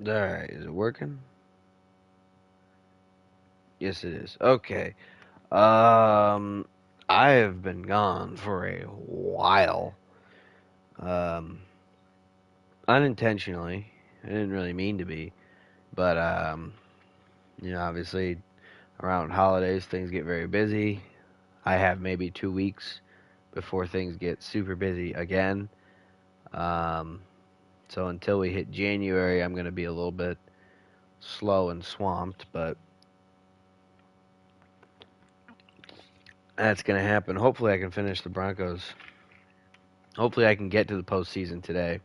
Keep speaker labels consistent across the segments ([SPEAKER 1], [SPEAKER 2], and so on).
[SPEAKER 1] Alright, is it working? Yes, it is. Okay. Um, I have been gone for a while. Um, Unintentionally. I didn't really mean to be, but obviously around holidays things get very busy. I have maybe 2 weeks before things get super busy again. Um, so until we hit January, I'm going to be a little bit slow and swamped, but that's going to happen. Hopefully, I can finish the Broncos. Hopefully, I can get to the postseason today,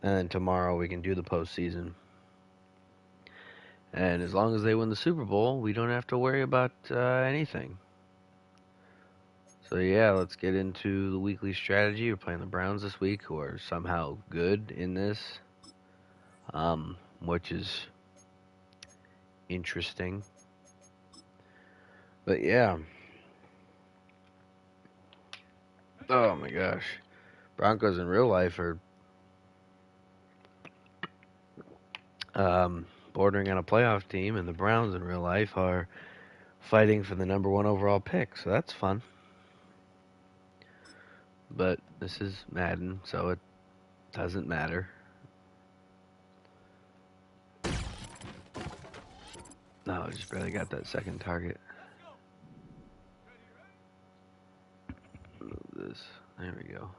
[SPEAKER 1] and then tomorrow we can do the postseason. And as long as they win the Super Bowl, we don't have to worry about anything. So yeah, let's get into the weekly strategy. We're playing the Browns this week, who are somehow good in this, which is interesting. But yeah, oh my gosh, Broncos in real life are bordering on a playoff team, and the Browns in real life are fighting for the number one overall pick. So that's fun. But this is Madden, so it doesn't matter. No, I just barely got that second target. Move this. There we go.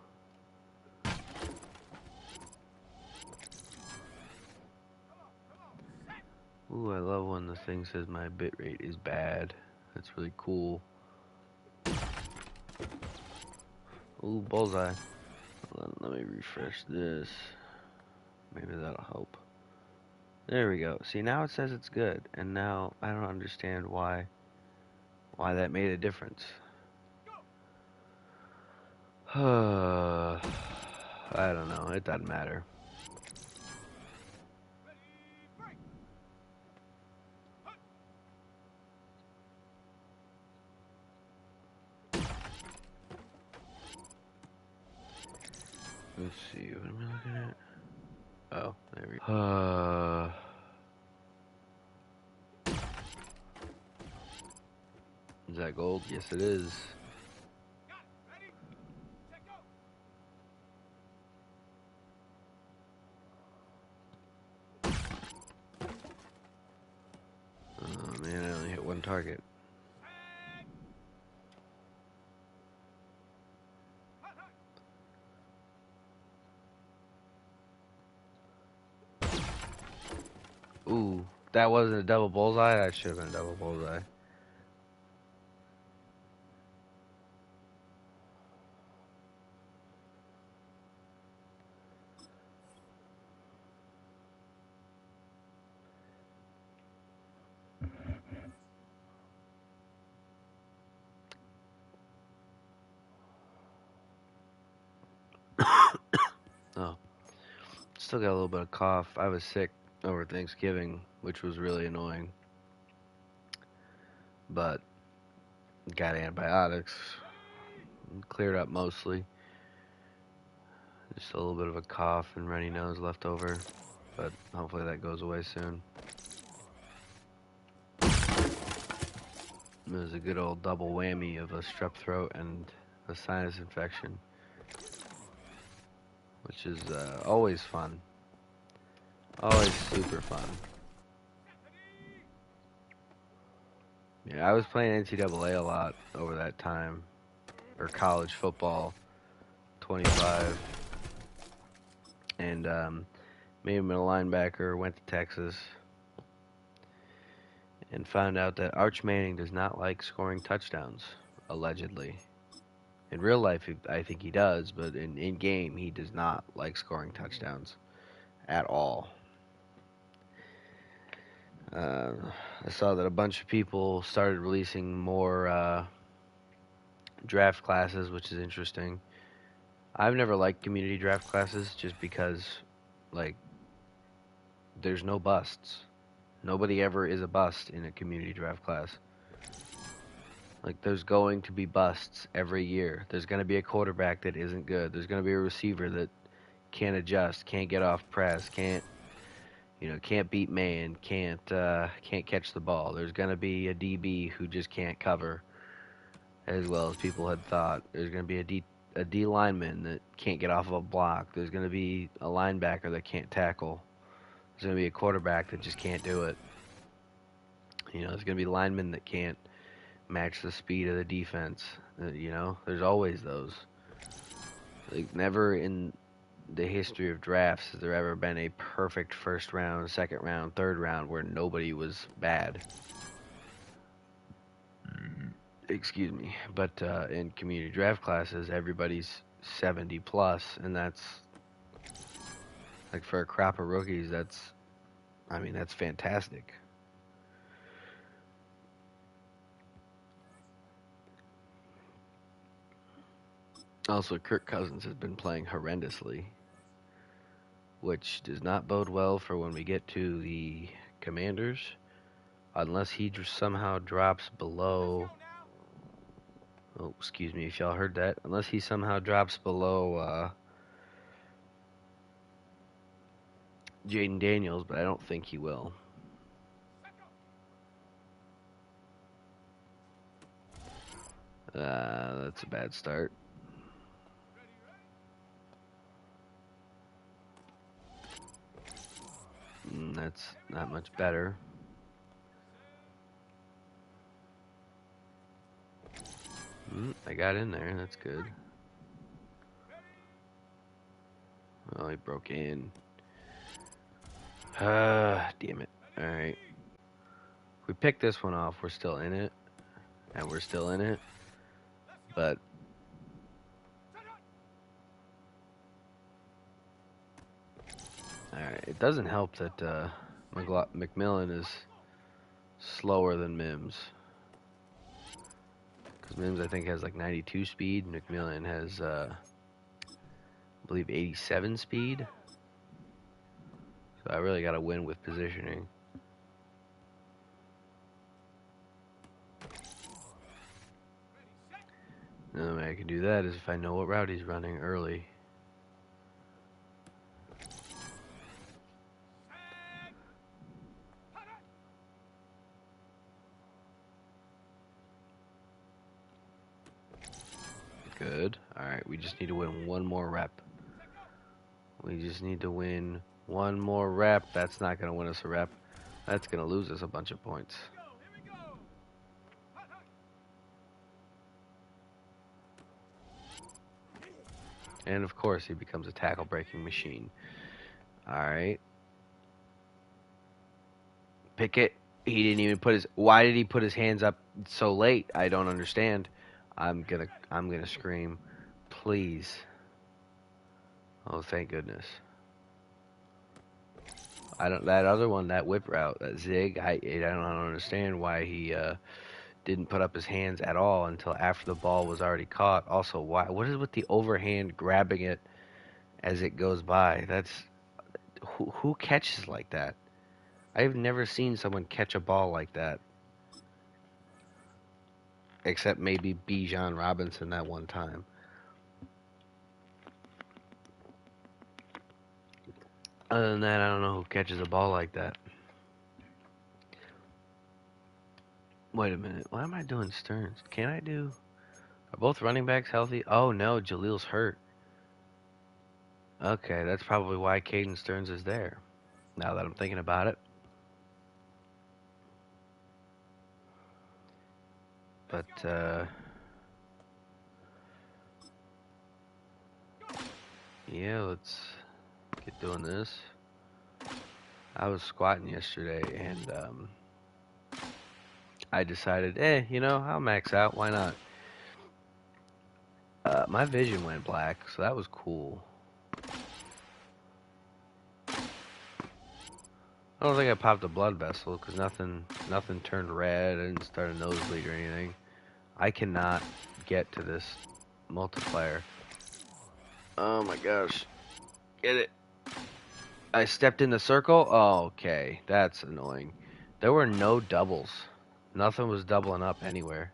[SPEAKER 1] Ooh, I love when the thing says my bitrate is bad. That's really cool. Ooh, bullseye. Hold on, let me refresh this. Maybe that'll help. There we go. See, now it says it's good, and now I don't understand why that made a difference. I don't know. It doesn't matter. Let's see. What am I looking at? Oh, there we go. Is that gold? Yes, it is. Oh man, I only hit one target. Ooh, that wasn't a double bullseye. That should have been a double bullseye. Oh, still got a little bit of cough. I was sick over Thanksgiving, which was really annoying. But got antibiotics. Cleared up mostly. Just a little bit of a cough and runny nose left over. But hopefully that goes away soon. It was a good old double whammy of a strep throat and a sinus infection, which is always fun. Always super fun. Yeah, I was playing NCAA a lot over that time, or college football, 25, and made him a linebacker. Went to Texas, and found out that Arch Manning does not like scoring touchdowns, allegedly. In real life, I think he does, but in game, he does not like scoring touchdowns at all. Uh, I saw that a bunch of people started releasing more draft classes, which is interesting. I've never liked community draft classes just because, like, there's no busts. Nobody ever is a bust in a community draft class. Like, there's going to be busts every year. There's going to be a quarterback that isn't good. There's going to be a receiver that can't adjust, can't get off press, can't, You know, can't beat man, can't catch the ball. There's gonna be a DB who just can't cover as well as people had thought. There's gonna be a D lineman that can't get off of a block. There's gonna be a linebacker that can't tackle. There's gonna be a quarterback that just can't do it. You know, there's gonna be linemen that can't match the speed of the defense. You know, there's always those. Like never in the history of drafts has there ever been a perfect first round, second round, third round where nobody was bad. Excuse me. But in community draft classes, everybody's 70 plus, and that's like for a crop of rookies. I mean, that's fantastic. Also, Kirk Cousins has been playing horrendously, which does not bode well for when we get to the Commanders, unless he somehow drops below. Oh, excuse me if y'all heard that. Unless he somehow drops below Jaden Daniels, but I don't think he will. That's a bad start. That's not much better. I got in there. That's good. Oh, he broke in. Damn it. Alright. We picked this one off. We're still in it. And we're still in it. But alright. It doesn't help that McMillan is slower than Mims. Because Mims, I think, has like 92 speed. McMillan has, I believe, 87 speed. So I really got to win with positioning. The only way I can do that is if I know what route he's running early. Good. Alright, we just need to win one more rep. We just need to win one more rep. That's not going to win us a rep. That's going to lose us a bunch of points. And of course, he becomes a tackle breaking machine. Alright. Pickett. He didn't even put his. Why did he put his hands up so late? I don't understand. I'm gonna scream. Please. Oh, thank goodness. That other one, that whip route, that zig, I don't understand why he didn't put up his hands at all until after the ball was already caught. Also, what is with the overhand grabbing it as it goes by? That's who catches like that? I've never seen someone catch a ball like that. Except maybe Bijan Robinson that one time. Other than that, I don't know who catches a ball like that. Wait a minute. Why am I doing Stearns? Can I do... Are both running backs healthy? Oh, no. Jalil's hurt. Okay, that's probably why Caden Stearns is there. Now that I'm thinking about it. But, yeah, let's get doing this. I was squatting yesterday, and, I decided, you know, I'll max out. Why not? My vision went black, so that was cool. I don't think I popped a blood vessel because nothing turned red. I didn't start a nosebleed or anything. I cannot get to this multiplier. Oh my gosh. Get it. I stepped in the circle? Oh, okay. That's annoying. There were no doubles. Nothing was doubling up anywhere.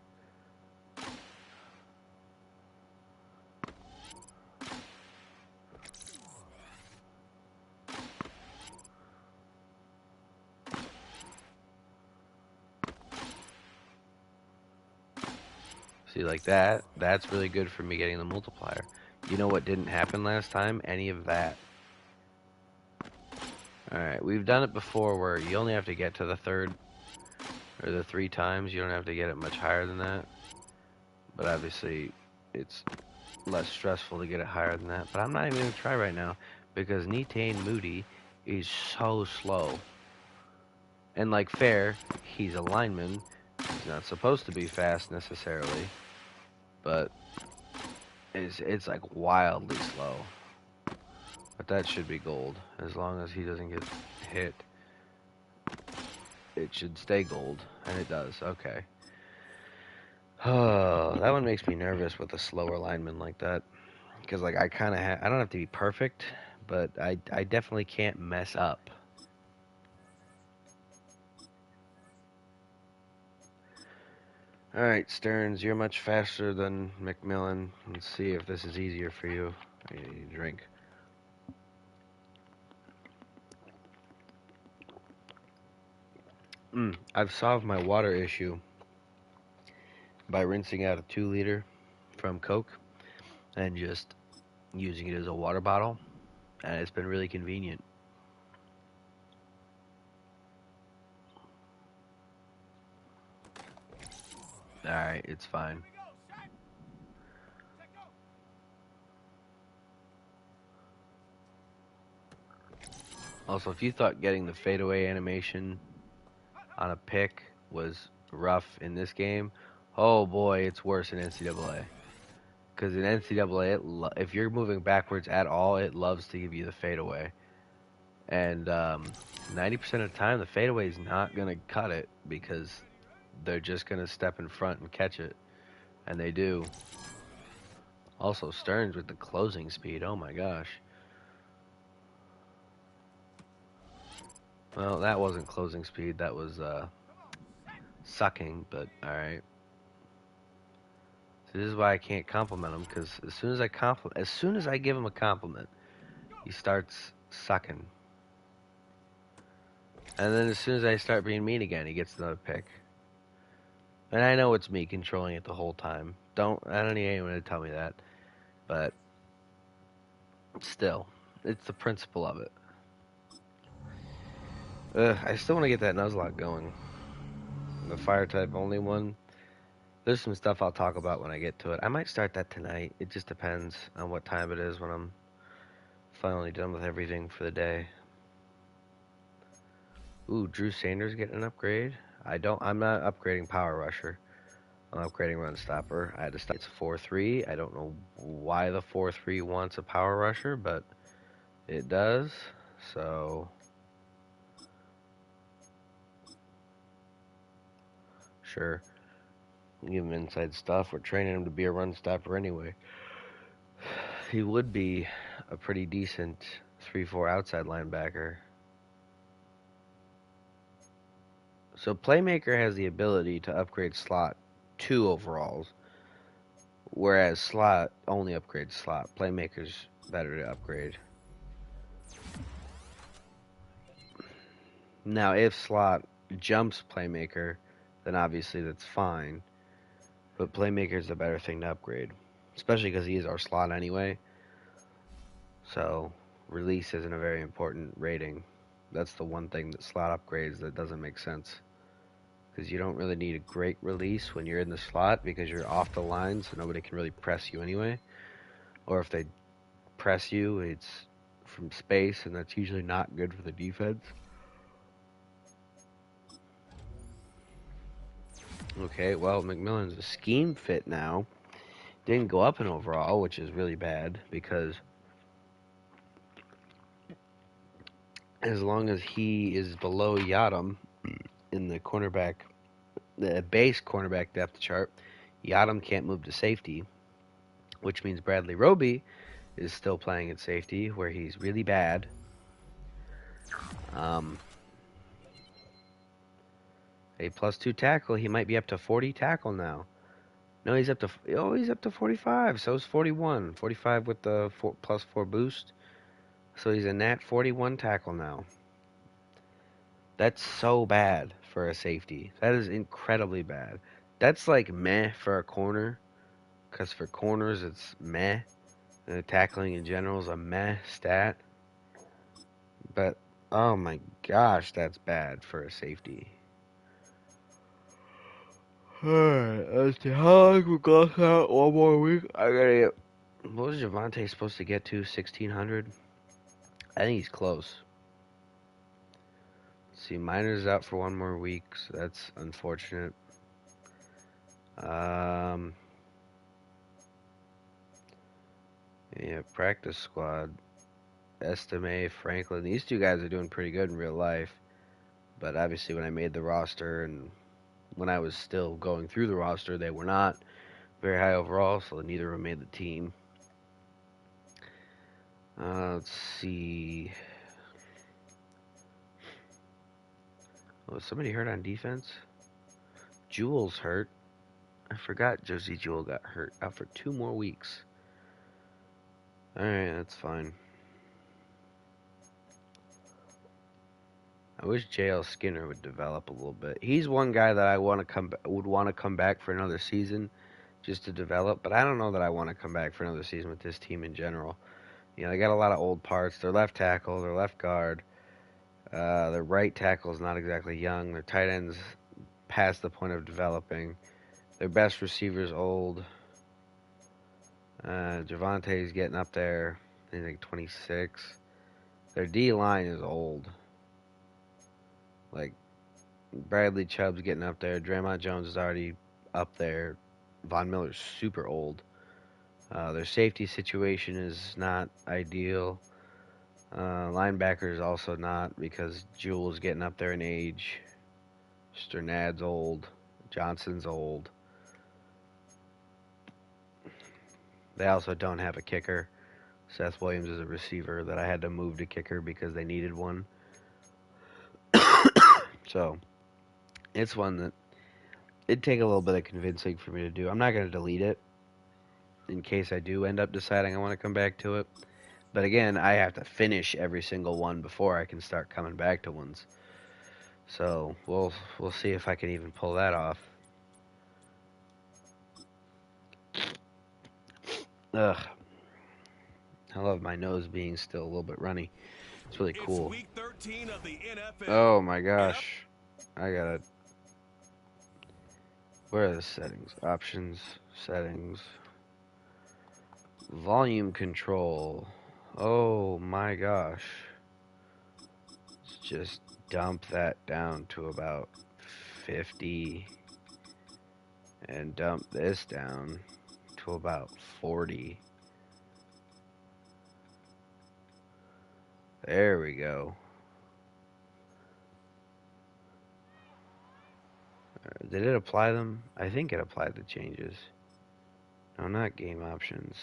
[SPEAKER 1] See, like that, that's really good for me getting the multiplier. You know what didn't happen last time? Any of that. Alright, we've done it before where you only have to get to the third or the 3 times. You don't have to get it much higher than that. But obviously, it's less stressful to get it higher than that. But I'm not even going to try right now because Nitain Moody is so slow. And like Fair, he's a lineman. He's not supposed to be fast necessarily, but it's like wildly slow. But that should be gold. As long as he doesn't get hit, it should stay gold. And it does. Okay. Oh, that one makes me nervous with a slower lineman like that. Because, like, I kind of I don't have to be perfect, but I definitely can't mess up. Alright, Stearns, you're much faster than McMillan. Let's see if this is easier for you. I need a drink. I've solved my water issue by rinsing out a 2-liter from Coke and just using it as a water bottle, and it's been really convenient. Alright, it's fine. Also, if you thought getting the fadeaway animation on a pick was rough in this game, oh boy, it's worse in NCAA. Because in NCAA, if you're moving backwards at all, it loves to give you the fadeaway. And 90% of the time, the fadeaway is not going to cut it because they're just going to step in front and catch it. And they do. Also, Stearns with the closing speed. Oh my gosh. Well, that wasn't closing speed. That was sucking, but alright. So this is why I can't compliment him, because as soon as I give him a compliment, he starts sucking. And then as soon as I start being mean again, he gets another pick. And I know it's me controlling it the whole time. I don't need anyone to tell me that. But still, it's the principle of it. I still want to get that Nuzlocke going. The fire type only one. There's some stuff I'll talk about when I get to it. I might start that tonight. It just depends on what time it is when I'm finally done with everything for the day. Ooh, Drew Sanders getting an upgrade. I'm not upgrading Power Rusher. I'm upgrading Run Stopper. I had to stop. It's 4-3. I don't know why the 4-3 wants a Power Rusher, but it does. So sure. Give him inside stuff. We're training him to be a run stopper anyway. He would be a pretty decent 3-4 outside linebacker. So Playmaker has the ability to upgrade slot 2 overalls, whereas slot only upgrades slot. Playmaker's better to upgrade. Now, if slot jumps Playmaker, then obviously that's fine. But Playmaker's the better thing to upgrade, especially because he is our slot anyway. So release isn't a very important rating. That's the one thing that slot upgrades that doesn't make sense. Because you don't really need a great release when you're in the slot because you're off the line, so nobody can really press you anyway. Or if they press you, it's from space, and that's usually not good for the defense. Okay, well, McMillan's a scheme fit now. Didn't go up in overall, which is really bad because as long as he is below Yadam in the base cornerback depth chart, Yadam can't move to safety, which means Bradley Roby is still playing at safety, where he's really bad. A +2 tackle, he might be up to 40 tackle now. No, he's up to 45. So is 41. 45 with the +4 boost. So he's a nat 41 tackle now. That's so bad for a safety. That is incredibly bad. That's like meh for a corner, because for corners it's meh. And tackling in general is a meh stat. But oh my gosh, that's bad for a safety. Alright, let's see. How long we got out? One more week? I gotta get. What was Javante supposed to get to? 1,600? I think he's close. Let's see, Miner's out for one more week, so that's unfortunate. Yeah, practice squad. Estime, Franklin. These two guys are doing pretty good in real life. But obviously, when I made the roster and when I was still going through the roster, they were not very high overall, so neither of them made the team. Let's see. Was somebody hurt on defense? Jewel's hurt. I forgot Josie Jewell got hurt. Out for 2 more weeks. Alright, that's fine. I wish JL Skinner would develop a little bit. He's one guy that I would want to come back for another season just to develop, but I don't know that I want to come back for another season with this team in general. You know, they got a lot of old parts. Their left tackle, their left guard, their right tackle is not exactly young. Their tight end's past the point of developing. Their best receiver's old. Javante's getting up there. He's like 26. Their D line is old. Like, Bradley Chubb's getting up there. Draymond Jones is already up there. Von Miller's super old. Their safety situation is not ideal. Linebacker is also not because Jewell's getting up there in age. Sternad's old. Johnson's old. They also don't have a kicker. Seth Williams is a receiver that I had to move to kicker because they needed one. So, it's one that it'd take a little bit of convincing for me to do. I'm not going to delete it in case I do end up deciding I want to come back to it. But again, I have to finish every single one before I can start coming back to ones. So, we'll see if I can even pull that off. Ugh. I love my nose being still a little bit runny. It's really cool.
[SPEAKER 2] Week 13 of the NFL.
[SPEAKER 1] Oh my gosh. I gotta. Where are the settings? Options, settings, volume control. Oh my gosh. Let's just dump that down to about 50 and dump this down to about 40. There we go. Did it apply them? I think it applied the changes. No, not game options.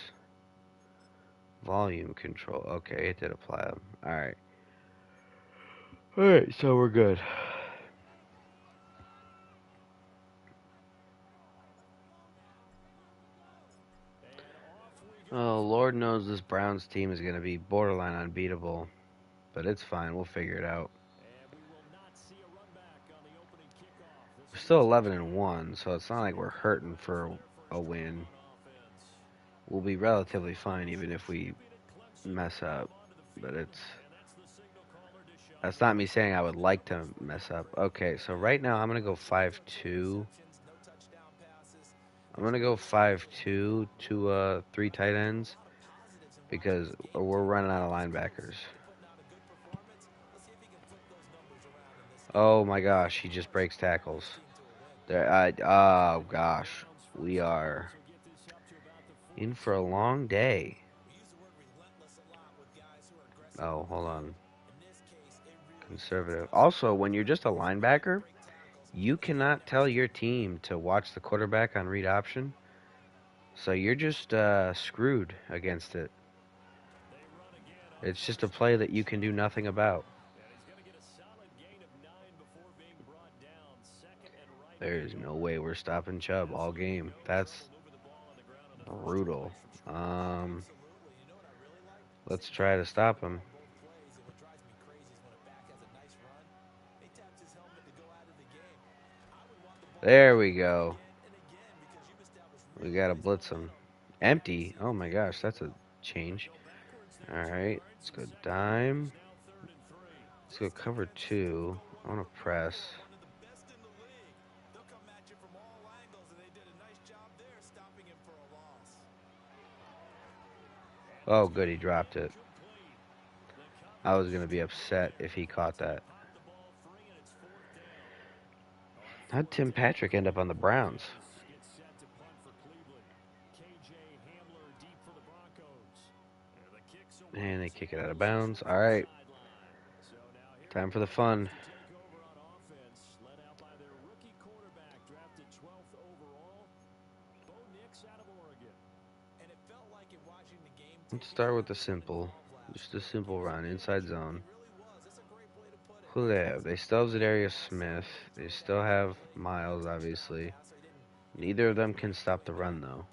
[SPEAKER 1] Volume control. Okay, it did apply them. Alright. Alright, so we're good. Oh, Lord knows this Browns team is going to be borderline unbeatable. But it's fine. We'll figure it out. We're still 11-1, so it's not like we're hurting for a win. We'll be relatively fine even if we mess up. But that's not me saying I would like to mess up. Okay, so right now I'm going to go 5-2. I'm going to go 5-2 to 3 tight ends because we're running out of linebackers. Oh my gosh, he just breaks tackles. Oh gosh, we are in for a long day. Oh, hold on. Conservative. Also, when you're just a linebacker, you cannot tell your team to watch the quarterback on read option. So you're just screwed against it. It's just a play that you can do nothing about. There's no way we're stopping Chubb all game. That's brutal. Let's try to stop him. There we go. We gotta blitz him. Empty. Oh my gosh, that's a change. All right, let's go dime. Let's go cover two. I want to press. Oh, good, he dropped it. I was gonna be upset if he caught that. How'd Tim Patrick end up on the Browns? And they kick it out of bounds. All right, time for the fun. Let's start with the simple. Just a simple run, inside zone. Who do they have? They still have Zadarius Smith. They still have Miles, obviously. Neither of them can stop the run, though.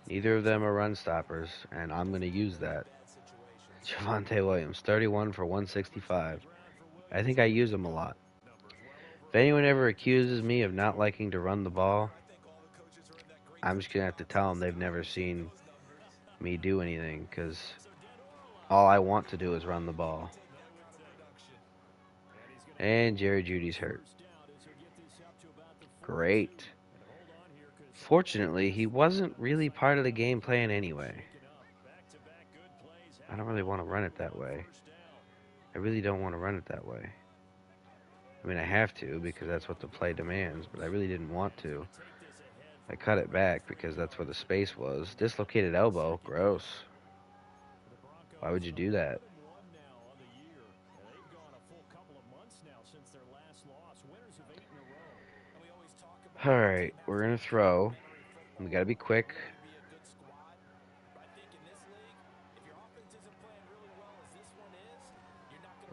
[SPEAKER 1] Neither of them are run stoppers, and I'm going to use that. Javonte Williams, 31 for 165. I think I use him a lot. If anyone ever accuses me of not liking to run the ball, I'm just going to have to tell them they've never seen me do anything, because all I want to do is run the ball. And Jerry Judy's hurt. Great. Fortunately, he wasn't really part of the game plan anyway. I don't really want to run it that way. I really don't want to run it that way. I mean, I have to because that's what the play demands, but I really didn't want to. I cut it back because that's where the space was. Dislocated elbow. Gross. Why would you do that? Alright, we're going to throw. We got to be quick.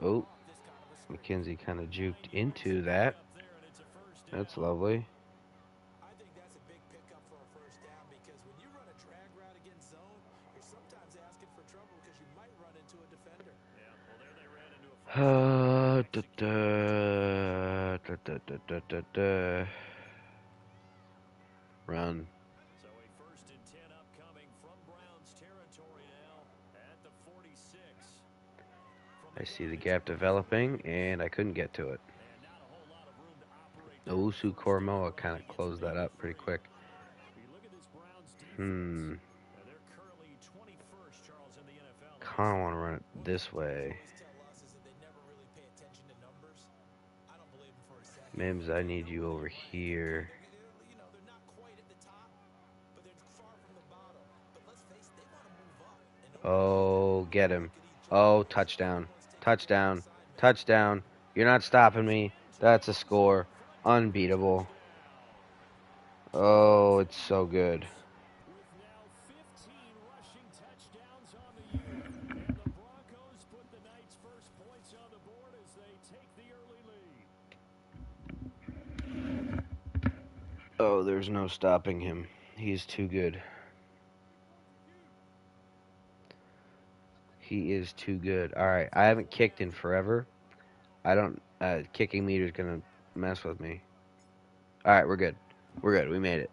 [SPEAKER 1] Oh, McKenzie kind of juked into that. That's lovely. Da, da, da, da, da, da, da, da. Run. I see the gap developing, and I couldn't get to it. Owusu Koromoa kind of closed that up pretty quick. Kind of want to run it this way. Mims, I need you over here. Oh, get him. Oh, touchdown. Touchdown. Touchdown. You're not stopping me. That's a score. Unbeatable. Oh, it's so good. Oh, there's no stopping him. He's too good. He is too good. All right, I haven't kicked in forever. I don't. Kicking meter's gonna mess with me. All right, we're good. We're good. We made it.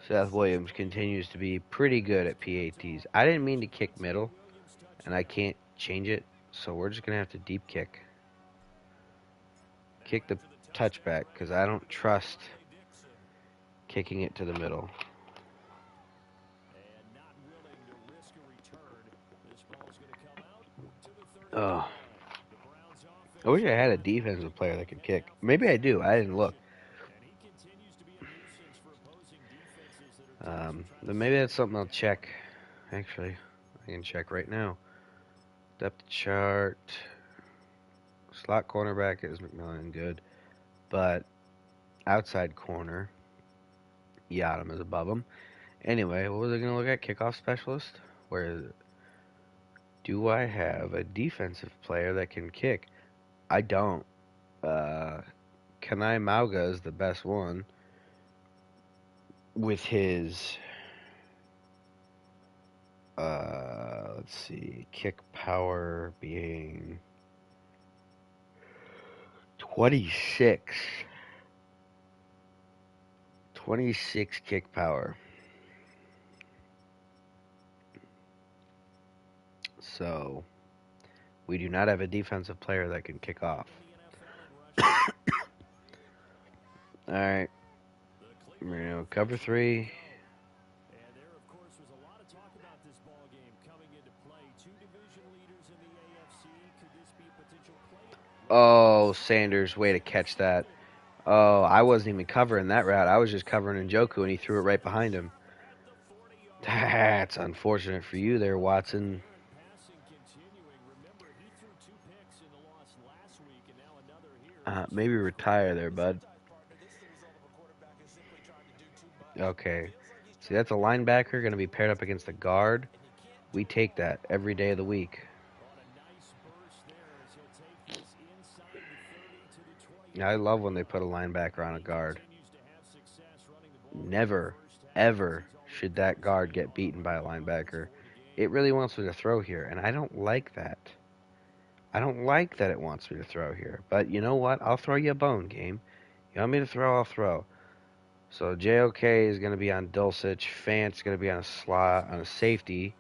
[SPEAKER 1] Seth Williams continues to be pretty good at PATs. I didn't mean to kick middle, and I can't change it, so we're just gonna have to deep kick. Kick the touchback because I don't trust kicking it to the middle. Oh. I wish I had a defensive player that could kick. Maybe I do. I didn't look. But maybe that's something I'll check. Actually, I can check right now. Depth chart. Slot cornerback is McMillan, good. But outside corner, Yadam is above him. Anyway, what was I going to look at? Kickoff specialist? Where is it? Do I have a defensive player that can kick? I don't. Kanai Mauga is the best one with his, let's see, kick power being 26. 26 kick power. So, we do not have a defensive player that can kick off. Alright. We're going to cover 3.
[SPEAKER 2] And there, of course, was a lot of talk about this ball game coming into play. Two division leaders in the AFC. Could this be a potential play?
[SPEAKER 1] Oh, Sanders, way to catch that. Oh, I wasn't even covering that route. I was just covering Njoku, and he threw it right behind him. That's unfortunate for you there, Watson. Maybe retire there, bud. Okay. See, that's a linebacker going to be paired up against a guard. We take that every day of the week. I love when they put a linebacker on a guard. Never, ever should that guard get beaten by a linebacker. It really wants me to throw here, and I don't like that. I don't like that it wants me to throw here. But you know what? I'll throw you a bone, game. You want me to throw, I'll throw. So JOK is going to be on Dulcich. Fant's going to be on a slot, on a safety.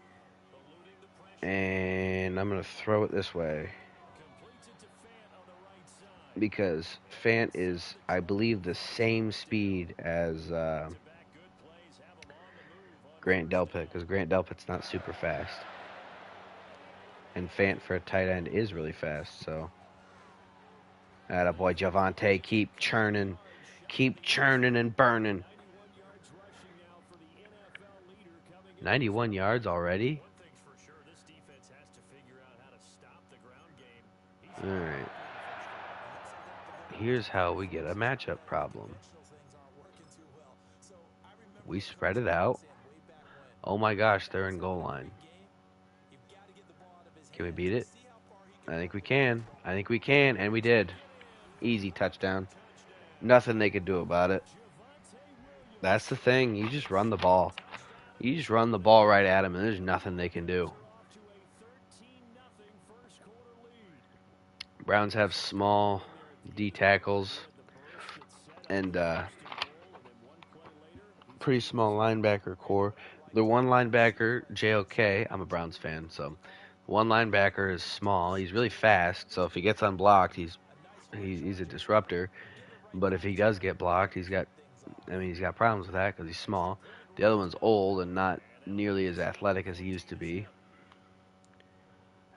[SPEAKER 1] And I'm going to throw it this way. Because Fant is, I believe, the same speed as Grant Delpit. Because Grant Delpit's not super fast. And Fant for a tight end is really fast, so. Attaboy, Javante, keep churning. Keep churning and burning. 91 yards already? Alright. Here's how we get a matchup problem. We spread it out. Oh my gosh, they're in goal line. Can we beat it? I think we can. I think we can, and we did. Easy touchdown. Nothing they could do about it. That's the thing. You just run the ball. You just run the ball right at them, and there's nothing they can do. Browns have small D tackles and pretty small linebacker core. The one linebacker, JOK, I'm a Browns fan, so one linebacker is small. He's really fast, so if he gets unblocked, he's a disruptor. But if he does get blocked, he's got problems with that because he's small. The other one's old and not nearly as athletic as he used to be.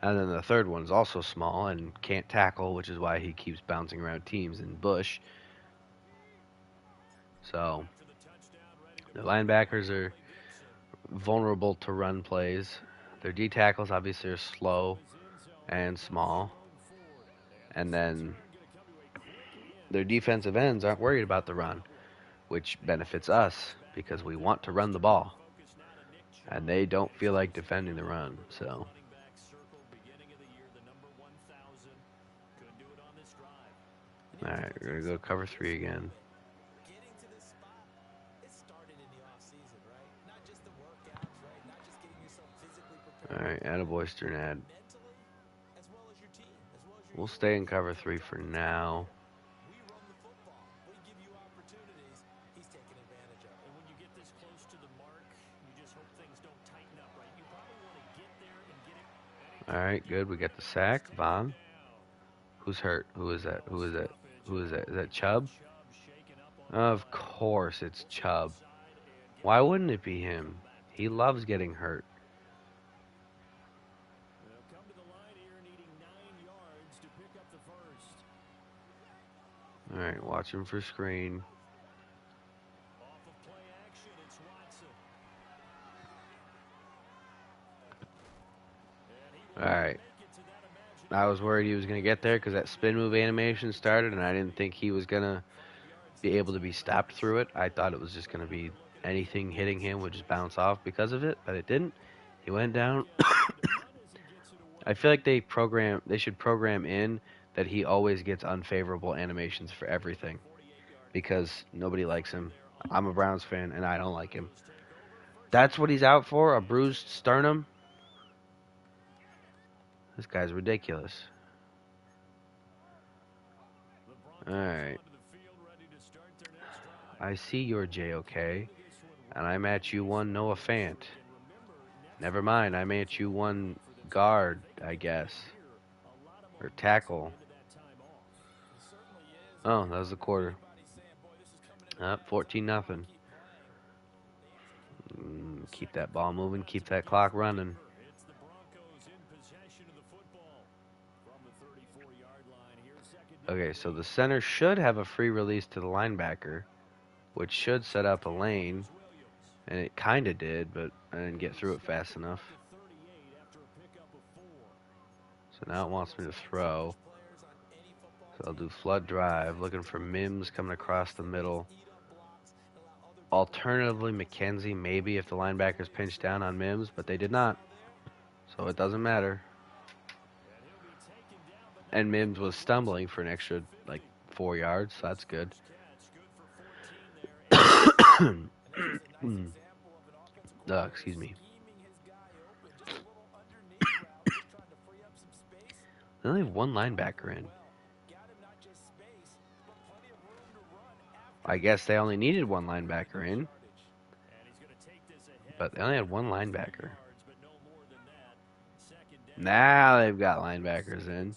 [SPEAKER 1] And then the third one's also small and can't tackle, which is why he keeps bouncing around teams in Bush. So the linebackers are vulnerable to run plays. Their D tackles obviously are slow and small. And then their defensive ends aren't worried about the run, which benefits us because we want to run the ball. And they don't feel like defending the run, so. Alright, we're going to go cover 3 again. Alright, attaboy, Sternad. We'll stay in cover 3 for now. Alright, good. We got the sack. Von. Who's hurt? Who is that? Who is that? Who is that? Is that Chubb? Of course it's Chubb. Why wouldn't it be him? He loves getting hurt. Alright, watch him for screen. Alright. I was worried he was going to get there because that spin move animation started, and I didn't think he was going to be able to be stopped through it. I thought it was just going to be anything hitting him would just bounce off because of it, but it didn't. He went down. I feel like they should program in that he always gets unfavorable animations for everything because nobody likes him. I'm a Browns fan, and I don't like him. That's what he's out for, a bruised sternum? This guy's ridiculous. Alright. I see you're J-OK, and I'm at you one Noah Fant. Never mind, I'm at you one guard, I guess. Or tackle. Oh, that was the quarter. 14 nothing. Keep that ball moving, keep that clock running.
[SPEAKER 2] It's the Broncos in possession of the football from the 34-yard line. Here's second down.
[SPEAKER 1] Okay, so the center should have a free release to the linebacker, which should set up a lane, and it kind of did, but I didn't get through it fast enough. So now it wants me to throw. So I'll do flood drive, looking for Mims coming across the middle. Alternatively, McKenzie, maybe if the linebackers pinched down on Mims, but they did not. So it doesn't matter. And Mims was stumbling for an extra, 4 yards, so that's good. Excuse me. They only have one linebacker in. I guess they only needed one linebacker in. But they only had one linebacker. Now they've got linebackers in.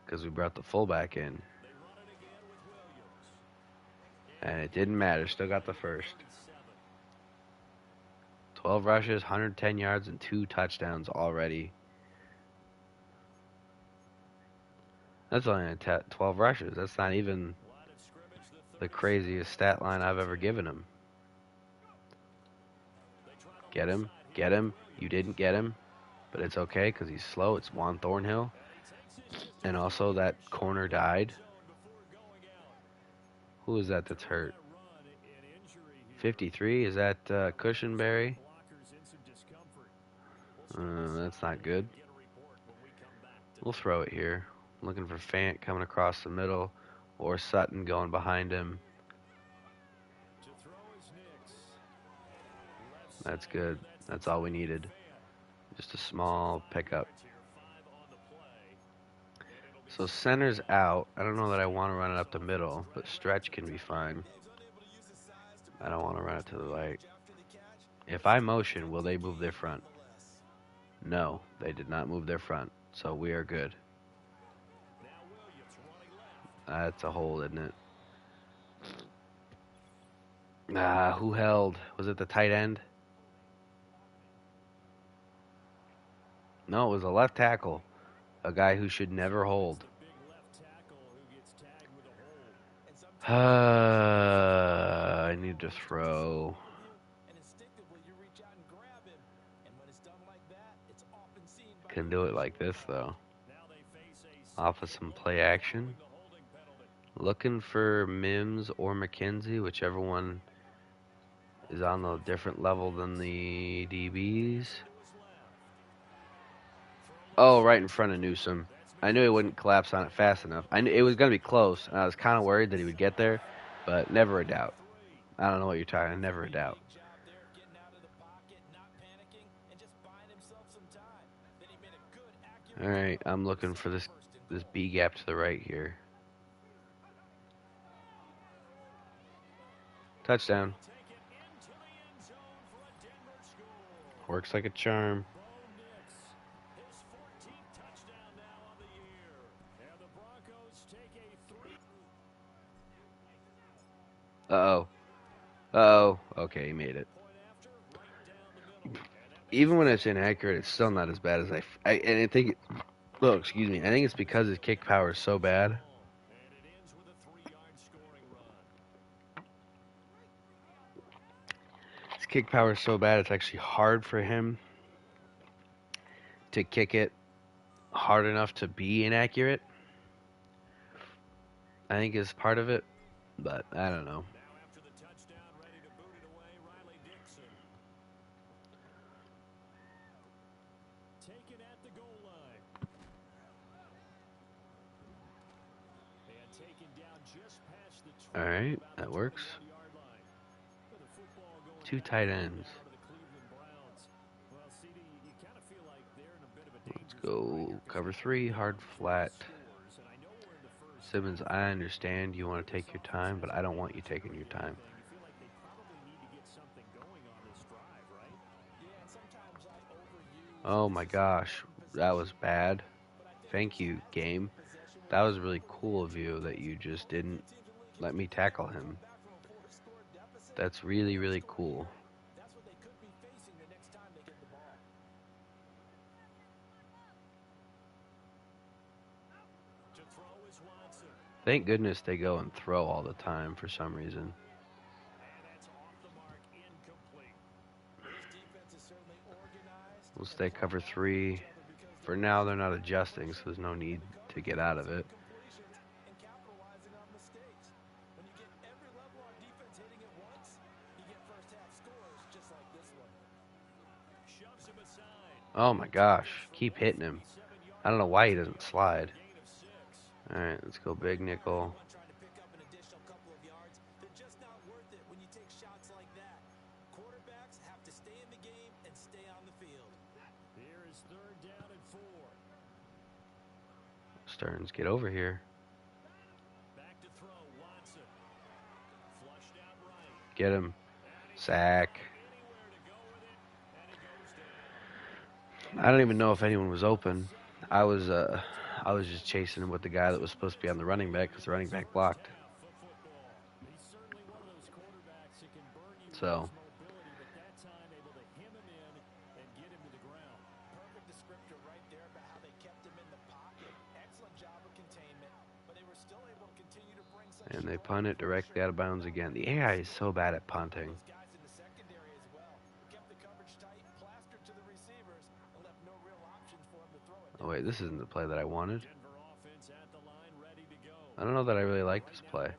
[SPEAKER 1] Because we brought the fullback in. And it didn't matter. Still got the first. 12 rushes, 110 yards, and 2 touchdowns already. That's only 12 rushes. That's not even the craziest stat line I've ever given him. Get him. Get him. You didn't get him. But it's okay because he's slow. It's Juan Thornhill. And also that corner died. Who is that that's hurt? 53? Is that Cushenberry? That's not good. We'll throw it here. Looking for Fant coming across the middle. Or Sutton going behind him. That's good. That's all we needed. Just a small pickup. So center's out. I don't know that I want to run it up the middle, but stretch can be fine. I don't want to run it to the right. If I motion, will they move their front? No, they did not move their front, so we are good. That's a hold, isn't it? Who held? Was it the tight end? No, it was a left tackle. A guy who should never hold. I need to throw. Can do it like this, though. Off of some play action. Looking for Mims or McKenzie, whichever one is on a different level than the DBs. Oh, right in front of Newsom. I knew he wouldn't collapse on it fast enough. I knew it was going to be close, and I was kind of worried that he would get there, but never a doubt. I don't know what you're talking about. Never a doubt. All right, I'm looking for this B gap to the right here. Touchdown. Works like a charm. Uh-oh. Uh-oh. Okay, he made it. Even when it's inaccurate, it's still not as bad as I think. Oh, excuse me. I think it's because his kick power is so bad. His kick power is so bad, it's actually hard for him to kick it hard enough to be inaccurate. I think is part of it, but I don't know. All right, that works. 2 tight ends. Let's go cover 3, hard flat. Simmons, I understand you want to take your time, but I don't want you taking your time. Oh my gosh, that was bad. Thank you, game. That was really cool of you that you just didn't let me tackle him. That's really, really cool. Thank goodness they go and throw all the time for some reason. We'll stay cover 3. For now, they're not adjusting, so there's no need to get out of it. Oh my gosh, keep hitting him. I don't know why he doesn't slide. Alright, let's go big nickel. Stearns, get over here. Get him. Sack. I don't even know if anyone was open. I was just chasing him with the guy that was supposed to be on the running back because the running back blocked. So and they punt it directly out of bounds again. The AI is so bad at punting. Oh wait, this isn't the play that I wanted. I don't know that I really like this play.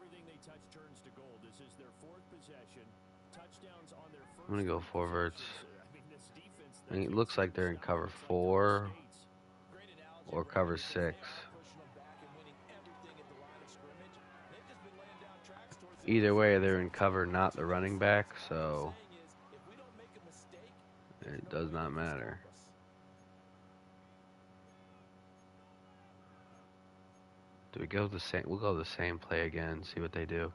[SPEAKER 1] I'm going to go forwards. I mean, it looks like they're in cover 4 or cover 6. Either way, they're in cover, not the running back, so it does not matter. Do we go the same? We'll go the same play again, see what they do.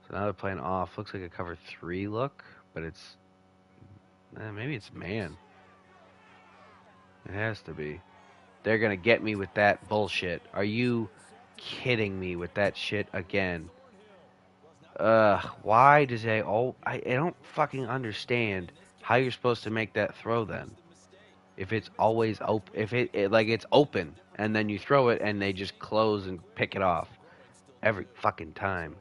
[SPEAKER 1] So now they're playing off. Looks like a cover 3 look, but it's maybe it's man. It has to be. They're gonna get me with that bullshit. Are you kidding me with that shit again? Why does they I don't fucking understand how you're supposed to make that throw then. If it's always open, if like it's open and then you throw it and they just close and pick it off every fucking time.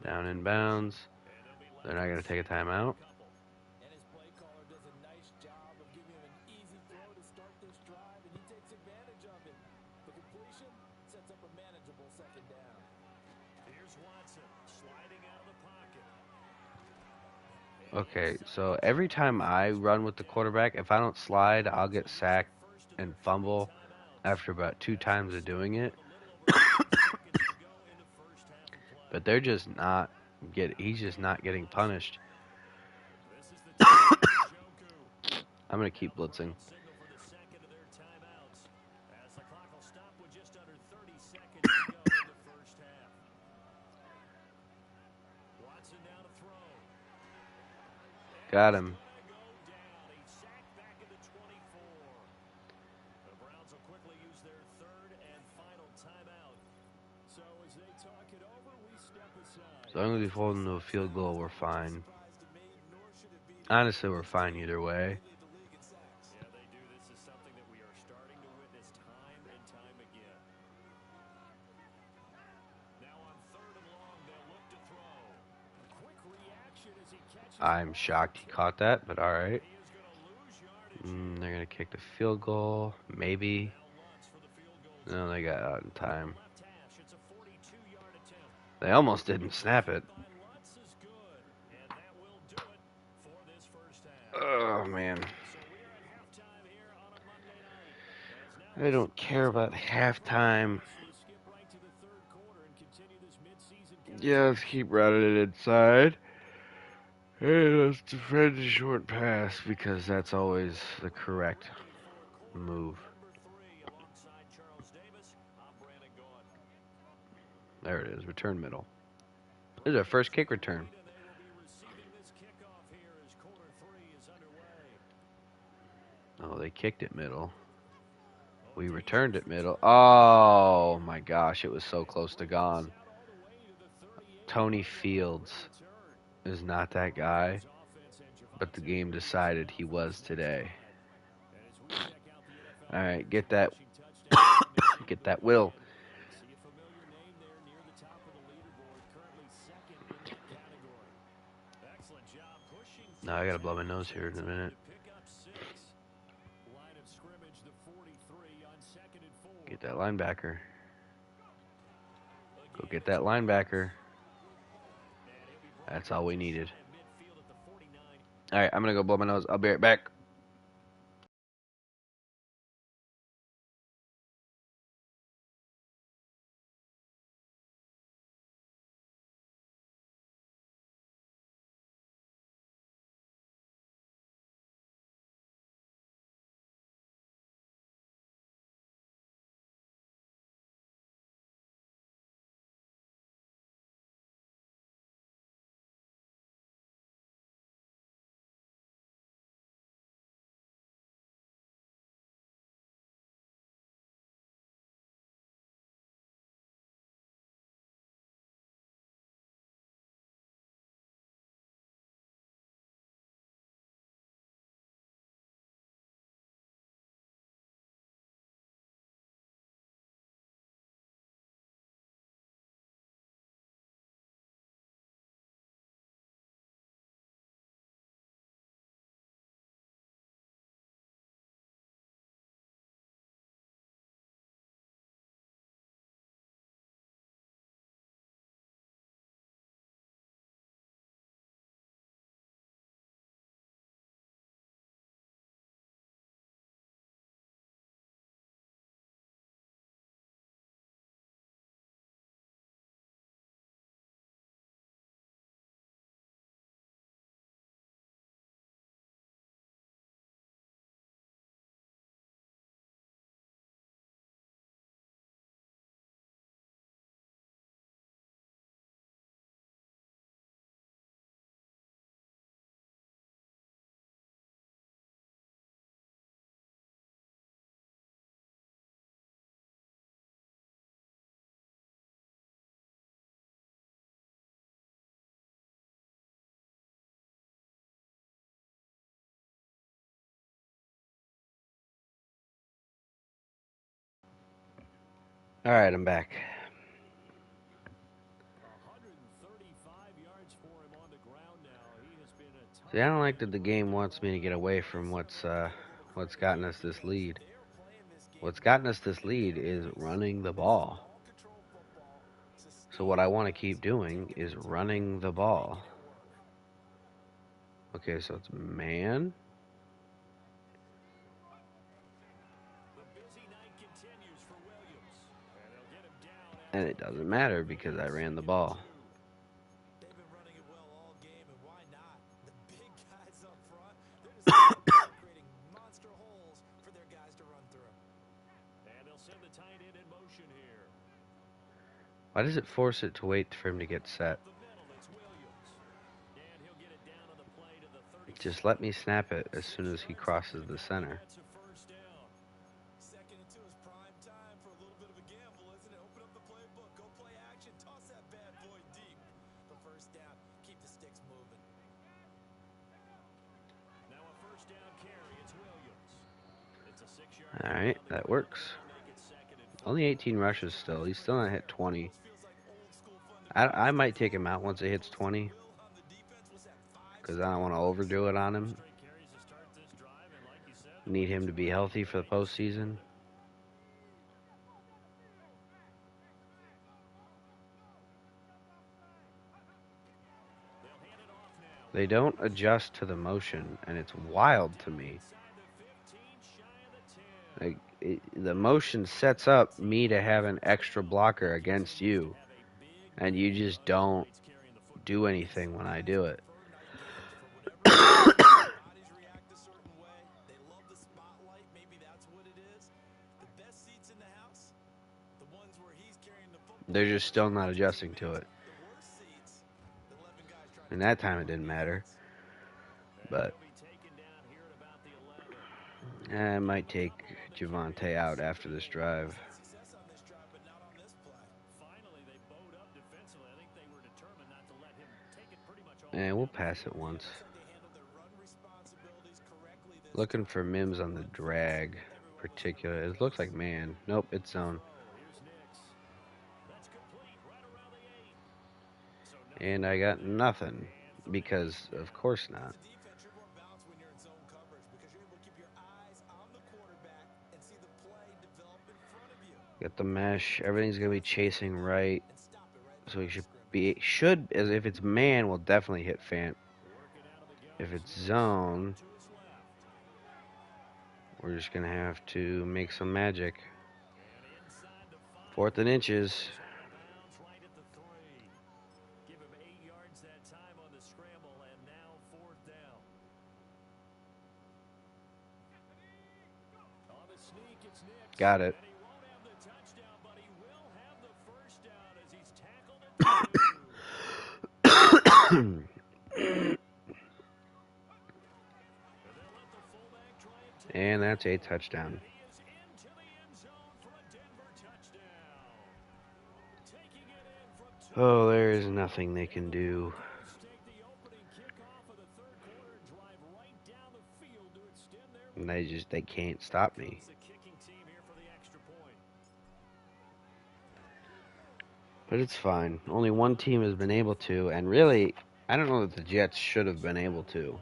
[SPEAKER 1] Down in bounds. They're not going to take a timeout. Okay, so every time I run with the quarterback, if I don't slide, I'll get sacked and fumble after about 2 times of doing it. But they're just not he's just not getting punished. I'm going to keep blitzing. Got him. So I'm going to be holding to a field goal. We're fine. Honestly, we're fine either way. I'm shocked he caught that, but alright. They're going to kick the field goal. Maybe. No, they got out in time. They almost didn't snap it. Oh, man. I don't care about halftime. Yeah, let's keep running it inside. Hey, let's defend the short pass because that's always the correct move. There it is. Return middle. This is our first kick return. Oh, they kicked it middle. We returned it middle. Oh my gosh, it was so close to gone. Tony Fields is not that guy, but the game decided he was today. All right, get that, get that Will. No, I gotta blow my nose here in a minute. Get that linebacker. Go get that linebacker. That's all we needed. All right, I'm gonna go blow my nose. I'll be right back. All right, I'm back. See, I don't like that the game wants me to get away from what's gotten us this lead. What's gotten us this lead is running the ball. So what I want to keep doing is running the ball. Okay, so it's man. And it doesn't matter because I ran the ball. Why does it force it to wait for him to get set? Just let me snap it as soon as he crosses the center. Alright, that works. Only 18 rushes still. He's still not hit 20. I might take him out once it hits 20. Because I don't want to overdo it on him. Need him to be healthy for the postseason. They don't adjust to the motion, and it's wild to me. Like, the motion sets up me to have an extra blocker against you. And you just don't do anything when I do it. They're just still not adjusting to it. And that time it didn't matter. But I might take Javante out after this drive. And we'll pass it once. Looking for Mims on the drag, particular. It looks like man. Nope, it's zone. And I got nothing because, of course not. Got the mesh. Everything's gonna be chasing right, so we should as if it's man, we'll definitely hit Fant. If it's zone, we're just gonna have to make some magic. 4th and inches. Got it. And that's a touchdown. Oh, there is nothing they can do. And they can't stop me. But it's fine. Only one team has been able to, and really, I don't know that the Jets should have been able to.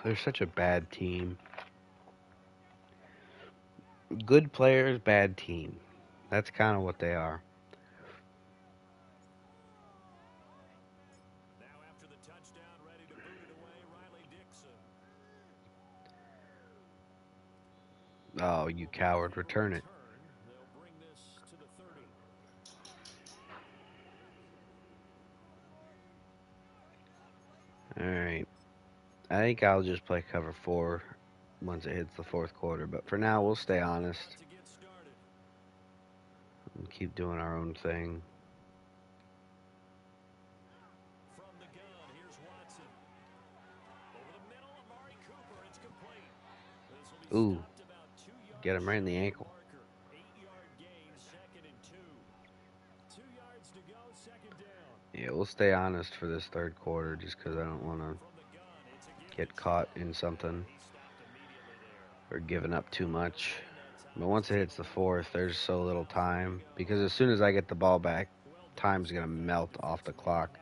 [SPEAKER 1] They're such a bad team. Good players, bad team. That's kind of what they are. Oh, you coward. Return it. Alright. I think I'll just play cover 4 once it hits the 4th quarter. But for now, we'll stay honest. And keep doing our own thing. Ooh. Get him right in the ankle. Yeah, we'll stay honest for this 3rd quarter just because I don't want to get caught in something or giving up too much. But once it hits the 4th, there's so little time because as soon as I get the ball back, time's going to melt off the clock.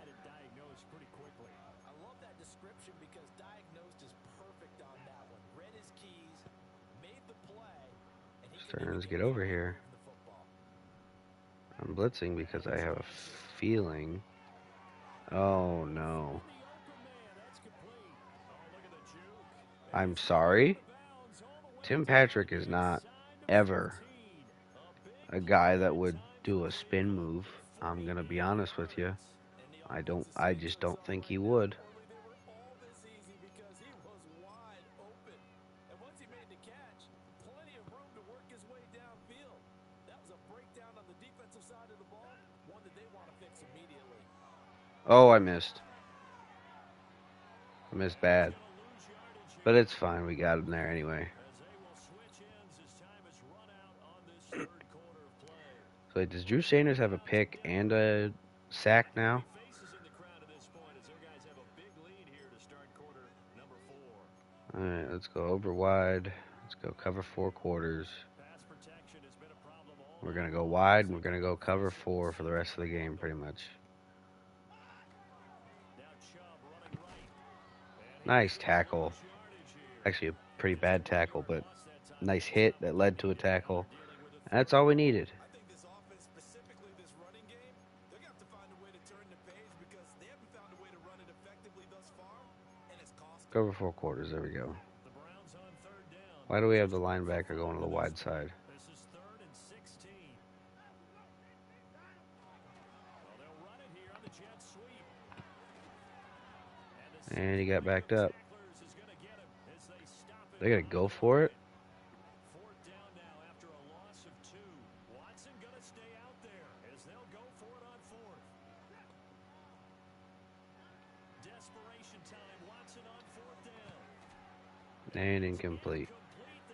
[SPEAKER 1] Stearns, get over here. I'm blitzing because I have a feeling. Oh, no. I'm sorry. Tim Patrick is not ever a guy that would do a spin move. I'm going to be honest with you. I just don't think he would. Oh, I missed. I missed bad. But it's fine. We got him there anyway. So does Drew Sanders have a pick and a sack now? Alright, let's go over wide. Let's go cover 4 quarters. We're going to go wide, and we're going to go cover 4 for the rest of the game, pretty much. Nice tackle. Actually, a pretty bad tackle, but nice hit that led to a tackle. That's all we needed. Cover 4 quarters. There we go. Why do we have the linebacker going to the wide side? And he got backed up. They gotta go for it.
[SPEAKER 2] Fourth down now after a loss of 2. Watson going to stay out there as they'll go for it on fourth. Desperation time. Watson on fourth down.
[SPEAKER 1] And incomplete.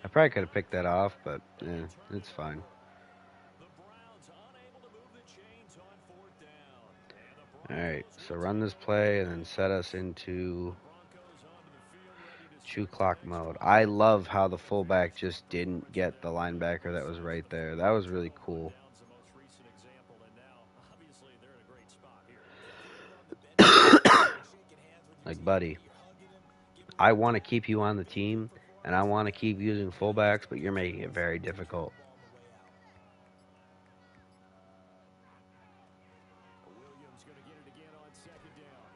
[SPEAKER 1] I probably could have picked that off, but it's fine.
[SPEAKER 2] The Browns unable to move the chains on fourth down.
[SPEAKER 1] Alright, so run this play and then set us into chew clock mode. I love how the fullback just didn't get the linebacker that was right there. That was really cool. Like, buddy, I want to keep you on the team, and I want to keep using fullbacks, but you're making it very difficult.
[SPEAKER 2] Williams going to get it again on second down.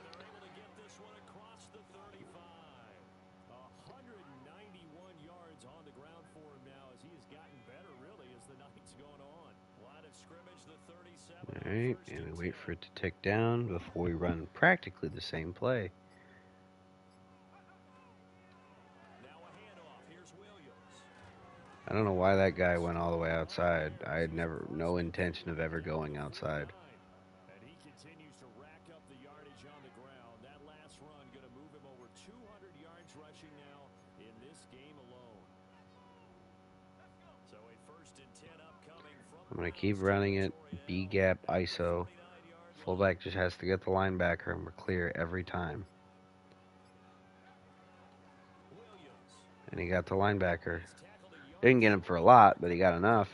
[SPEAKER 2] And they're able to get this one across the 35. 191 yards on the ground for him now as he has gotten better, really, as the night's gone on. Line of scrimmage, the 37.
[SPEAKER 1] All right, and we wait for it to tick down before we run practically the same play.
[SPEAKER 2] Now a handoff. Here's Williams.
[SPEAKER 1] I don't know why that guy went all the way outside. I had no intention of ever going outside.
[SPEAKER 2] And he continues to rack up the yardage on the ground. That last run going to move him over 200 yards rushing now in this game alone. So a 1st and 10 upcoming from.
[SPEAKER 1] I'm going to keep running it. B-gap ISO. Fullback just has to get the linebacker, and we're clear every time. And he got the linebacker. Didn't get him for a lot, but he got enough.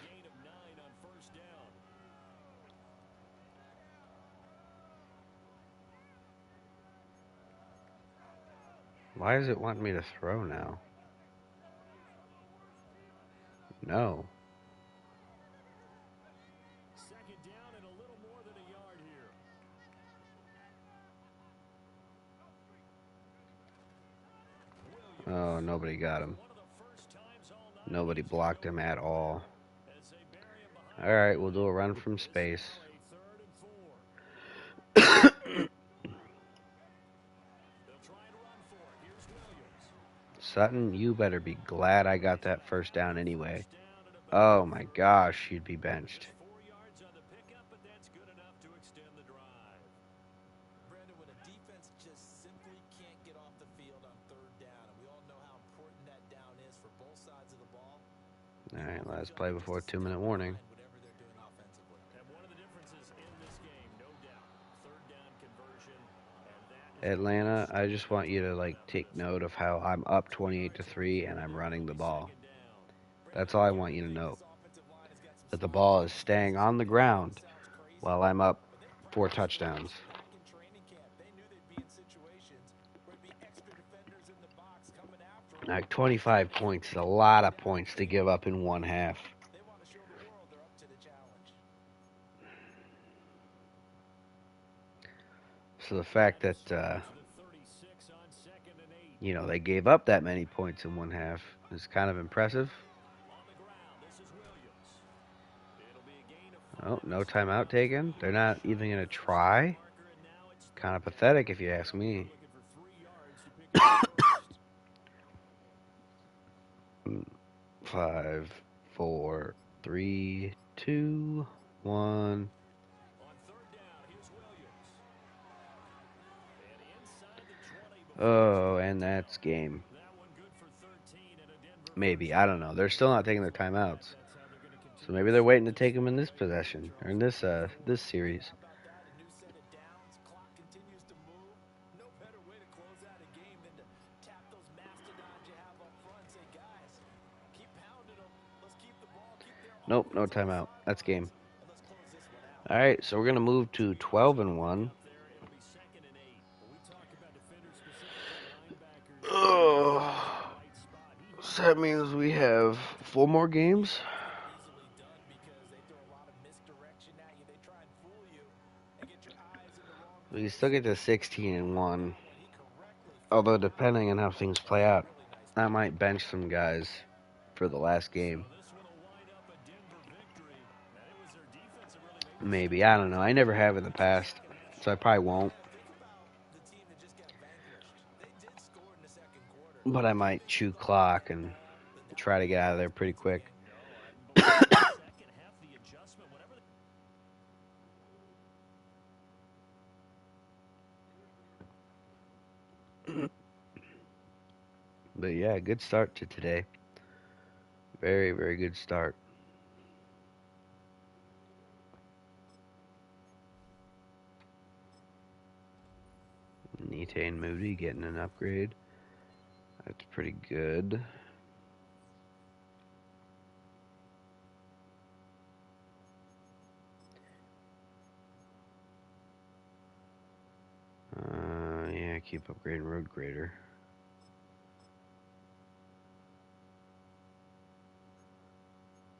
[SPEAKER 1] Why does it want me to throw now? No.
[SPEAKER 2] Second down and a little more than a yard here.
[SPEAKER 1] Oh, nobody got him. Nobody blocked him at all. All right, we'll do a run from space. Sutton, you better be glad I got that first down anyway. Oh my gosh, you'd be benched.
[SPEAKER 2] 4 yards on the pickup, but that's good enough to extend the drive.
[SPEAKER 3] Brandon, when a defense just simply can't get off the field on third down, and we all know how important that down is for both sides of the ball.
[SPEAKER 1] All right, last play before 2-minute warning.
[SPEAKER 3] Whatever they're doing offensively.
[SPEAKER 2] And one of the differences in this game, no doubt, third down conversion.
[SPEAKER 1] Atlanta, I just want you to take note of how I'm up 28-3 and I'm running the ball. That's all I want you to know. That the ball is staying on the ground while I'm up 4 touchdowns. Like 25 points is a lot of points to give up in one half. So the fact that, they gave up that many points in one half is kind of impressive. Oh, no timeout taken. They're not even going to try. Kind of pathetic if you ask me. 5, 4, 3, 2, 1. Oh, and that's game. Maybe. I don't know. They're still not taking their timeouts. So maybe they're waiting to take them in this possession, or in this series. Nope, no timeout. That's game. All right, so we're going to move to 12-1. So that means we have 4 more games. We can still get to 16-1. Although, depending on how things play out, I might bench some guys for the last game. Maybe. I don't know. I never have in the past, so I probably won't. but I might chew clock and try to get out of there pretty quick.
[SPEAKER 2] Second half, the adjustment, whatever.
[SPEAKER 1] But yeah, good start to today. Very, very good start. Nita and Moody getting an upgrade. That's pretty good. Yeah, keep upgrading Road Grader.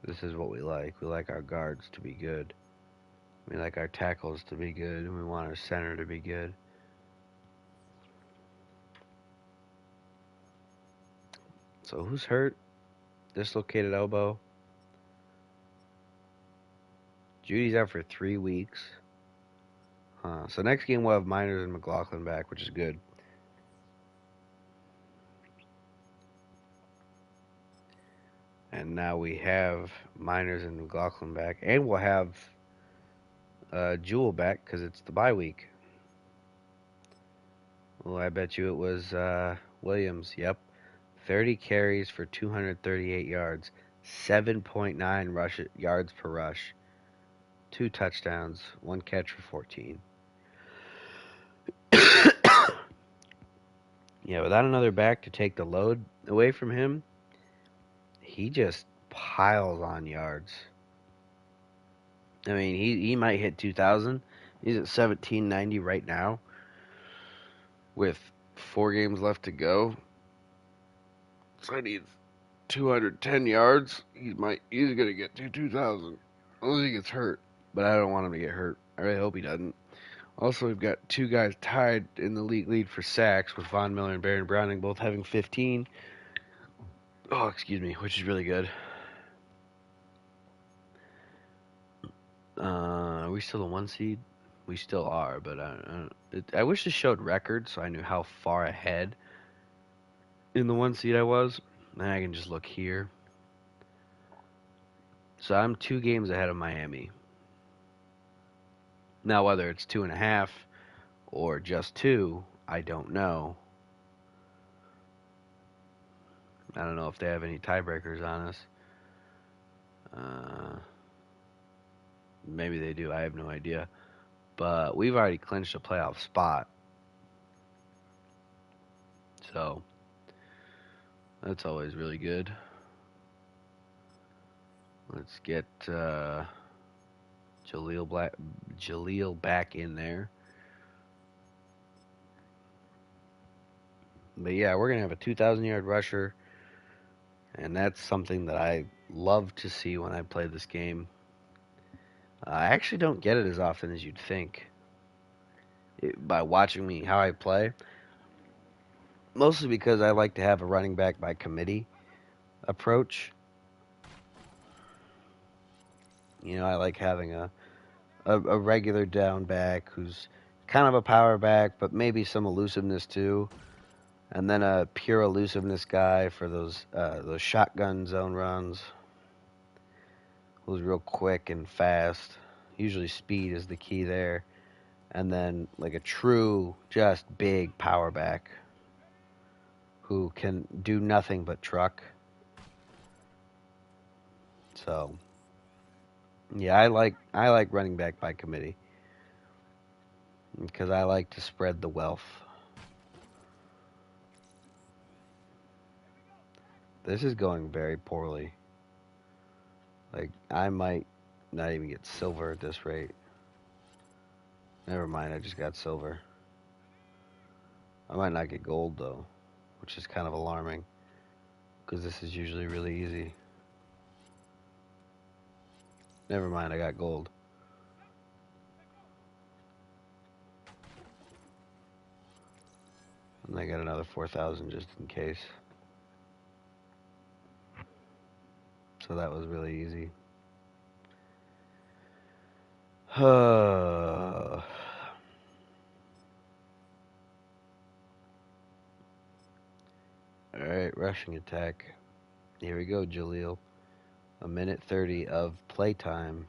[SPEAKER 1] This is what we like. We like our guards to be good. We like our tackles to be good. And we want our center to be good. So who's hurt? Dislocated elbow. Judy's out for 3 weeks. So next game we'll have Miners and McLaughlin back, which is good. And now we have Miners and McLaughlin back. And we'll have Jewel back because it's the bye week. Well, I bet you it was Williams. Yep. 30 carries for 238 yards. 7.9 yards per rush. 2 touchdowns. 1 catch for 14. Yeah, without another back to take the load away from him, he just piles on yards. I mean, he might hit 2,000. He's at 1,790 right now with 4 games left to go. So I need 210 yards. He's gonna get to 2,000 unless he gets hurt. But I don't want him to get hurt. I really hope he doesn't. Also, we've got 2 guys tied in the league lead for sacks with Von Miller and Baron Browning both having 15. Oh, excuse me, which is really good. Are we still the 1 seed? We still are, but I wish this showed records so I knew how far ahead in the 1 seed I was. And I can just look here. So I'm 2 games ahead of Miami. Now, whether it's 2.5 or just 2, I don't know. I don't know if they have any tiebreakers on us. Maybe they do. I have no idea. But we've already clinched a playoff spot. So that's always really good. Let's get Jaleel back in there. But yeah, we're going to have a 2,000-yard rusher. And that's something that I love to see when I play this game. I actually don't get it as often as you'd think by watching me how I play. Mostly because I like to have a running back by committee approach. You know, I like having a regular down back who's kind of a power back, but maybe some elusiveness too. And then a pure elusiveness guy for those shotgun zone runs. Who's real quick and fast. Usually speed is the key there. And then like a true, just big power back who can do nothing but truck. So yeah, I like running back by committee because I like to spread the wealth. This is going very poorly. Like I might not even get silver at this rate. Never mind, I just got silver. I might not get gold though, which is kind of alarming because this is usually really easy. Never mind, I got gold. And I got another 4,000 just in case. So that was really easy. Alright, Alright, rushing attack. Here we go, Jaleel. 1:30 of playtime.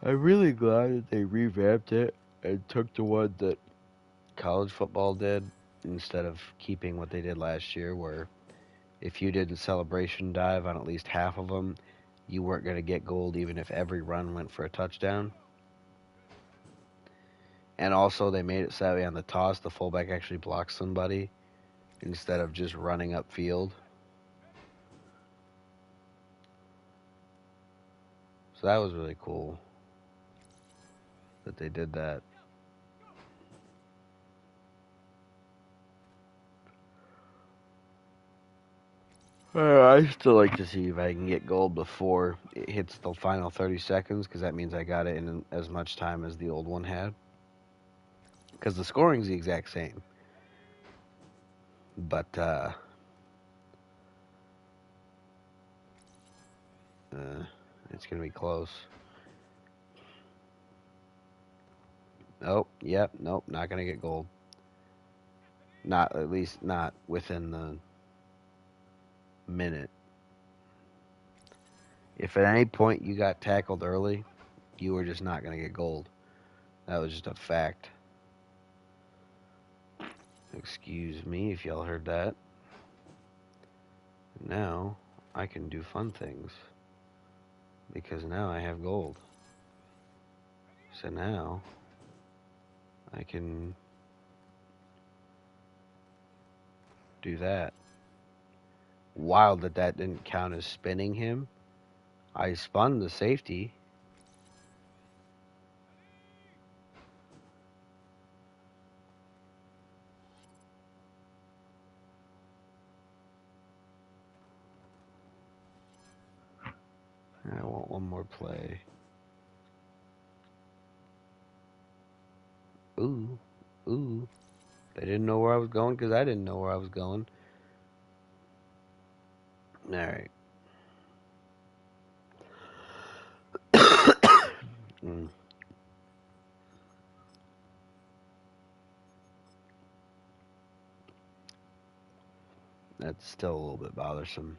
[SPEAKER 1] I'm really glad that they revamped it and took the one that college football did instead of keeping what they did last year, where if you did a celebration dive on at least half of them, you weren't going to get gold even if every run went for a touchdown. And also, they made it so that way on the toss, the fullback actually blocks somebody instead of just running upfield. So that was really cool that they did that. I still like to see if I can get gold before it hits the final 30 seconds, because that means I got it in as much time as the old one had. Because the scoring's the exact same. But, it's going to be close. Oh, yep, nope, not going to get gold. Not, at least not within the minute. If at any point you got tackled early, you were just not going to get gold. That was just a fact. Excuse me if y'all heard that. Now, I can do fun things. Because now I have gold. So now, I can do that. Wild that that didn't count as spinning him. I spun the safety. I want one more play. Ooh, ooh. They didn't know where I was going because I didn't know where I was going. Alright. That's still a little bit bothersome.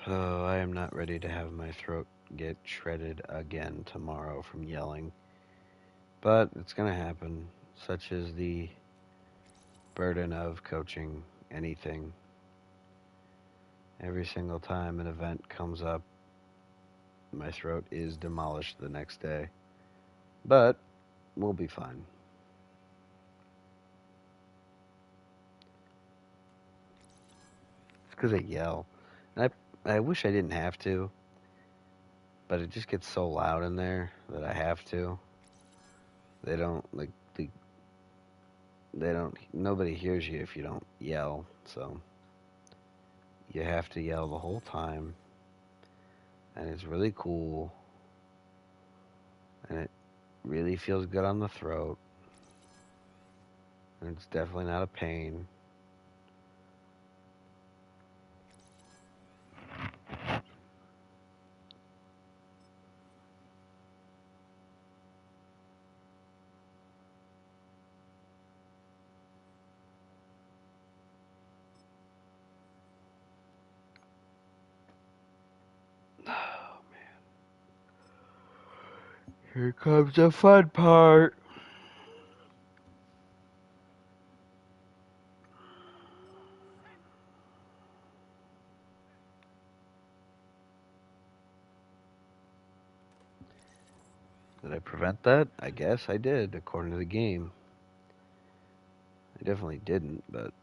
[SPEAKER 1] Oh, I am not ready to have my throat get shredded again tomorrow from yelling. But it's going to happen. Such is the burden of coaching anything. Every single time an event comes up, my throat is demolished the next day. But we'll be fine. It's because I yell. And I wish I didn't have to, but it just gets so loud in there that I have to. They don't, like, nobody hears you if you don't yell, so you have to yell the whole time. And it's really cool. And it really feels good on the throat. And it's definitely not a pain. Oh, man. Here comes the fun part. Did I prevent that? I guess I did, according to the game. I definitely didn't, but...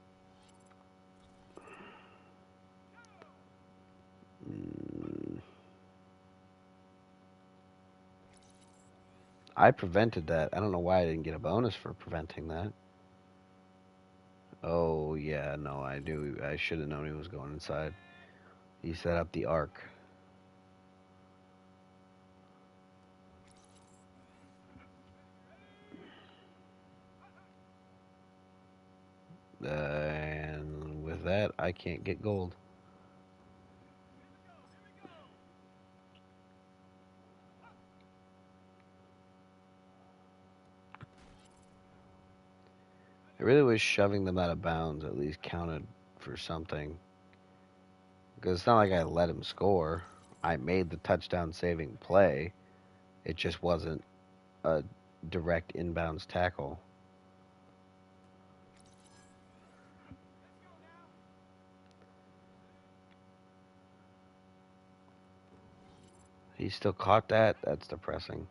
[SPEAKER 1] I prevented that. I don't know why I didn't get a bonus for preventing that. Oh, yeah, no, I knew. I should have known he was going inside. He set up the arc. And with that, I can't get gold. I really wish shoving them out of bounds at least counted for something. Because it's not like I let him score. I made the touchdown saving play. It just wasn't a direct inbounds tackle. He still caught that? That's depressing.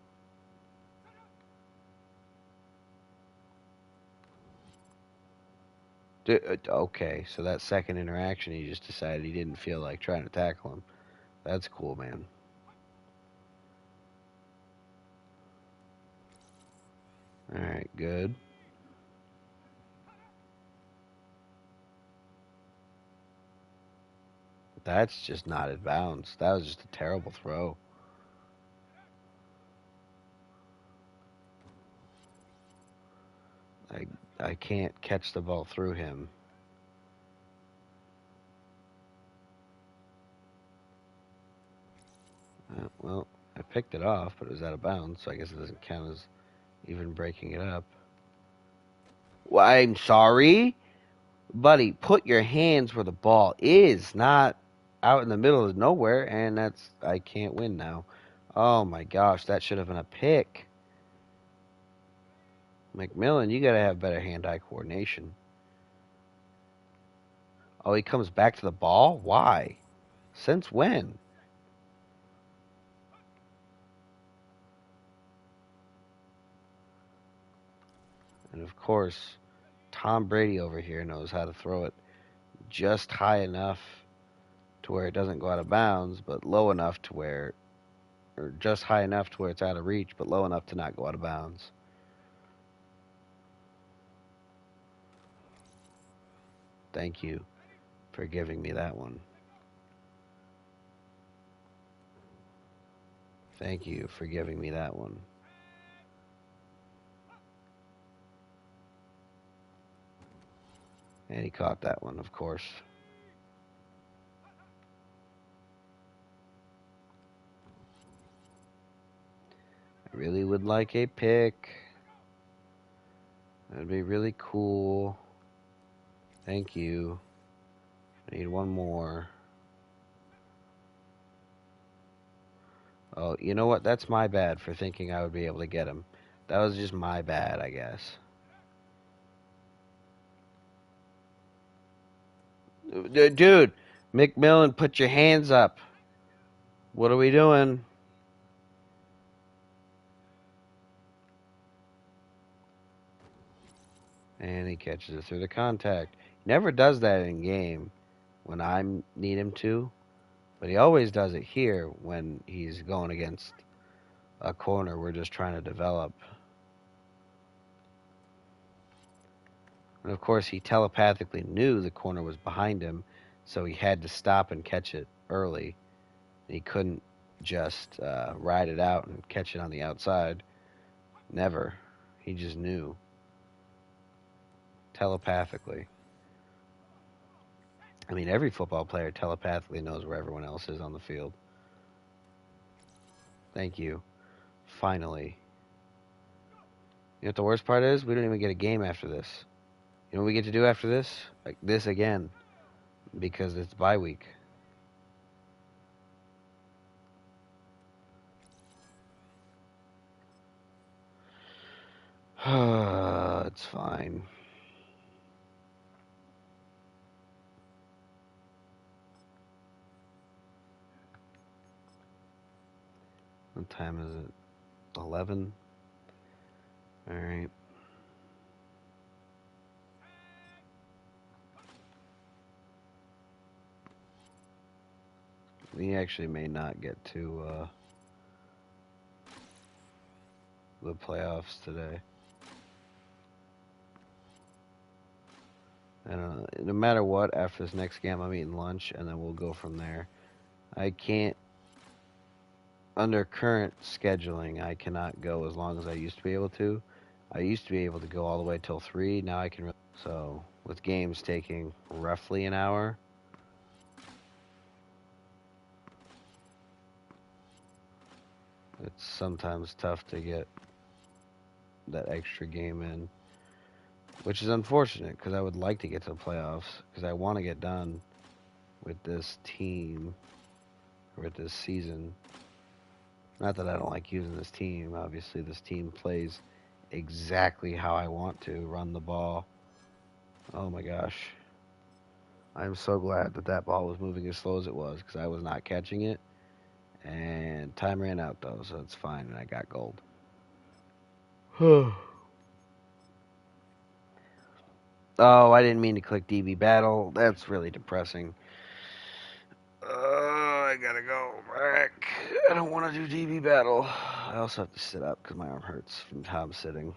[SPEAKER 1] Okay, so that second interaction, he just decided he didn't feel like trying to tackle him. That's cool, man. Alright, good. That's just not in bounds. That was just a terrible throw. I can't catch the ball through him. Well, I picked it off, but it was out of bounds, so I guess it doesn't count as even breaking it up. Well, I'm sorry? Buddy, put your hands where the ball is, not out in the middle of nowhere, and I can't win now. Oh my gosh, that should have been a pick. McMillan, you gotta have better hand-eye coordination. Oh, he comes back to the ball? Why? Since when? And of course, Tom Brady over here knows how to throw it just high enough to where it doesn't go out of bounds, but low enough to where, or just high enough to where it's out of reach, but low enough to not go out of bounds. Thank you for giving me that one. Thank you for giving me that one. And he caught that one, of course. I really would like a pick. That'd be really cool. Thank you. I need one more. Oh, you know what? That's my bad for thinking I would be able to get him. That was just my bad, I guess. Dude, McMillan, put your hands up. What are we doing? And he catches it through the contact. He never does that in game when I need him to, but he always does it here when he's going against a corner we're just trying to develop. And of course, he telepathically knew the corner was behind him, so he had to stop and catch it early. He couldn't just ride it out and catch it on the outside. Never. He just knew. Telepathically. I mean, every football player telepathically knows where everyone else is on the field. Thank you. Finally. You know what the worst part is? We don't even get a game after this. You know what we get to do after this? Like this again. Because it's bye week. It's fine. What time is it? 11? Alright. We actually may not get to the playoffs today. And no matter what, after this next game, I'm eating lunch, and then we'll go from there. I can't, under current scheduling, I cannot go as long as I used to be able to. I used to be able to go all the way till 3. Now I can. So with games taking roughly an hour. It's sometimes tough to get that extra game in, which is unfortunate because I would like to get to the playoffs because I want to get done with this team, or with this season. Not that I don't like using this team. Obviously, this team plays exactly how I want to run the ball. Oh my gosh. I'm so glad that that ball was moving as slow as it was because I was not catching it. And time ran out though, so it's fine, and I got gold. Oh, I didn't mean to click DB battle. That's really depressing. I gotta go back. I don't want to do DB battle. I also have to sit up because my arm hurts from how I'm sitting.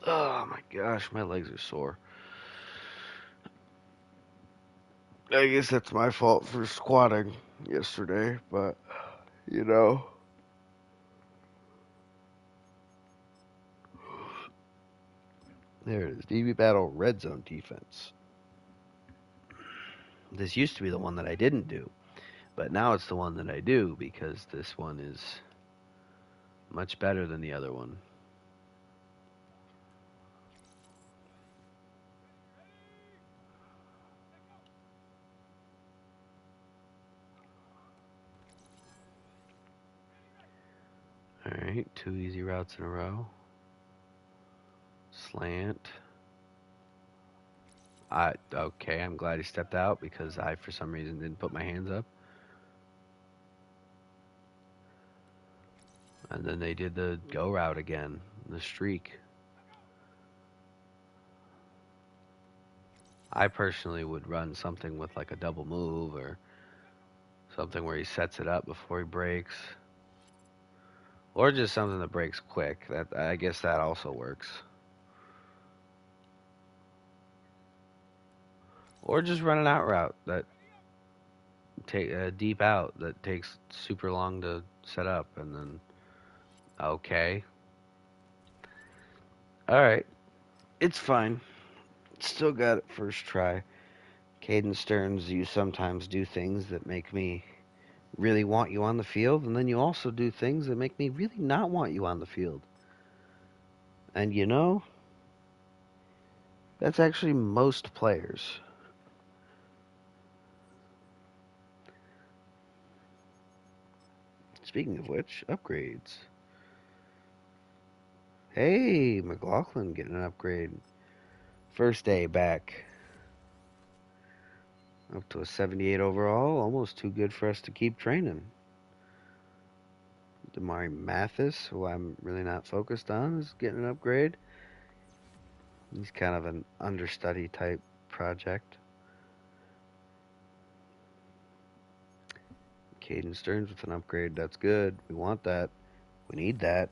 [SPEAKER 1] Oh my gosh, my legs are sore. I guess that's my fault for squatting yesterday, but you know. There it is. DB battle red zone defense. This used to be the one that I didn't do, but now it's the one that I do because this one is much better than the other one. Alright, 2 easy routes in a row. Slant. Okay, I'm glad he stepped out because I, for some reason, didn't put my hands up. And then they did the go route again, the streak. I personally would run something with like a double move or something where he sets it up before he breaks. Or just something that breaks quick. That I guess that also works. Or just run an out route that take a deep out that takes super long to set up, and then okay, all right, it's fine. Still got it first try. Caden Stearns, you sometimes do things that make me really want you on the field, and then you also do things that make me really not want you on the field. And you know, that's actually most players. Speaking of which, upgrades. Hey, McLaughlin getting an upgrade. First day back. Up to a 78 overall. Almost too good for us to keep training. Damari Mathis, who I'm really not focused on, is getting an upgrade. He's kind of an understudy type project. Caden Stearns with an upgrade. That's good. We want that. We need that.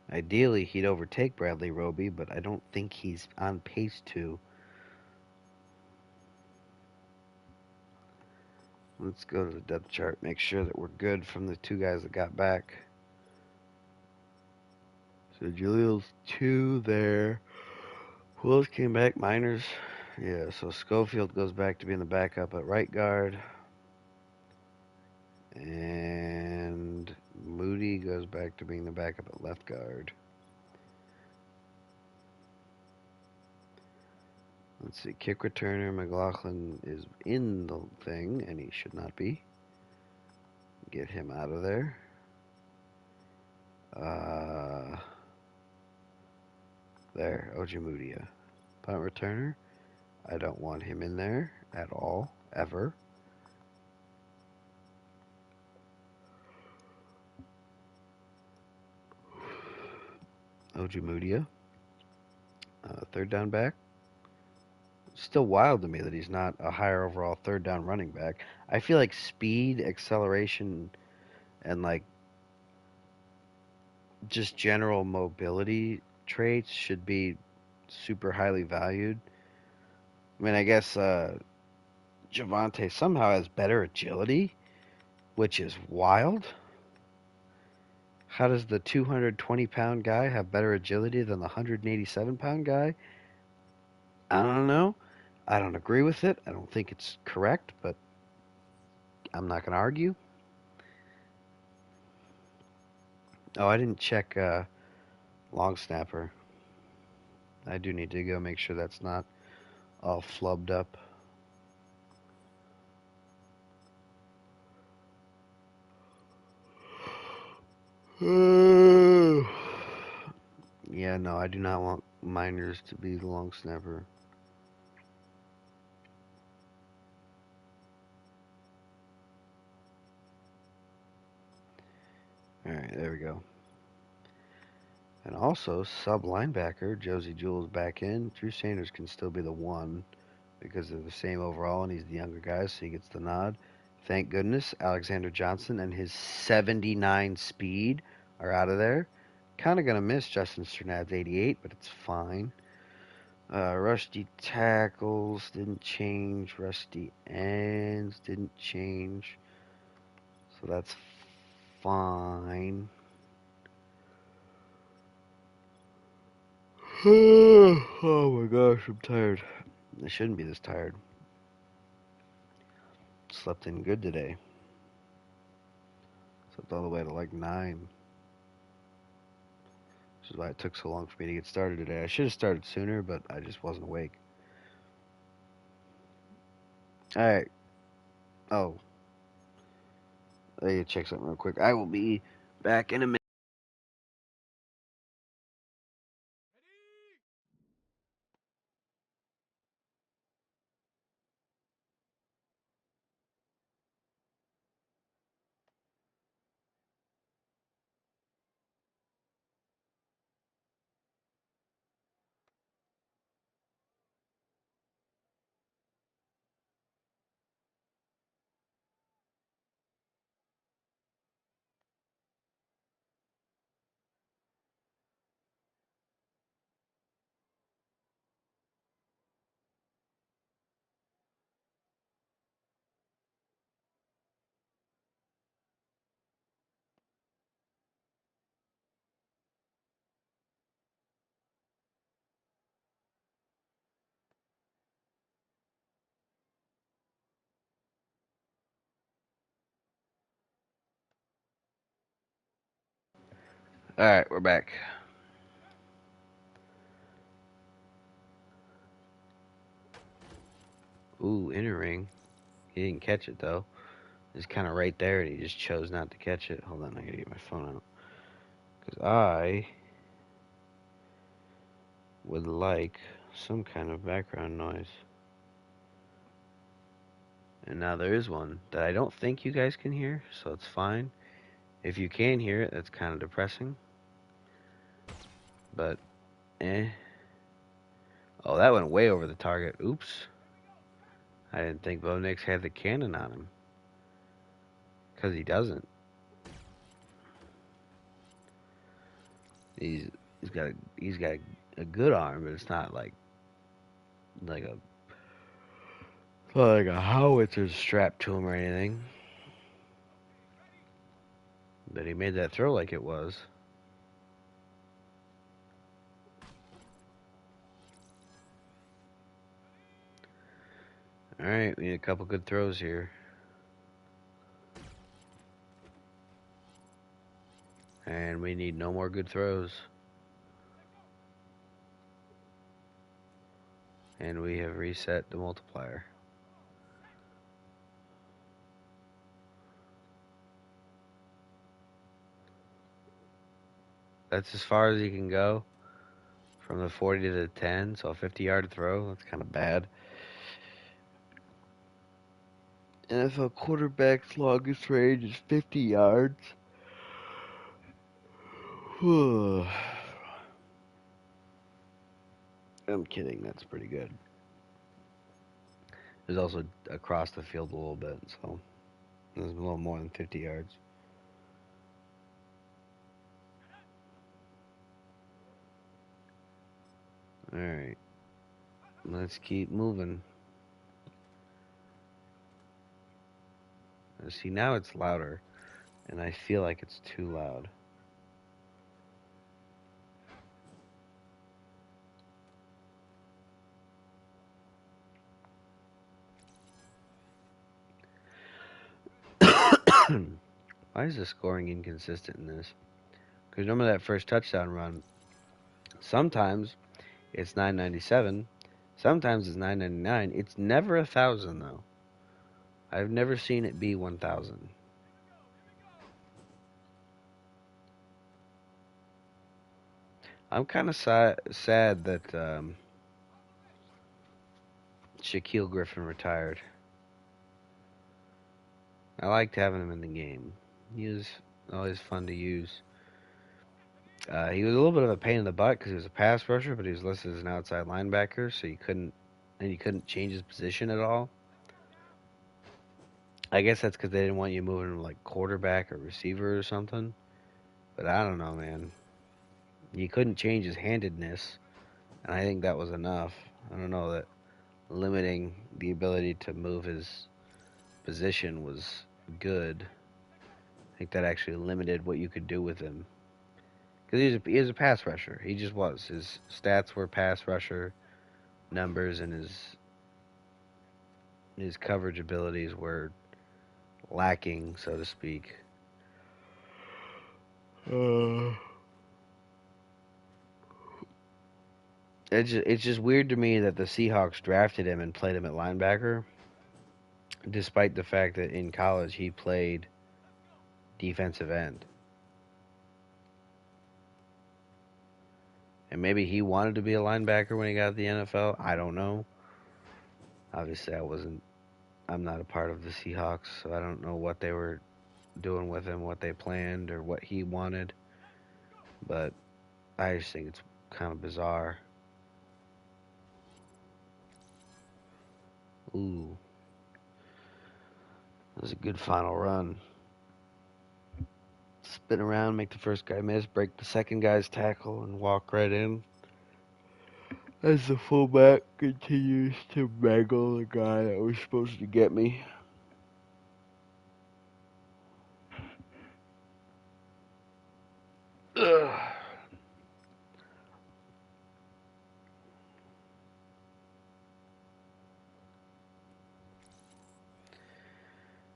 [SPEAKER 1] Ideally, he'd overtake Bradley Roby, but I don't think he's on pace to. Let's go to the depth chart, make sure that we're good from the two guys that got back. So Jalil's 2 there. Who else came back? Miners. Yeah, so Schofield goes back to being the backup at right guard. And Moody goes back to being the backup at left guard. Let's see, kick returner McLaughlin is in the thing, and he should not be. Get him out of there. There, Ojemudia. Punt returner. I don't want him in there at all, ever. Ojemudia. Third down back. Still wild to me that he's not a higher overall third down running back. I feel like speed, acceleration, and like just general mobility traits should be super highly valued. I mean, I guess Javante somehow has better agility, which is wild. How does the 220-pound guy have better agility than the 187-pound guy? I don't know. I don't agree with it. I don't think it's correct, but I'm not going to argue. Oh, I didn't check long snapper. I do need to go make sure that's not all flubbed up. Yeah, no, I do not want minors to be the long snapper. Alright, there we go. And also, sub linebacker, Josie Jewell's back in. Drew Sanders can still be the one because they're the same overall and he's the younger guy, so he gets the nod. Thank goodness Alexander Johnson and his 79 speed are out of there. Kind of going to miss Justin Sternad's 88, but it's fine. Rusty tackles didn't change. Rusty ends didn't change. So that's fine. Oh my gosh, I'm tired. I shouldn't be this tired. Slept in good today. Slept all the way to like 9. Which is why it took so long for me to get started today. I should have started sooner, but I just wasn't awake. Alright. Oh. I need to check something real quick. I will be back in a minute. Alright, we're back. Ooh, entering. He didn't catch it though. It's kind of right there, and he just chose not to catch it. Hold on, I gotta get my phone out. Because I would like some kind of background noise. And now there is one that I don't think you guys can hear, so it's fine. If you can hear it, that's kind of depressing. But, eh. Oh, that went way over the target. Oops. I didn't think Bo Nix had the cannon on him. Because he doesn't. He's got a good arm, but it's not like a howitzer strapped to him or anything. But he made that throw like it was. Alright, we need a couple good throws here. And we need no more good throws. And we have reset the multiplier. That's as far as he can go. From the 40 to the 10, so a 50-yard throw. That's kind of bad. NFL quarterback's longest range is 50 yards. I'm kidding. That's pretty good. There's also across the field a little bit, so there's a little more than 50 yards. All right. Let's keep moving. See, now it's louder, and I feel like it's too loud. Why is the scoring inconsistent in this? Because remember that first touchdown run. Sometimes it's 997. Sometimes it's 999. It's never 1,000 though. I've never seen it be 1,000. I'm kind of sad that Shaquille Griffin retired. I liked having him in the game. He was always fun to use. He was a little bit of a pain in the butt because he was a pass rusher, but he was listed as an outside linebacker, so you couldn't change his position at all. I guess that's because they didn't want you moving him like quarterback or receiver or something. But I don't know, man. You couldn't change his handedness, and I think that was enough. I don't know that limiting the ability to move his position was good. I think that actually limited what you could do with him. Because he was a pass rusher. He just was. His stats were pass rusher numbers, and his coverage abilities were lacking, so to speak. It's just weird to me that the Seahawks drafted him and played him at linebacker, despite the fact that in college he played defensive end. And maybe he wanted to be a linebacker when he got to the NFL. I don't know. Obviously, I'm not a part of the Seahawks, so I don't know what they were doing with him, what they planned, or what he wanted. But I just think it's kind of bizarre. Ooh, that was a good final run. Spin around, make the first guy miss, break the second guy's tackle, and walk right in. As the fullback continues to mangle the guy that was supposed to get me. Ugh.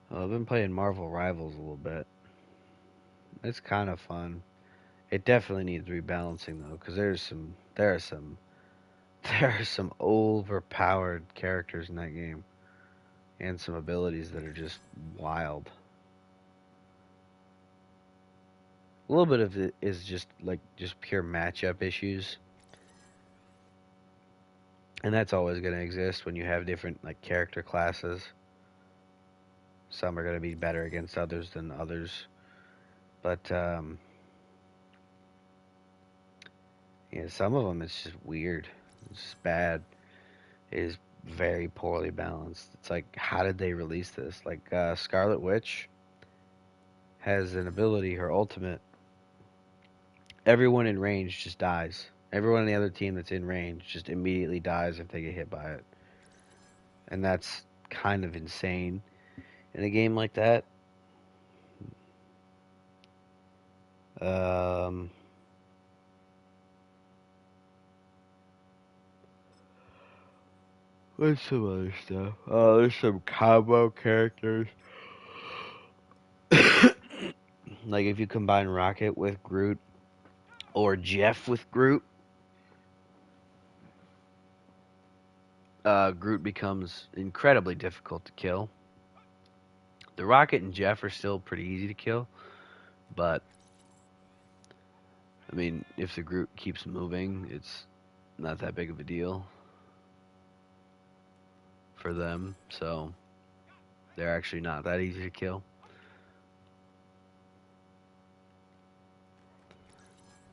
[SPEAKER 1] Well, I've been playing Marvel Rivals a little bit. It's kind of fun. It definitely needs rebalancing though, because there are some overpowered characters in that game, and some abilities that are just wild. A little bit of it is just pure matchup issues, and that's always going to exist when you have different like character classes. Some are going to be better against others than others, but yeah, some of them it's just weird. It's just bad. It is very poorly balanced. It's like, how did they release this? Like Scarlet Witch has an ability, her ultimate. Everyone in range just dies. Everyone on the other team that's in range just immediately dies if they get hit by it. And that's kind of insane in a game like that. Um, what's some other stuff? Oh, there's some combo characters. Like if you combine Rocket with Groot or Jeff with Groot, Groot becomes incredibly difficult to kill. The Rocket and Jeff are still pretty easy to kill, but I mean, if the Groot keeps moving, it's not that big of a deal for them, so they're actually not that easy to kill.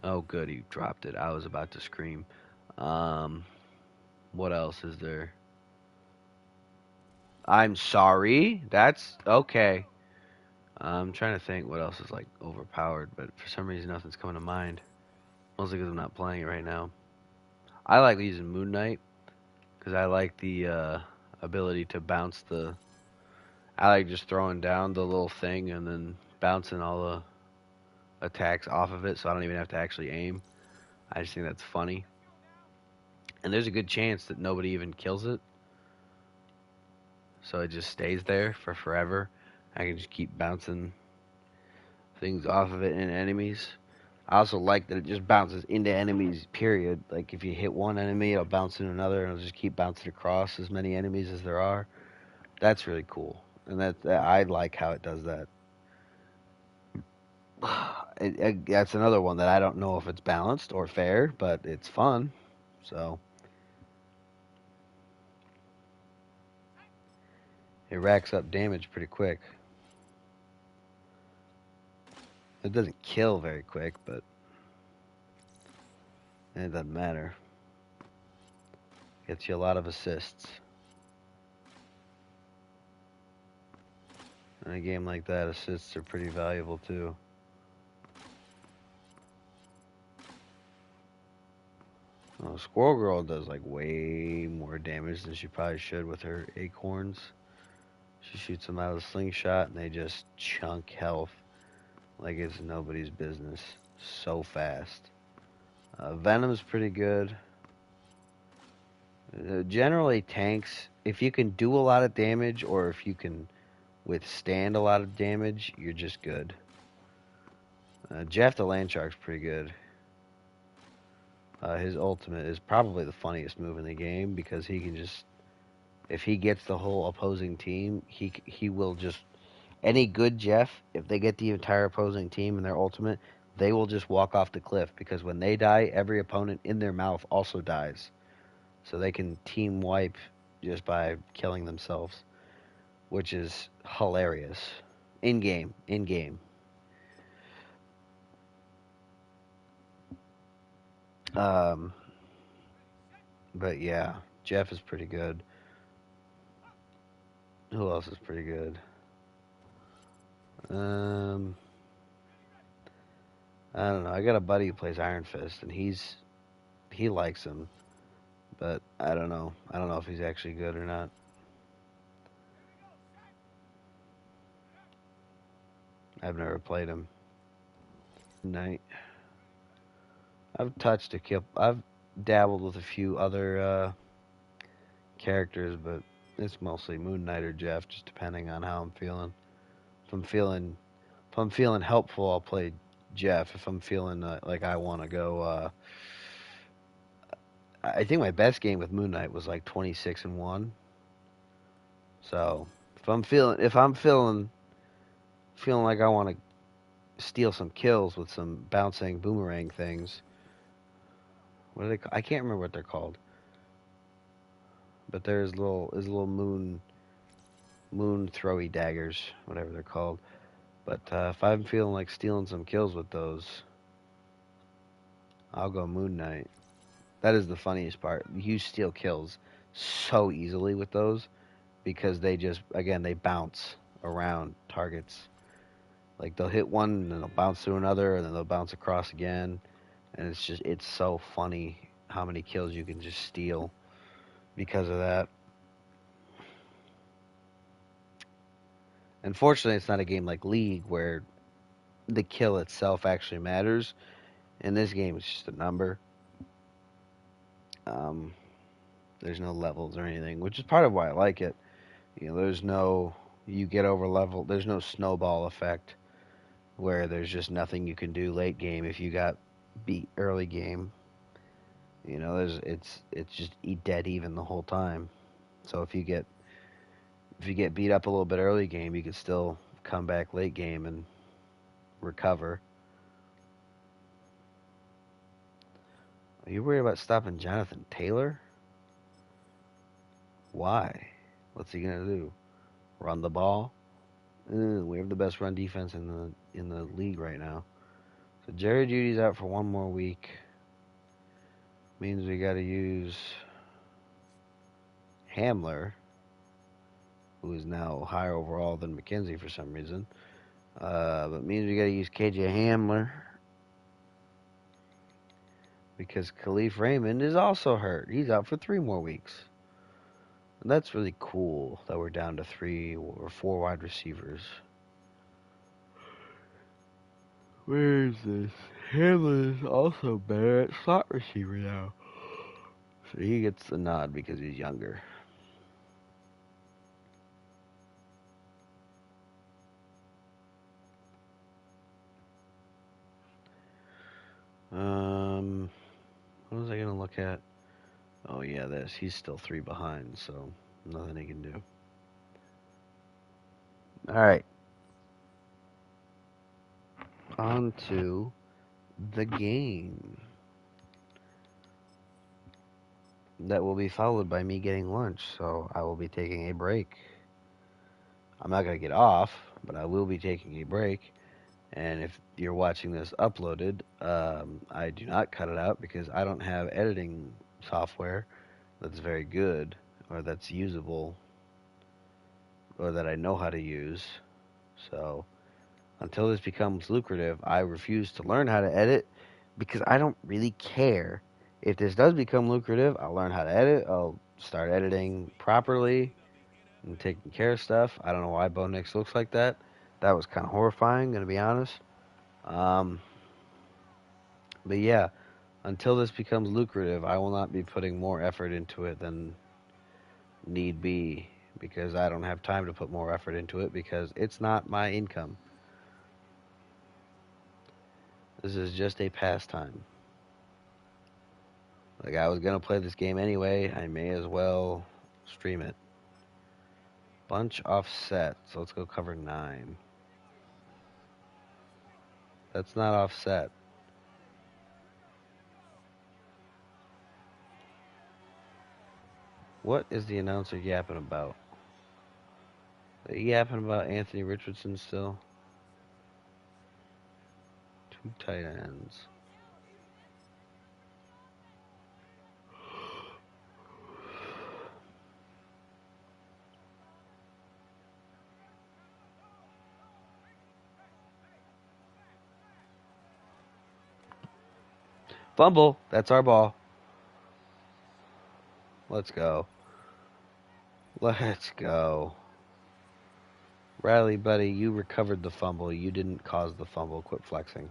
[SPEAKER 1] Oh, good, he dropped it. I was about to scream. Um, what else is there? I'm sorry. That's okay. I'm trying to think what else is like overpowered, but for some reason nothing's coming to mind. Mostly because I'm not playing it right now. I like using Moon Knight because I like the ability to bounce the. I like just throwing down the little thing and then bouncing all the attacks off of it, so I don't even have to actually aim. I just think that's funny. And there's a good chance that nobody even kills it, so it just stays there for forever. I can just keep bouncing things off of it and enemies. I also like that it just bounces into enemies, period. Like if you hit one enemy, it'll bounce into another, and it'll just keep bouncing across as many enemies as there are. That's really cool, and that I like how it does that. That's another one that I don't know if it's balanced or fair, but it's fun. So it racks up damage pretty quick. It doesn't kill very quick, but it doesn't matter. Gets you a lot of assists. In a game like that, assists are pretty valuable too. Oh, Squirrel Girl does like way more damage than she probably should with her acorns. She shoots them out of the slingshot and they just chunk health like it's nobody's business. So fast. Venom's pretty good. Generally, tanks, if you can do a lot of damage or if you can withstand a lot of damage, you're just good. Jeff the Landshark's pretty good. His ultimate is probably the funniest move in the game because he can just, if he gets the whole opposing team, he will just, any good Jeff, if they get the entire opposing team in their ultimate, they will just walk off the cliff because when they die, every opponent in their mouth also dies. So they can team wipe just by killing themselves, which is hilarious. In game, in game. Um, but yeah, Jeff is pretty good. Who else is pretty good? Um, I don't know. I got a buddy who plays Iron Fist, and he likes him, but I don't know. I don't know if he's actually good or not. I've never played him. Night. I've touched a couple. I've dabbled with a few other characters, but it's mostly Moon Knight or Jeff, just depending on how I'm feeling. If I'm feeling if I'm feeling helpful, I'll play Jeff. If I'm feeling like I want to go, I think my best game with Moon Knight was like 26-1. So if I'm feeling like I want to steal some kills with some bouncing boomerang things. What are they? I can't remember what they're called. But there's little moon throwy daggers, whatever they're called. But if I'm feeling like stealing some kills with those, I'll go Moon Knight. That is the funniest part. You steal kills so easily with those because they just, again, they bounce around targets. Like they'll hit one and then they'll bounce to another and then they'll bounce across again. And it's so funny how many kills you can just steal because of that. Unfortunately, it's not a game like League where the kill itself actually matters. In this game, it's just a number. Um, there's no levels or anything, which is part of why I like it. There's no you get over level. There's no snowball effect where there's just nothing you can do late game if you got beat early game. It's just eat dead even the whole time. So if you get beat up a little bit early game, you can still come back late game and recover. Are you worried about stopping Jonathan Taylor? Why? What's he gonna do? Run the ball? We have the best run defense in the league right now. So Jerry Judy's out for one more week. Means we got to use Hamler, who is now higher overall than McKenzie for some reason. But means we got to use KJ Hamler because Khalif Raymond is also hurt. He's out for 3 more weeks. And that's really cool that we're down to 3 or 4 wide receivers. Where is this? Hamlin is also better at slot receiver now. So he gets the nod because he's younger. look at? Oh yeah, this. He's still 3 behind, so nothing he can do. All right, on to the game. That will be followed by me getting lunch, so I will be taking a break. I'm not going to get off, but I will be taking a break. And if you're watching this uploaded, I do not cut it out because I don't have editing software that's very good or that's usable or that I know how to use. So until this becomes lucrative, I refuse to learn how to edit because I don't really care. If this does become lucrative, I'll learn how to edit. I'll start editing properly and taking care of stuff. I don't know why Bo Nix looks like that. That was kind of horrifying, gonna be honest. Um, but yeah, until this becomes lucrative, I will not be putting more effort into it than need be because I don't have time to put more effort into it because it's not my income. This is just a pastime. Like, I was gonna play this game anyway, I may as well stream it. Bunch offset, so let's go cover 9. That's not offset. What is the announcer yapping about? Are you yapping about Anthony Richardson still? 2 tight ends. Fumble. That's our ball. Let's go. Let's go. Riley, buddy, you recovered the fumble. You didn't cause the fumble. Quit flexing.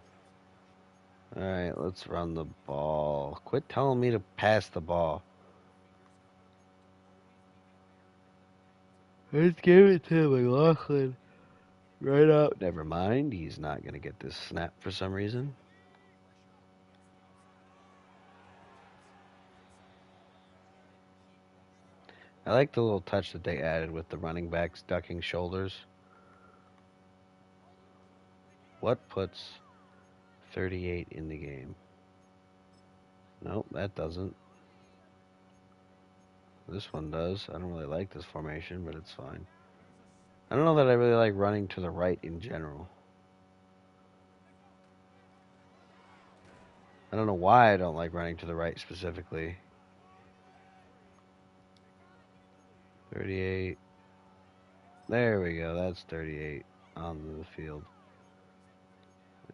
[SPEAKER 1] All right, let's run the ball. Quit telling me to pass the ball. Let's give it to McLaughlin. Right out. Never mind. He's not going to get this snap for some reason. I like the little touch that they added with the running backs ducking shoulders. What puts 38 in the game? Nope, that doesn't. This one does. I don't really like this formation, but it's fine. I don't know that I really like running to the right in general. I don't know why I don't like running to the right specifically. 38. There we go. That's 38 on the field.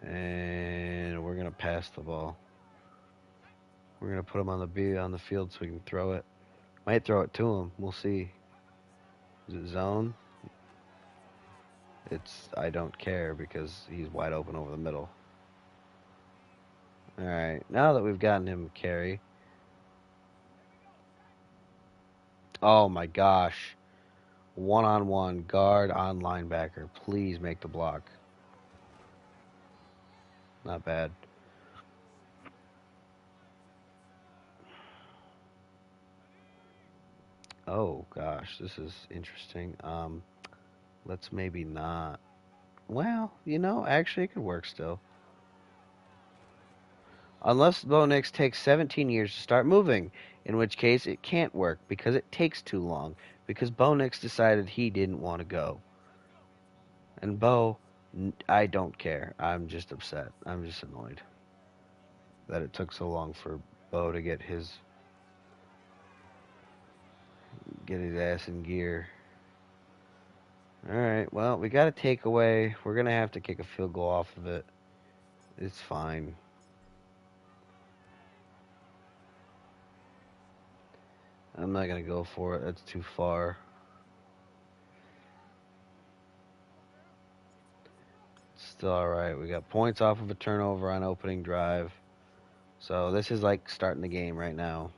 [SPEAKER 1] And we're going to pass the ball. We're going to put him on the field so we can throw it. Might throw it to him. We'll see. Is it zone? I don't care because he's wide open over the middle. All right. Now that we've gotten him carry. Oh my gosh. One-on-one, guard on linebacker. Please make the block. Not bad. Oh gosh, this is interesting. Let's maybe not. Well, actually it could work still. Unless Bo Nix takes 17 years to start moving, in which case it can't work because it takes too long. Because Bo Nix decided he didn't want to go. And Bo, I don't care. I'm just upset. I'm just annoyed that it took so long for Bo to get his ass in gear. All right. Well, we got a takeaway. We're gonna have to kick a field goal off of it. It's fine. I'm not gonna go for it. That's too far. Still all right. We got points off of a turnover on opening drive. So this is like starting the game right now.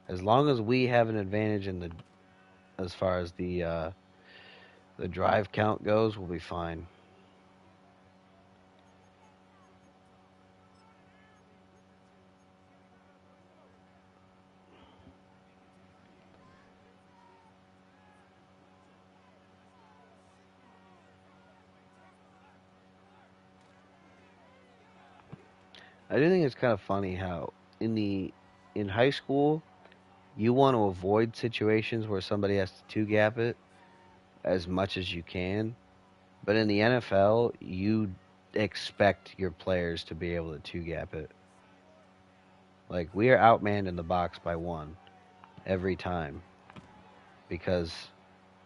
[SPEAKER 1] As long as we have an advantage as far as the drive count goes, we'll be fine. I do think it's kind of funny how in high school you want to avoid situations where somebody has to two gap it as much as you can, but in the NFL you expect your players to be able to two gap it. Like we are outmanned in the box by one every time because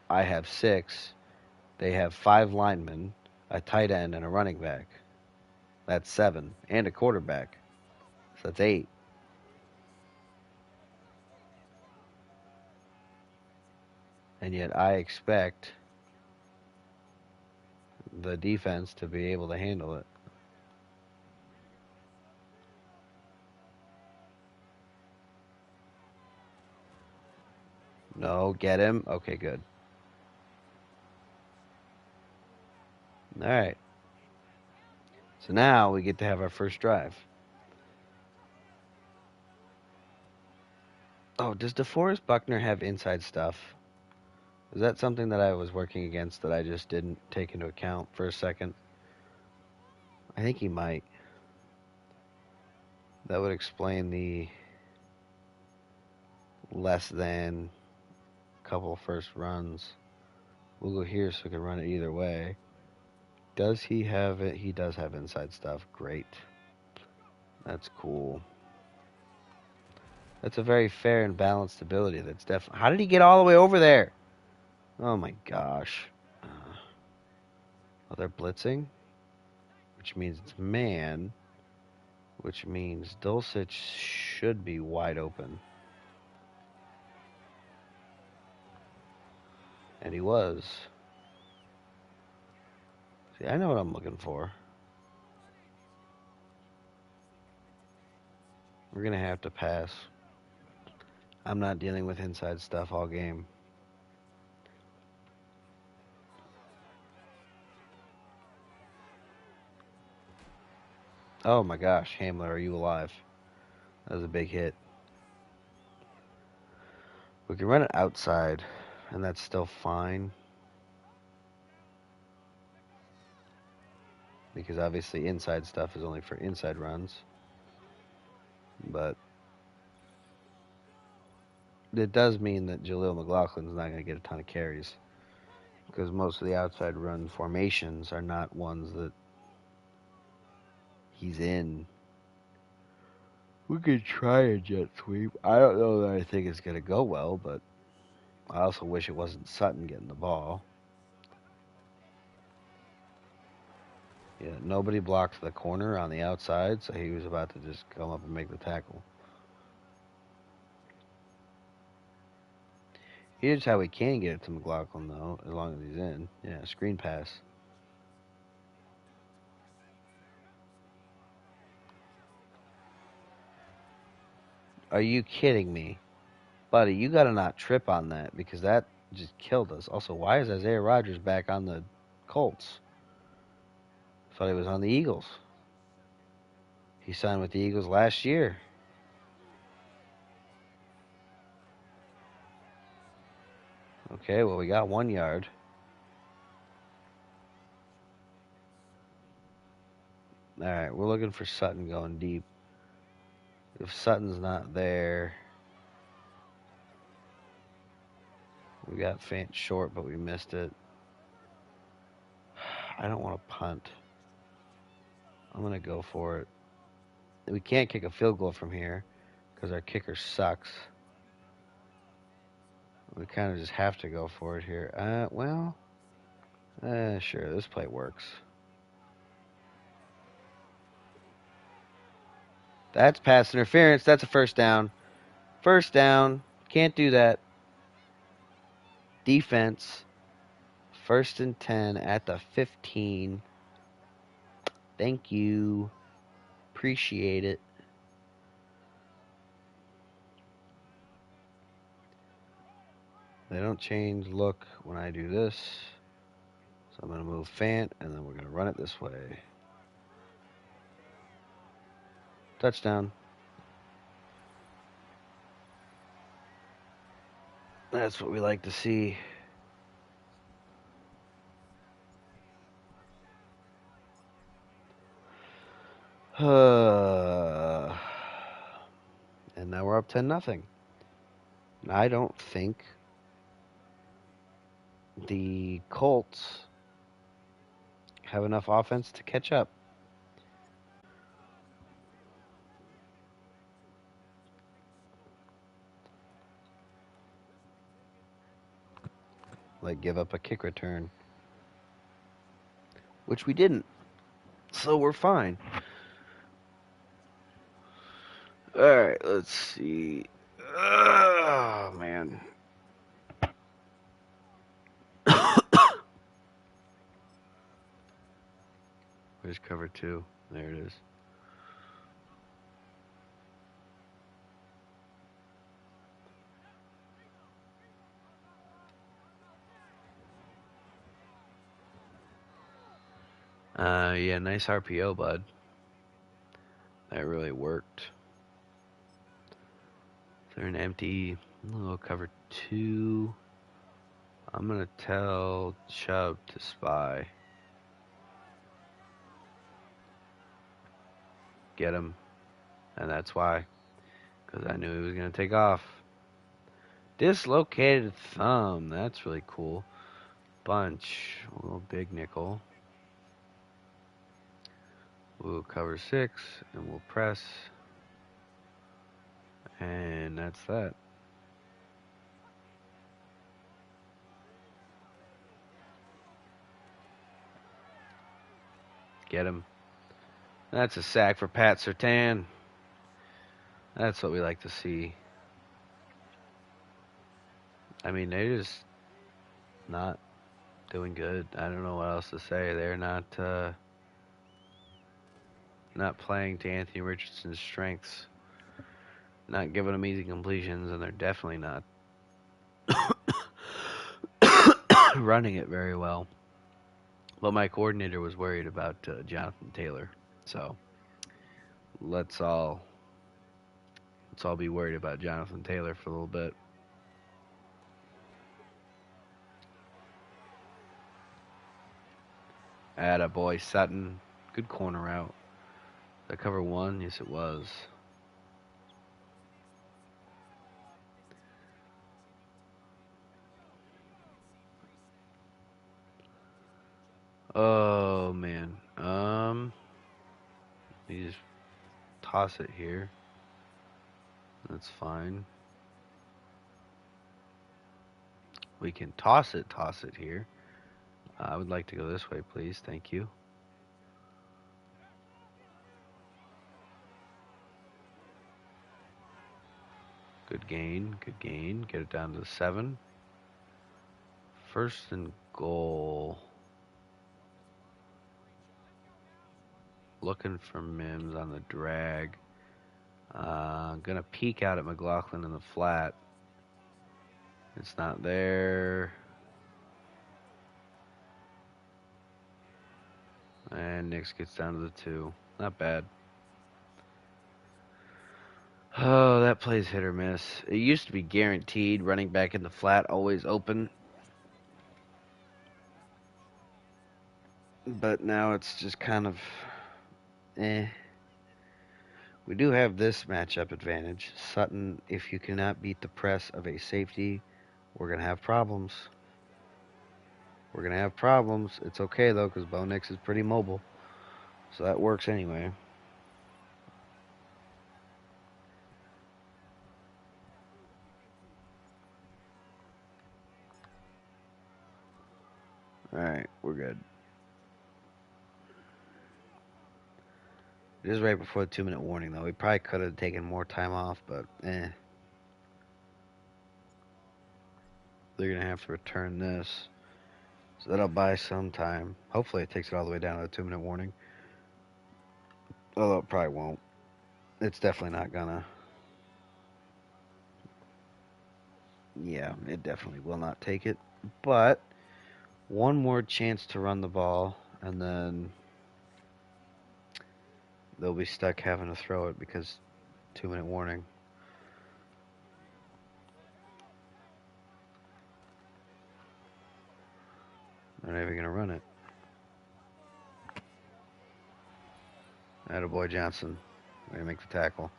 [SPEAKER 1] I have six, they have five linemen, a tight end, and a running back. That's seven, and a quarterback. So that's eight. And yet I expect the defense to be able to handle it. No, get him. Okay, good. All right. So now we get to have our first drive. Oh, does DeForest Buckner have inside stuff? Is that something that I was working against that I just didn't take into account for a second? I think he might. That would explain the less than couple first runs. We'll go here so we can run it either way. Does he have it? He does have inside stuff. Great. That's cool. That's a very fair and balanced ability. That's definitely. How did he get all the way over there? Oh my gosh. Oh, they're blitzing, which means it's man, which means Dulcich should be wide open. And he was. See, I know what I'm looking for. We're going to have to pass. I'm not dealing with inside stuff all game. Oh my gosh, Hamler, are you alive? That was a big hit. We can run it outside, and that's still fine. Because obviously inside stuff is only for inside runs. But it does mean that Jaleel McLaughlin's not going to get a ton of carries. Because most of the outside run formations are not ones that he's in. We could try a jet sweep. I don't know that I think it's going to go well, but I also wish it wasn't Sutton getting the ball. Yeah, nobody blocked the corner on the outside, so he was about to just come up and make the tackle. Here's how we can get it to McLaughlin, though, as long as he's in. Yeah, screen pass. Are you kidding me? Buddy, you got to not trip on that because that just killed us. Also, why is Isaiah Rodgers back on the Colts? Thought he was on the Eagles. He signed with the Eagles last year. Okay, well, we got 1 yard. All right, we're looking for Sutton going deep. If Sutton's not there, we got Fant short, but we missed it. I don't want to punt. I'm going to go for it. We can't kick a field goal from here because our kicker sucks. We kind of just have to go for it here. Sure, this play works. That's pass interference. That's a first down. First down. Can't do that. Defense. 1st and 10 at the 15. Thank you. Appreciate it. They don't change look when I do this. So I'm going to move Fant, and then we're going to run it this way. Touchdown. That's what we like to see. up 10-0. I don't think the Colts have enough offense to catch up. Like, give up a kick return. Which we didn't. So we're fine. Alright, let's see. Oh, man. Where's cover 2? There it is. Yeah, nice RPO, bud. That really worked. They're an empty. Little cover 2. I'm going to tell Chubb to spy. Get him. And that's why. Because I knew he was going to take off. Dislocated thumb. That's really cool. Bunch. A little big nickel. We'll cover 6. And we'll press. And that's that. Get him. That's a sack for Pat Surtain. That's what we like to see. I mean, they're just not doing good. I don't know what else to say. They're not playing to Anthony Richardson's strengths. Not giving him easy completions, and they're definitely not running it very well. But my coordinator was worried about Jonathan Taylor. So let's all be worried about Jonathan Taylor for a little bit. Attaboy Sutton. Good corner out. That cover 1? Yes, it was. Oh, man. You just toss it here. That's fine. We can toss it here. I would like to go this way, please. Thank you. Good gain. Good gain. Get it down to 7. First and goal. Looking for Mims on the drag. Gonna peek out at McLaughlin in the flat. It's not there. And Nix gets down to the 2. Not bad. Oh, that play's hit or miss. It used to be guaranteed. Running back in the flat, always open. But now it's just kind of eh. We do have this matchup advantage. Sutton, if you cannot beat the press of a safety, we're going to have problems. We're going to have problems. It's okay, though, because Bo Nix is pretty mobile. So that works anyway. Alright, we're good. It is right before the 2-minute warning, though. We probably could have taken more time off, but eh. They're going to have to return this. So that'll buy some time. Hopefully it takes it all the way down to the 2-minute warning. Although it probably won't. It's definitely not gonna. Yeah, it definitely will not take it. But one more chance to run the ball, and then they'll be stuck having to throw it because 2-minute warning. They're not even gonna run it. Attaboy Johnson. Way to make the tackle.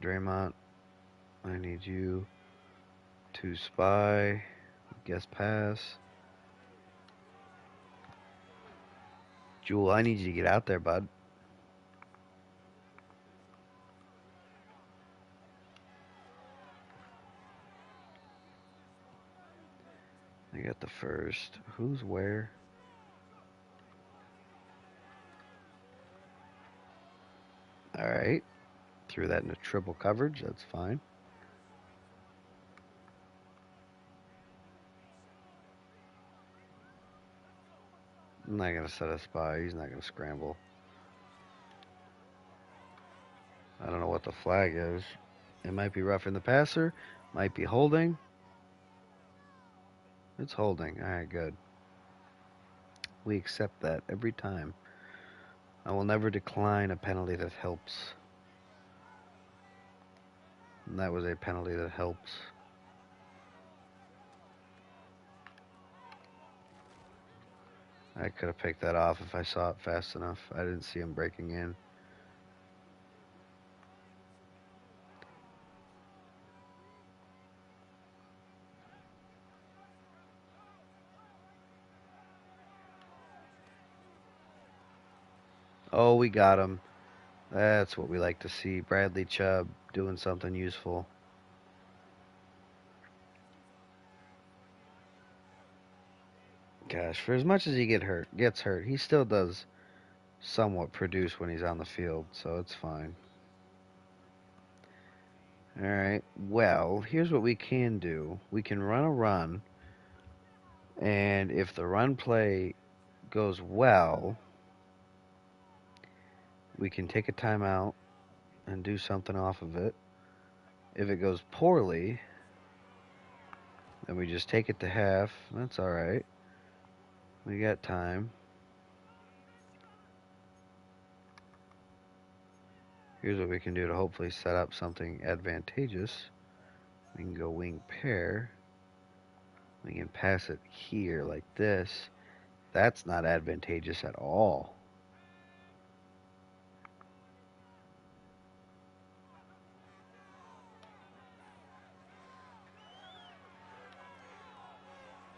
[SPEAKER 1] Draymond, I need you to spy. Guess pass. Jewel, I need you to get out there, bud. I got the first. Who's where? Alright. Threw that into triple coverage. That's fine. I'm not going to set a spy. He's not going to scramble. I don't know what the flag is. It might be roughing the passer. Might be holding. It's holding. Alright, good. We accept that every time. I will never decline a penalty that helps. And that was a penalty that helps. I could have picked that off if I saw it fast enough. I didn't see him breaking in. Oh, we got him. That's what we like to see. Bradley Chubb doing something useful. Gosh, for as much as he gets hurt, he still does somewhat produce when he's on the field, so it's fine. Alright, well, here's what we can do. We can run a run, and if the run play goes well, we can take a timeout and do something off of it. If it goes poorly, then we just take it to half. That's alright. We got time. Here's what we can do to hopefully set up something advantageous. We can go wing pair. We can pass it here like this. That's not advantageous at all.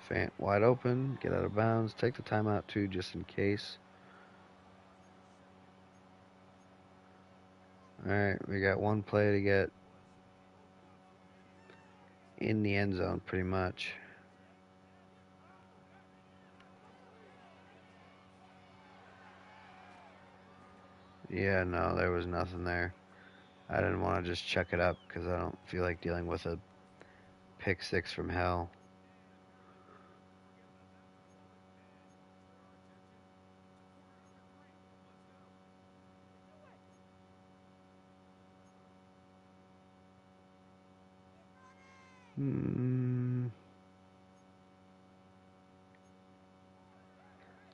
[SPEAKER 1] Fant wide open. Get out of bounds. Take the timeout too, just in case. Alright, we got one play to get in the end zone, pretty much. Yeah, no, there was nothing there. I didn't want to just check it up because I don't feel like dealing with a pick six from hell.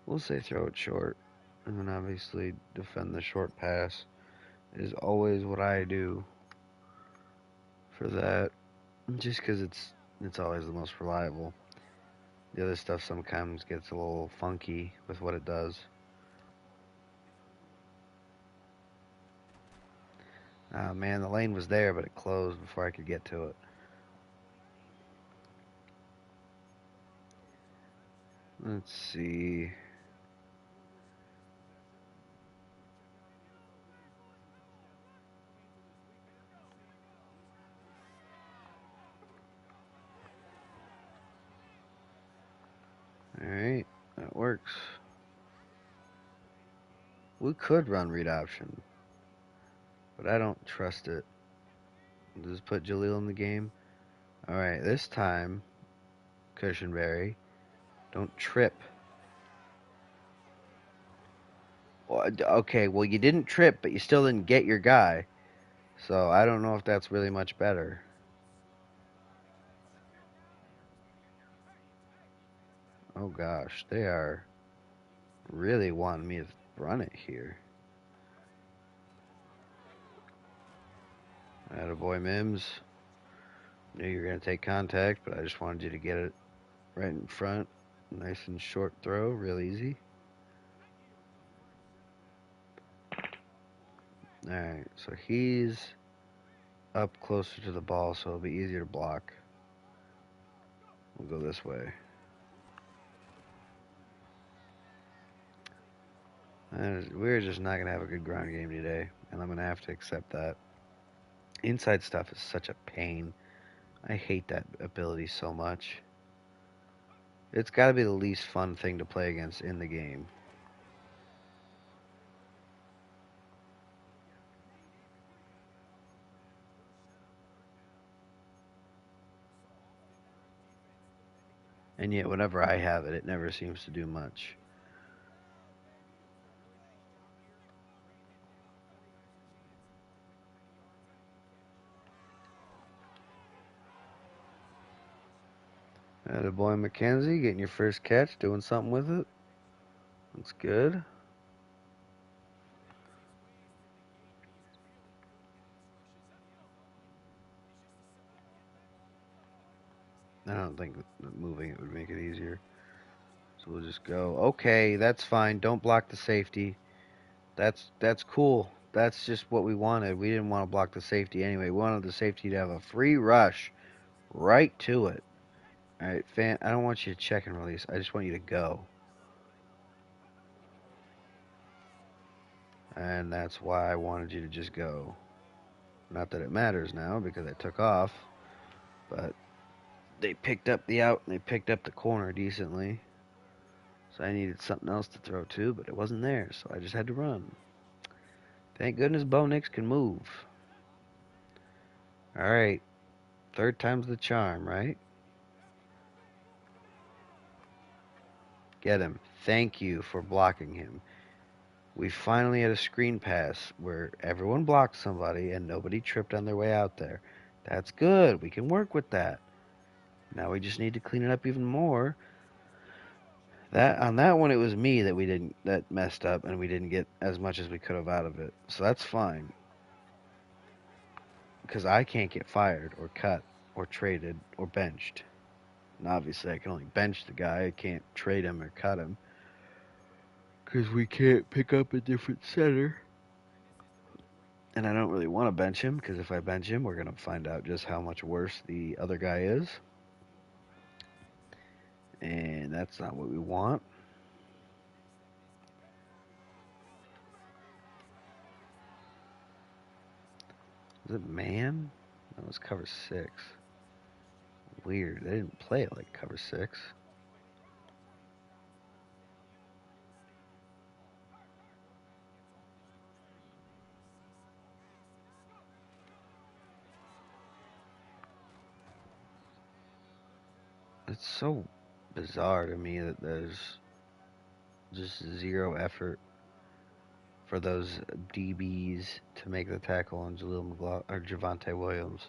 [SPEAKER 1] We'll say throw it short. And then obviously defend the short pass is always what I do for that. Just because it's always the most reliable. The other stuff sometimes gets a little funky with what it does. Ah, man, the lane was there, but it closed before I could get to it. Let's see. Alright, that works. We could run read option, but I don't trust it. Just put Jaleel in the game. Alright, this time, Cushenberry, don't trip. Okay, well, you didn't trip, but you still didn't get your guy. So I don't know if that's really much better. Oh gosh, they are really wanting me to run it here. Attaboy Mims. Knew you were going to take contact, but I just wanted you to get it right in front. Nice and short throw, real easy. Alright, so he's up closer to the ball so it'll be easier to block. We'll go this way. We're just not going to have a good ground game today, and I'm going to have to accept that. Inside stuff is such a pain. I hate that ability so much. It's got to be the least fun thing to play against in the game. And yet, whenever I have it, it never seems to do much. The boy McKenzie getting your first catch, doing something with it. Looks good. I don't think that moving it would make it easier. So we'll just go. Okay, that's fine. Don't block the safety. That's cool. That's just what we wanted. We didn't want to block the safety anyway. We wanted the safety to have a free rush right to it. All right, fan. I don't want you to check and release. I just want you to go. And that's why I wanted you to just go. Not that it matters now because I took off, but they picked up the out and they picked up the corner decently. So I needed something else to throw to, but it wasn't there, so I just had to run. Thank goodness Bo Nix can move. All right, third time's the charm, right? Get him. Thank you for blocking him. We finally had a screen pass where everyone blocked somebody and nobody tripped on their way out there. That's good. We can work with that. Now we just need to clean it up even more. That on that one, it was me that messed up, and we didn't get as much as we could have out of it. So that's fine, because I can't get fired or cut or traded or benched. And obviously, I can only bench the guy. I can't trade him or cut him because we can't pick up a different center. And I don't really want to bench him because if I bench him, we're gonna find out just how much worse the other guy is, and that's not what we want. Is it man? That was cover 6. Weird. They didn't play it like cover 6. It's so bizarre to me that there's just zero effort for those DBs to make the tackle on Jaleel McLaughlin or Javante Williams.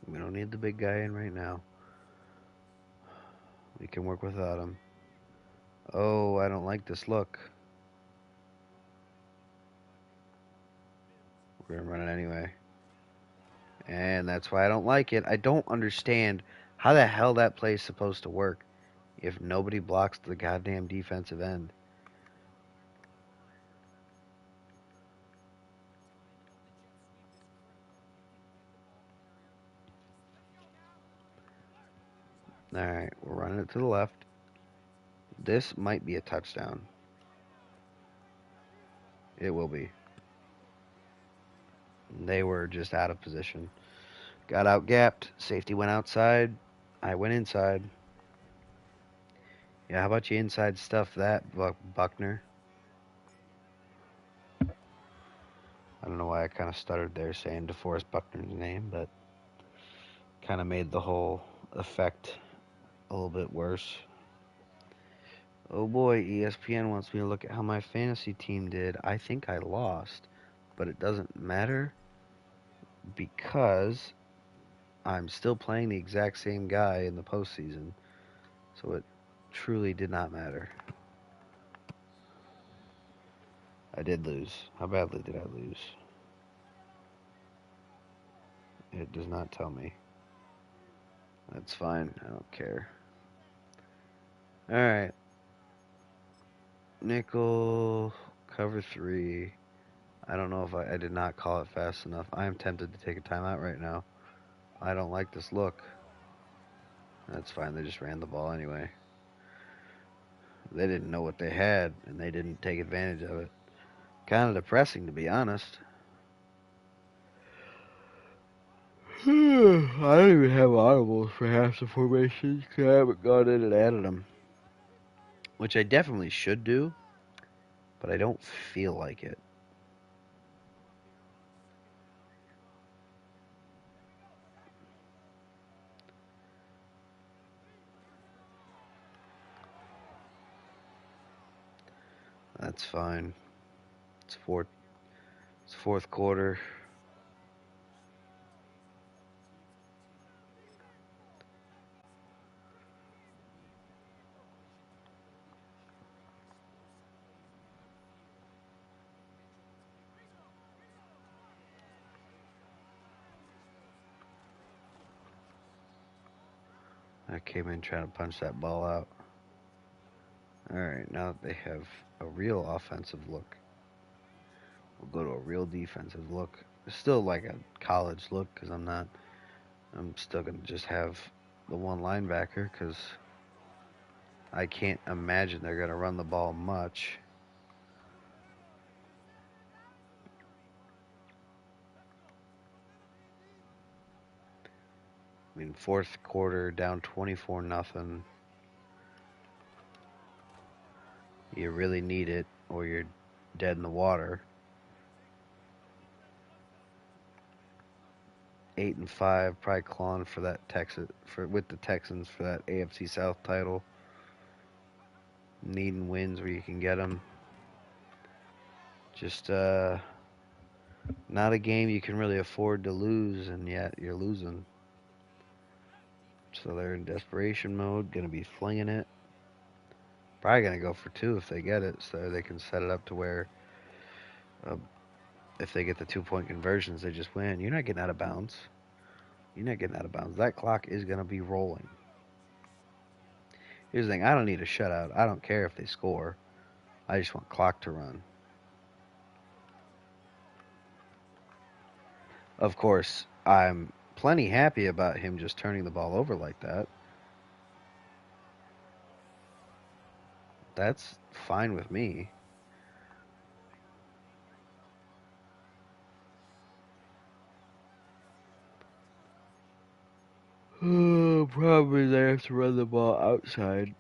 [SPEAKER 1] We don't need the big guy in right now. We can work without him. Oh, I don't like this look. We're going to run it anyway. And that's why I don't like it. I don't understand how the hell that play is supposed to work if nobody blocks the goddamn defensive end. Alright, we're running it to the left. This might be a touchdown. It will be. They were just out of position. Got out gapped. Safety went outside. I went inside. Yeah, how about you inside stuff that, Buckner? I don't know why I kind of stuttered there saying DeForest Buckner's name, but kind of made the whole effect a little bit worse. Oh boy, ESPN wants me to look at how my fantasy team did. I think I lost, but it doesn't matter because I'm still playing the exact same guy in the postseason. So it truly did not matter. I did lose. How badly did I lose? It does not tell me. That's fine. I don't care. All right. Nickel, cover 3. I don't know if I did not call it fast enough. I am tempted to take a timeout right now. I don't like this look. That's fine. They just ran the ball anyway. They didn't know what they had, and they didn't take advantage of it. Kind of depressing, to be honest. I don't even have audibles for half the formations because I haven't gone in and added them. Which I definitely should do, but I don't feel like it. That's fine. It's fourth quarter. I came in trying to punch that ball out. Alright, now that they have a real offensive look, we'll go to a real defensive look. It's still like a college look because I'm still going to just have the one linebacker because I can't imagine they're going to run the ball much. I mean, fourth quarter, down 24-0. You really need it, or you're dead in the water. 8-5, probably clawing for that with the Texans for that AFC South title. Needing wins where you can get them. Just not a game you can really afford to lose, and yet you're losing. So they're in desperation mode, gonna be flinging it. Probably gonna go for 2 if they get it, so they can set it up to where if they get the 2-point conversions, they just win. You're not getting out of bounds. You're not getting out of bounds. That clock is gonna be rolling. Here's the thing: I don't need a shutout. I don't care if they score. I just want clock to run. Of course, I'm plenty happy about him just turning the ball over like that. That's fine with me. Probably they have to run the ball outside.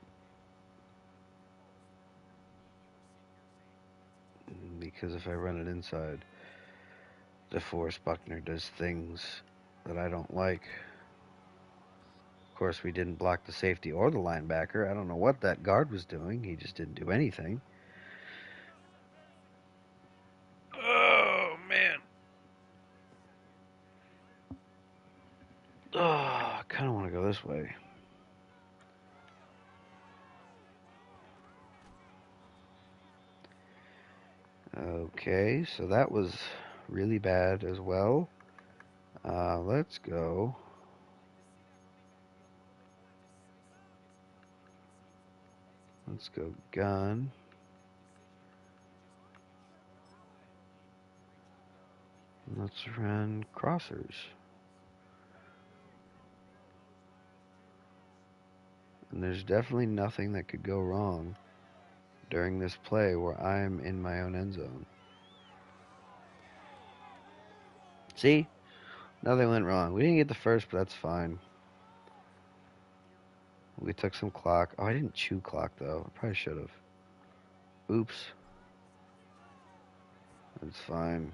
[SPEAKER 1] Because if I run it inside, DeForest Buckner does things that I don't like. Of course, we didn't block the safety or the linebacker. I don't know what that guard was doing. He just didn't do anything. Oh, man. Oh, I kind of want to go this way. Okay, so that was really bad as well. Let's go. Let's go gun. Let's run crossers. And there's definitely nothing that could go wrong during this play where I'm in my own end zone. See? Nothing went wrong. We didn't get the first, but that's fine. We took some clock. Oh, I didn't chew clock, though. I probably should have. Oops. It's fine.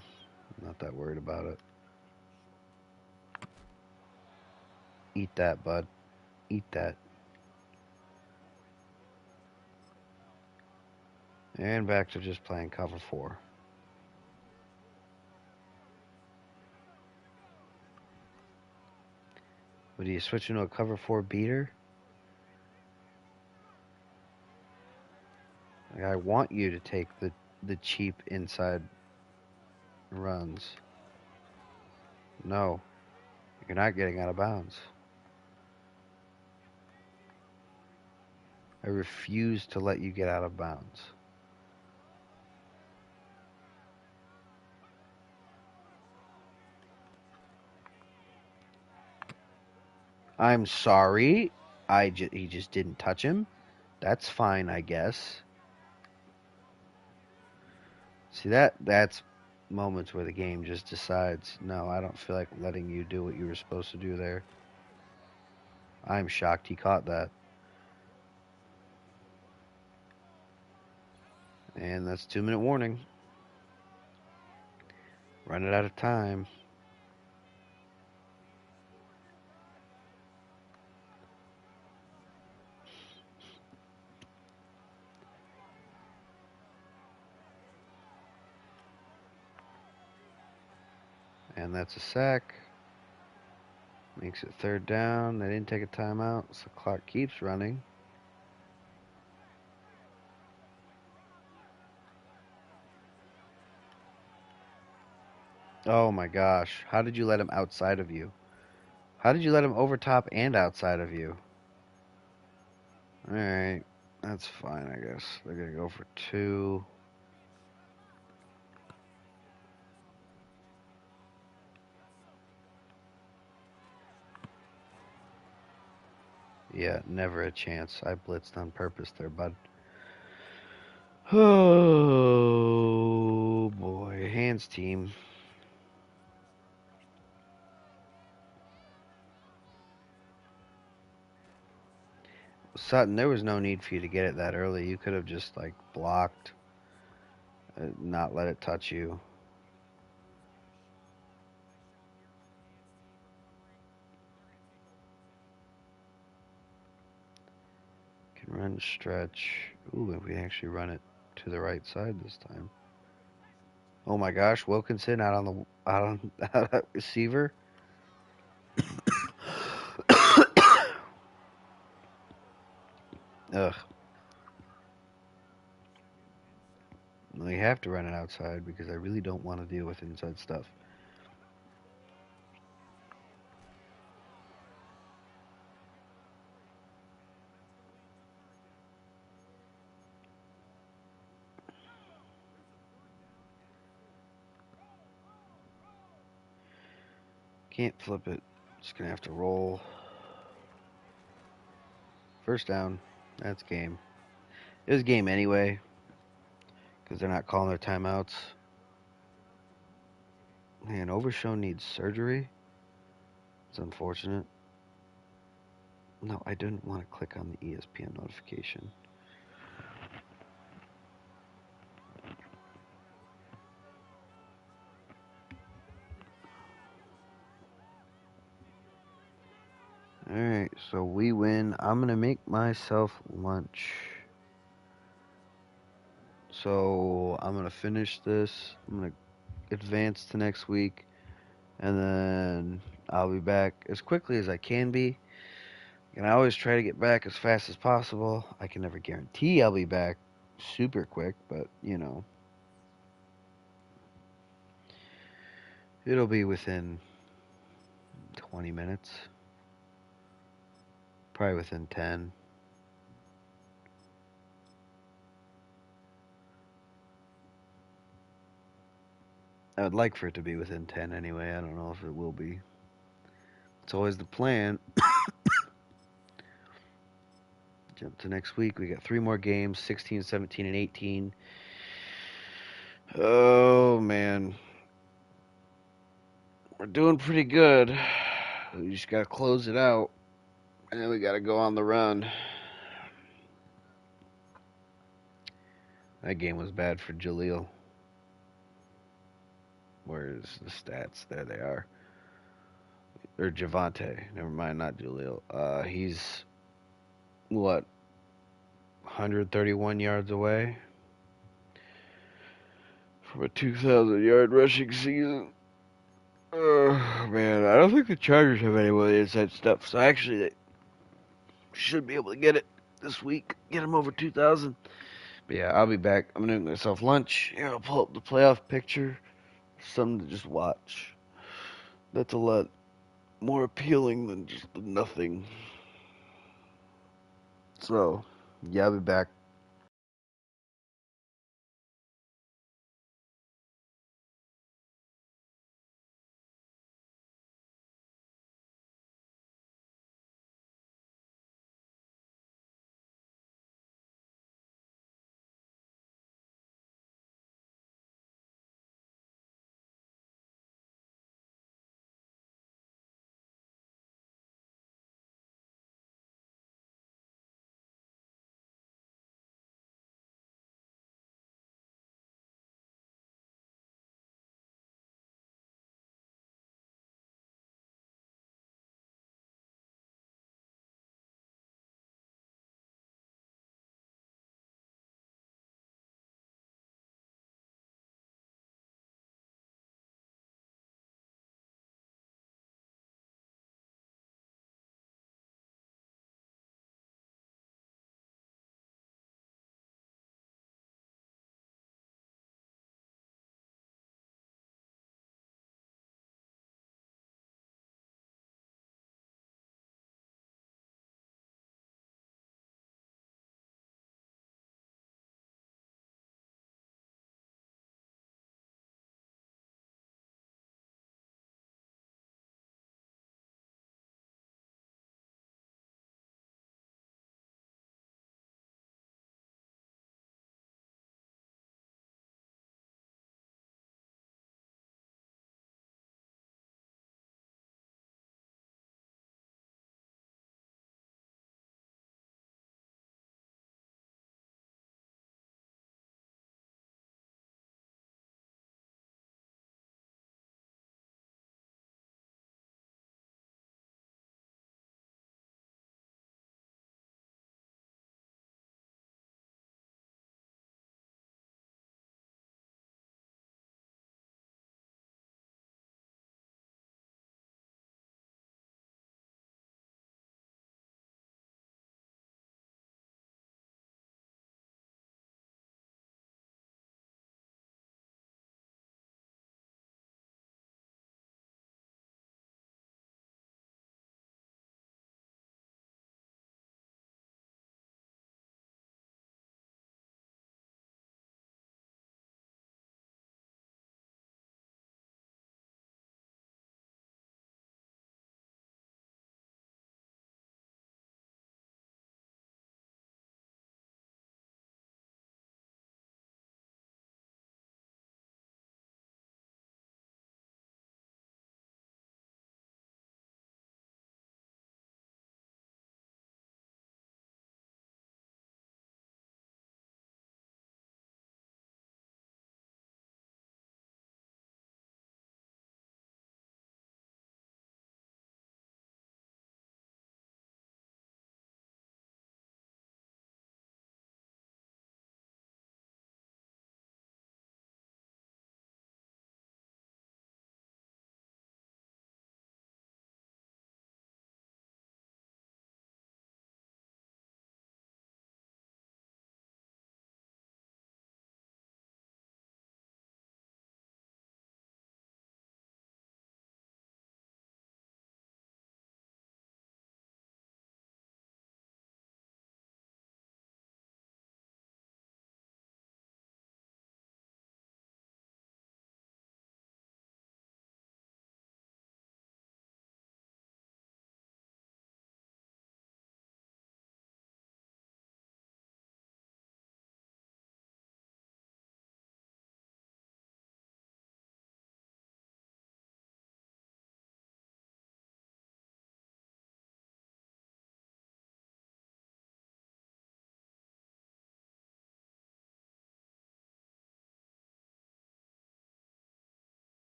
[SPEAKER 1] I'm not that worried about it. Eat that, bud. Eat that. And back to just playing cover 4. But do you switch into a cover 4 beater? Like, I want you to take the cheap inside runs. No. You're not getting out of bounds. I refuse to let you get out of bounds. I'm sorry. He just didn't touch him. That's fine, I guess. See, that's moments where the game just decides, no, I don't feel like letting you do what you were supposed to do there. I'm shocked he caught that. And that's 2-minute warning. Running out of time. And that's a sack. Makes it 3rd down. They didn't take a timeout, so the clock keeps running. Oh my gosh. How did you let him outside of you? How did you let him over top and outside of you? Alright. That's fine, I guess. They're going to go for 2. Yeah, never a chance. I blitzed on purpose there, bud. Oh boy. Hands team. Sutton, there was no need for you to get it that early. You could have just, like, blocked, not let it touch you. Can run stretch. Ooh, if we actually run it to the right side this time. Oh my gosh, Wilkinson out on receiver. Ugh. We have to run it outside because I really don't want to deal with inside stuff. Can't flip it. Just gonna have to roll. First down. That's game. It was game anyway because they're not calling their timeouts. Man, Overshown needs surgery. It's unfortunate. No, I didn't want to click on the ESPN notification. Alright, so we win. I'm going to make myself lunch. So I'm going to finish this. I'm going to advance to next week. And then I'll be back as quickly as I can be. And I always try to get back as fast as possible. I can never guarantee I'll be back super quick, but, you know, it'll be within 20 minutes. Probably within 10. I would like for it to be within 10 anyway. I don't know if it will be. It's always the plan. Jump to next week. We got 3 more games, 16, 17, and 18. Oh, man. We're doing pretty good. We just got to close it out. And then we got to go on the run. That game was bad for Jaleel. Where's the stats? There they are. Or Javante. Never mind, not Jaleel. He's, what, 131 yards away from a 2,000-yard rushing season. Oh, man, I don't think the Chargers have any of the inside stuff. So actually, they should be able to get it this week. Get them over 2,000. But yeah, I'll be back. I'm gonna make myself lunch. Here, I'll pull up the playoff picture. Something to just watch. That's a lot more appealing than just nothing. So, Yeah, I'll be back.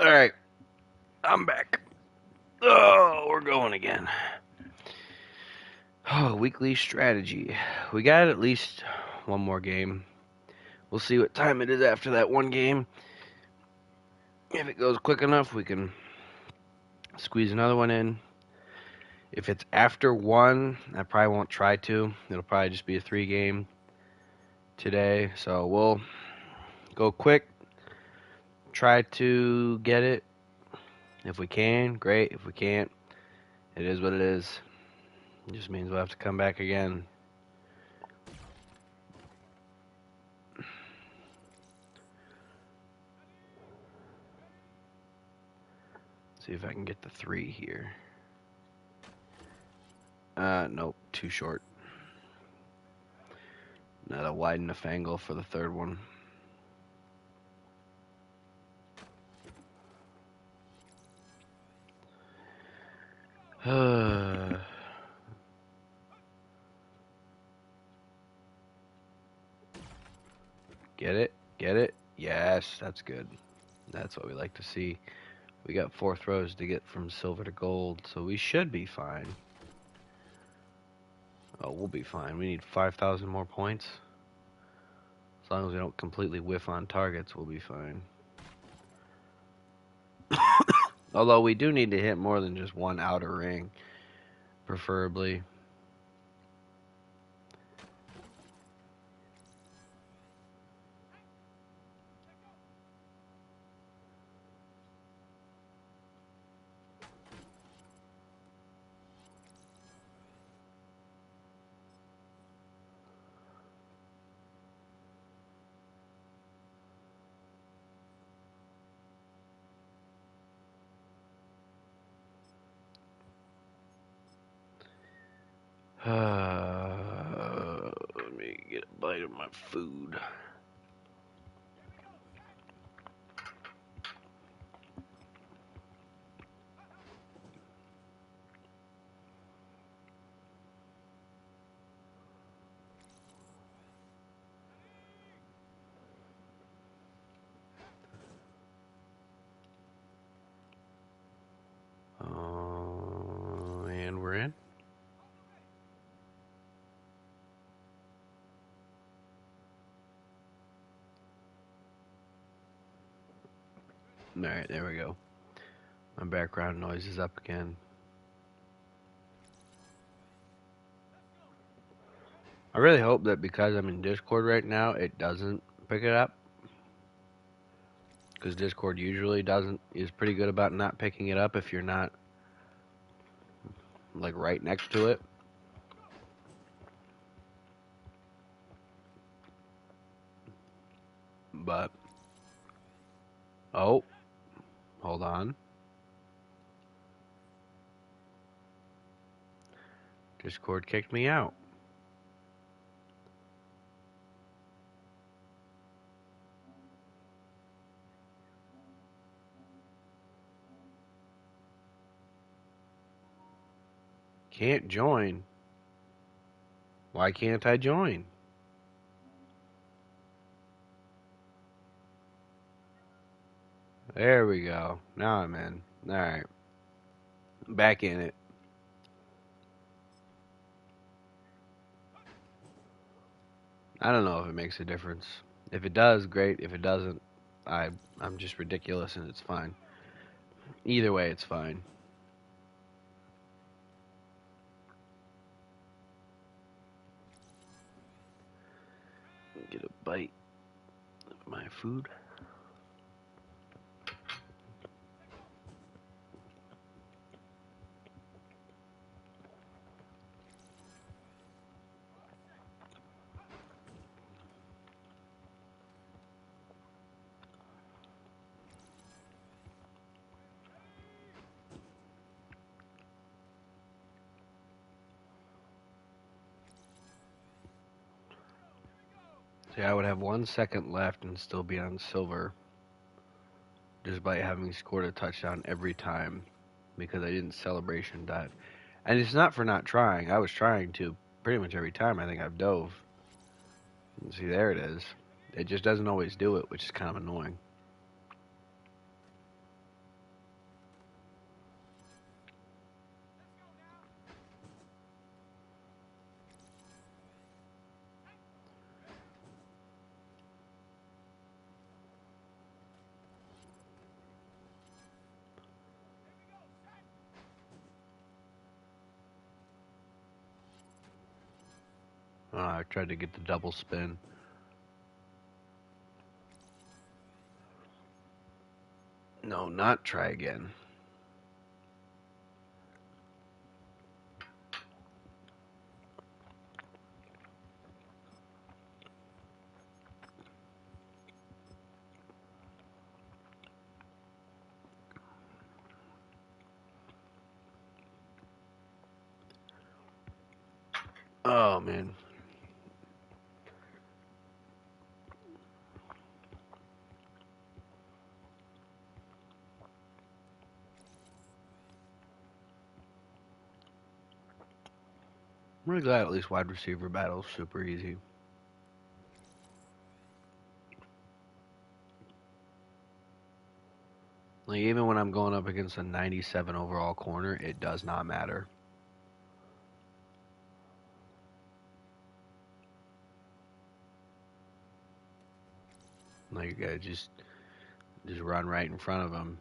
[SPEAKER 1] Alright, I'm back. Oh, we're going again. Oh, weekly strategy. We got at least one more game. We'll see what time it is after that one game. If it goes quick enough, we can squeeze another one in. If it's after one, I probably won't try to. It'll probably just be a 3-game today. So we'll go quick. Try to get it. If we can, great. If we can't, it is what it is. It just means we'll have to come back again. See if I can get the 3 here. Nope, too short. Now to widen the angle for the third one. Get it? Get it? Yes, that's good. That's what we like to see. We got 4 throws to get from silver to gold, so we should be fine. Oh, we'll be fine. We need 5,000 more points. As long as we don't completely whiff on targets, we'll be fine. Although we do need to hit more than just one outer ring, preferably. Let me get a bite of my food. And we're in. Alright, there we go. My background noise is up again. I really hope that because I'm in Discord right now, it doesn't pick it up. Because Discord usually is pretty good about not picking it up if you're not like right next to it. But oh, hold on. Discord kicked me out. Can't join. Why can't I join? There we go. Now I'm in. Alright. Back in it. I don't know if it makes a difference. If it does, great. If it doesn't, I'm just ridiculous and it's fine. Either way, it's fine. Get a bite of my food. See, I would have 1 second left and still be on silver just by having scored a touchdown every time because I didn't celebration dive. And it's not for not trying. I was trying to pretty much every time I think I've dove. And see, there it is. It just doesn't always do it, which is kind of annoying. I tried to get the double spin. No, not try again. Oh, man. I'm really glad at least wide receiver battle's super easy. Like, even when I'm going up against a 97 overall corner, it does not matter. Like, you gotta just run right in front of them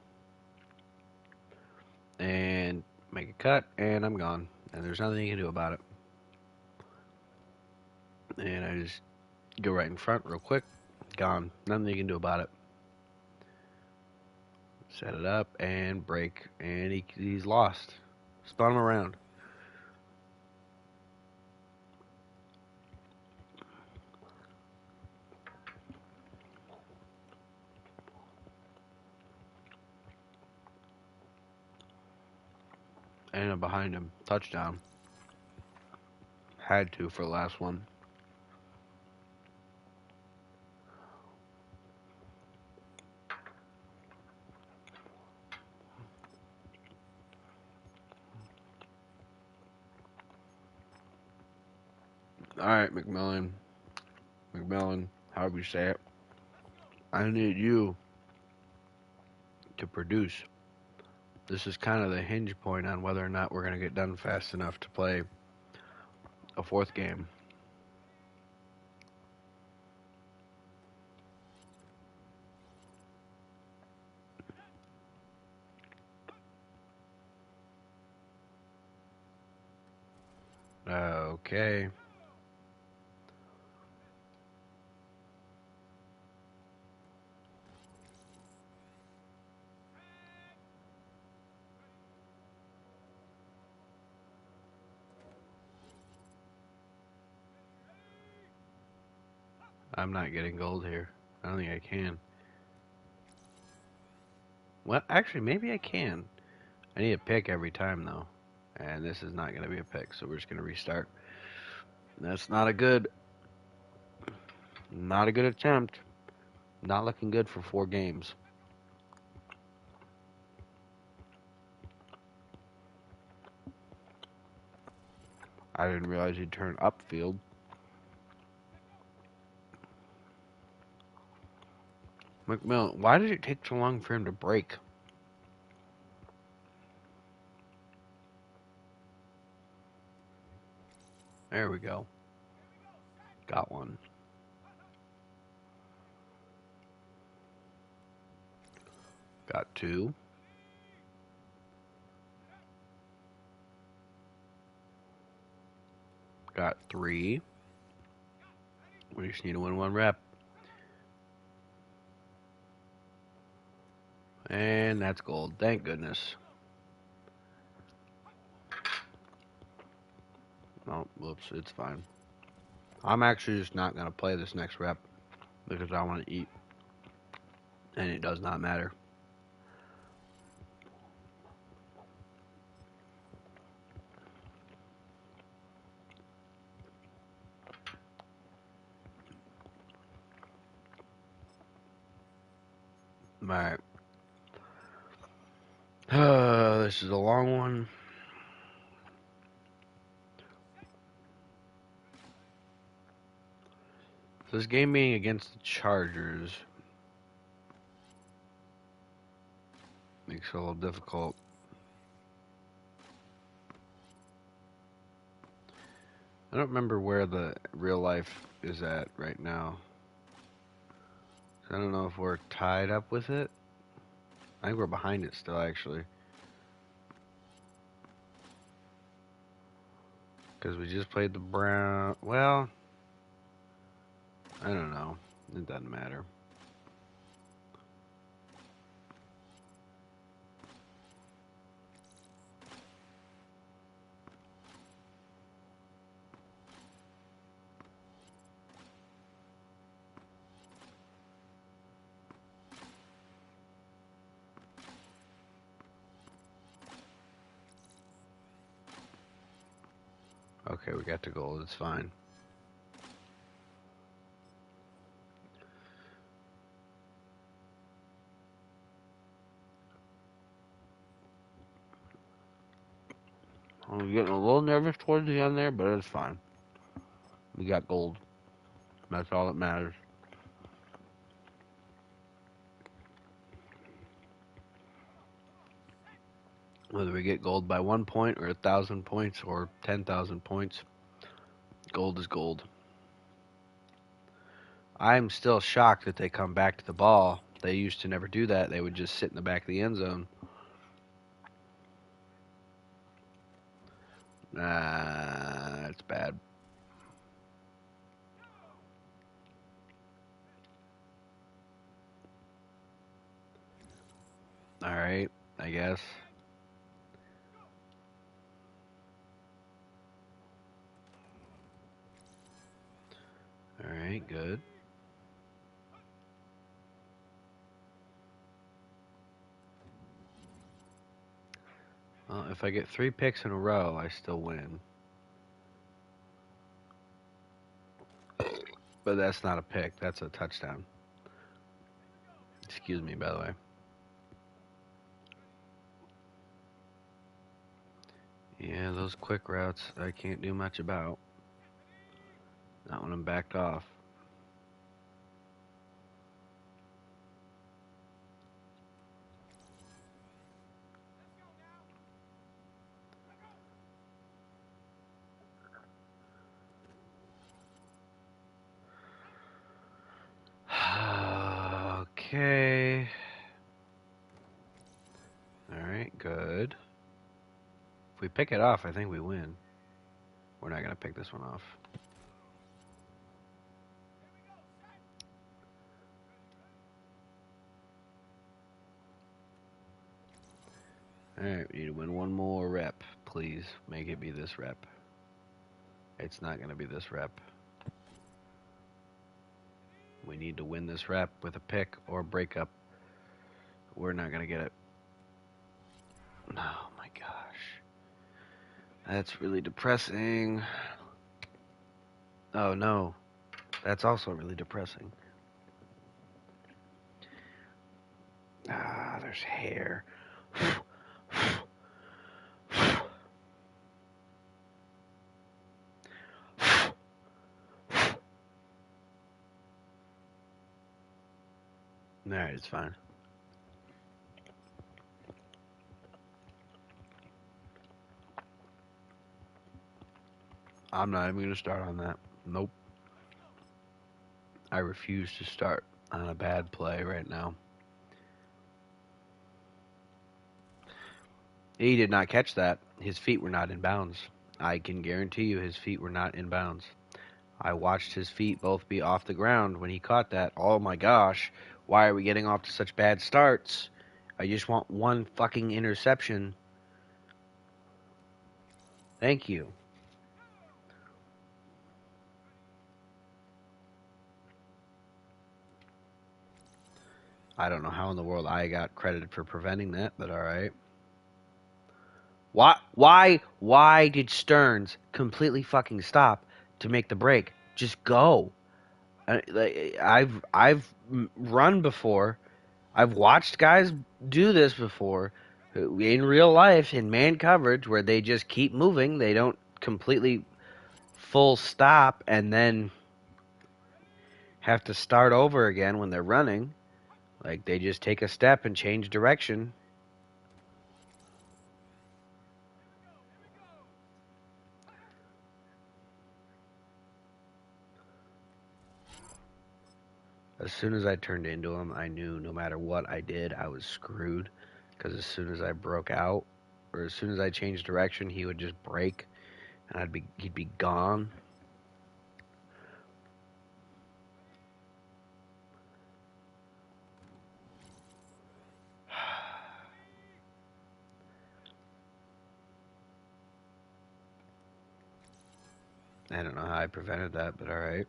[SPEAKER 1] and make a cut, and I'm gone. And there's nothing you can do about it. And I just go right in front real quick, gone. Nothing you can do about it. Set it up and break, and he's lost. Spun him around. And I'm behind him. Touchdown. Had to for the last one. All right, McMillan. McMillan, however you say it. I need you to produce. This is kind of the hinge point on whether or not we're going to get done fast enough to play a fourth game. Okay. I'm not getting gold here. I don't think I can. Well, actually, maybe I can. I need a pick every time, though. And this is not going to be a pick, so we're just going to restart. That's not a good attempt. Not looking good for 4 games. I didn't realize he'd turn upfield. McMillan, why did it take so long for him to break? There we go. Got one. Got 2. Got 3. We just need to win 1 rep. And that's gold. Thank goodness. Oh, whoops. It's fine. I'm actually just not going to play this next rep because I want to eat. And it does not matter. Alright. This is a long one. This game being against the Chargers makes it a little difficult. I don't remember where the real life is at right now. I don't know if we're tied up with it. I think we're behind it still, actually. Because we just played the Brown. Well, It doesn't matter. Okay, we got the goal. It's fine. I'm getting a little nervous towards the end there, but it's fine. We got gold. That's all that matters. Whether we get gold by 1 point or 1,000 points or 10,000 points, gold is gold. I'm still shocked that they come back to the ball. They used to never do that. They would just sit in the back of the end zone. That's bad. All right, I guess. All right, good. Well, if I get 3 picks in a row, I still win. But that's not a pick. That's a touchdown. Excuse me, by the way. Yeah, those quick routes I can't do much about. Not when I'm backed off. Okay. All right, good. If we pick it off, I think we win. We're not going to pick this one off. All right, we need to win one more rep. Please make it be this rep. It's not going to be this rep. We need to win this rep with a pick or breakup. We're not going to get it. Oh my gosh. That's really depressing. Oh no. That's also really depressing. Ah, there's hair. Alright, it's fine. I'm not even going to start on that. Nope. I refuse to start on a bad play right now. He did not catch that. His feet were not in bounds. I can guarantee you his feet were not in bounds. I watched his feet both be off the ground when he caught that. Oh my gosh. Why are we getting off to such bad starts? I just want one fucking interception. Thank you. I don't know how in the world I got credited for preventing that, but all right. Why did Stearns completely fucking stop to make the break? Just go. I've run before. I've watched guys do this before in real life in man coverage where they just keep moving. They don't completely full stop and then have to start over again when they're running. Like they just take a step and change direction. As soon as I turned into him, I knew no matter what I did, I was screwed. Because as soon as I broke out, or as soon as I changed direction, he would just break, and he'd be gone. I don't know how I prevented that, but alright.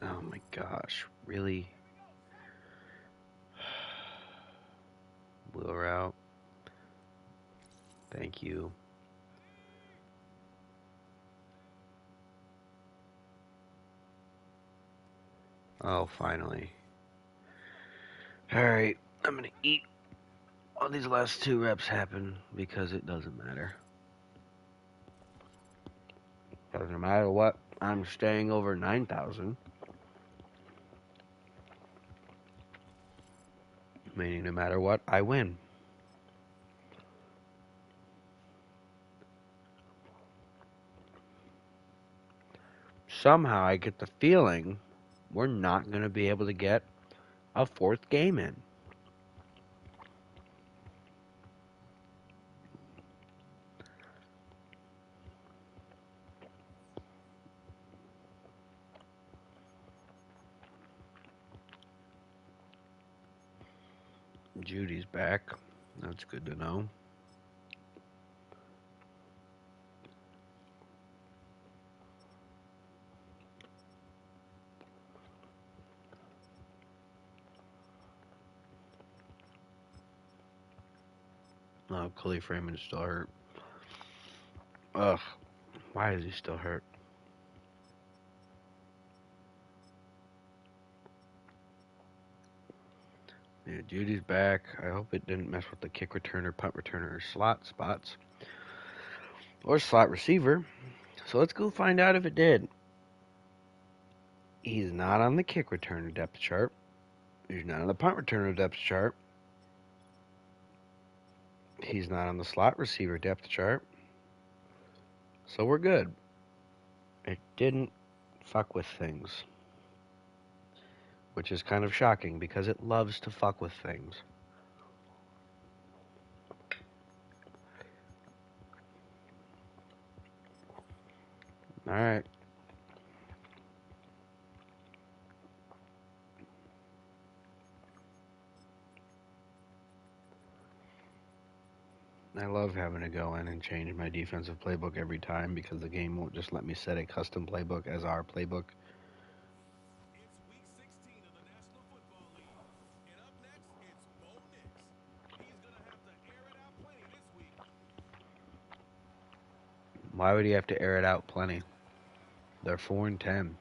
[SPEAKER 1] Oh my gosh, really? Wheel route. Thank you. Oh, finally. Alright, I'm gonna eat all these last 2 reps happen because it doesn't matter. Because no matter what, I'm staying over 9,000. Meaning no matter what, I win. Somehow I get the feeling we're not going to be able to get a 4th game in. Judy's back. That's good to know. Oh, Cully Freeman's still hurt. Ugh. Why is he still hurt? Yeah, Judy's back. I hope it didn't mess with the kick returner, punt returner, or slot spots. Or slot receiver. So let's go find out if it did. He's not on the kick returner depth chart. He's not on the punt returner depth chart. He's not on the slot receiver depth chart. So we're good. It didn't fuck with things. Which is kind of shocking because it loves to fuck with things. Alright. I love having to go in and change my defensive playbook every time because the game won't just let me set a custom playbook as our playbook.
[SPEAKER 2] It's week 16 of the National Football League. And up next, it's Bo Nix. He's going to have to air it out plenty this week.
[SPEAKER 1] Why would he have to air it out plenty? They're 4-10.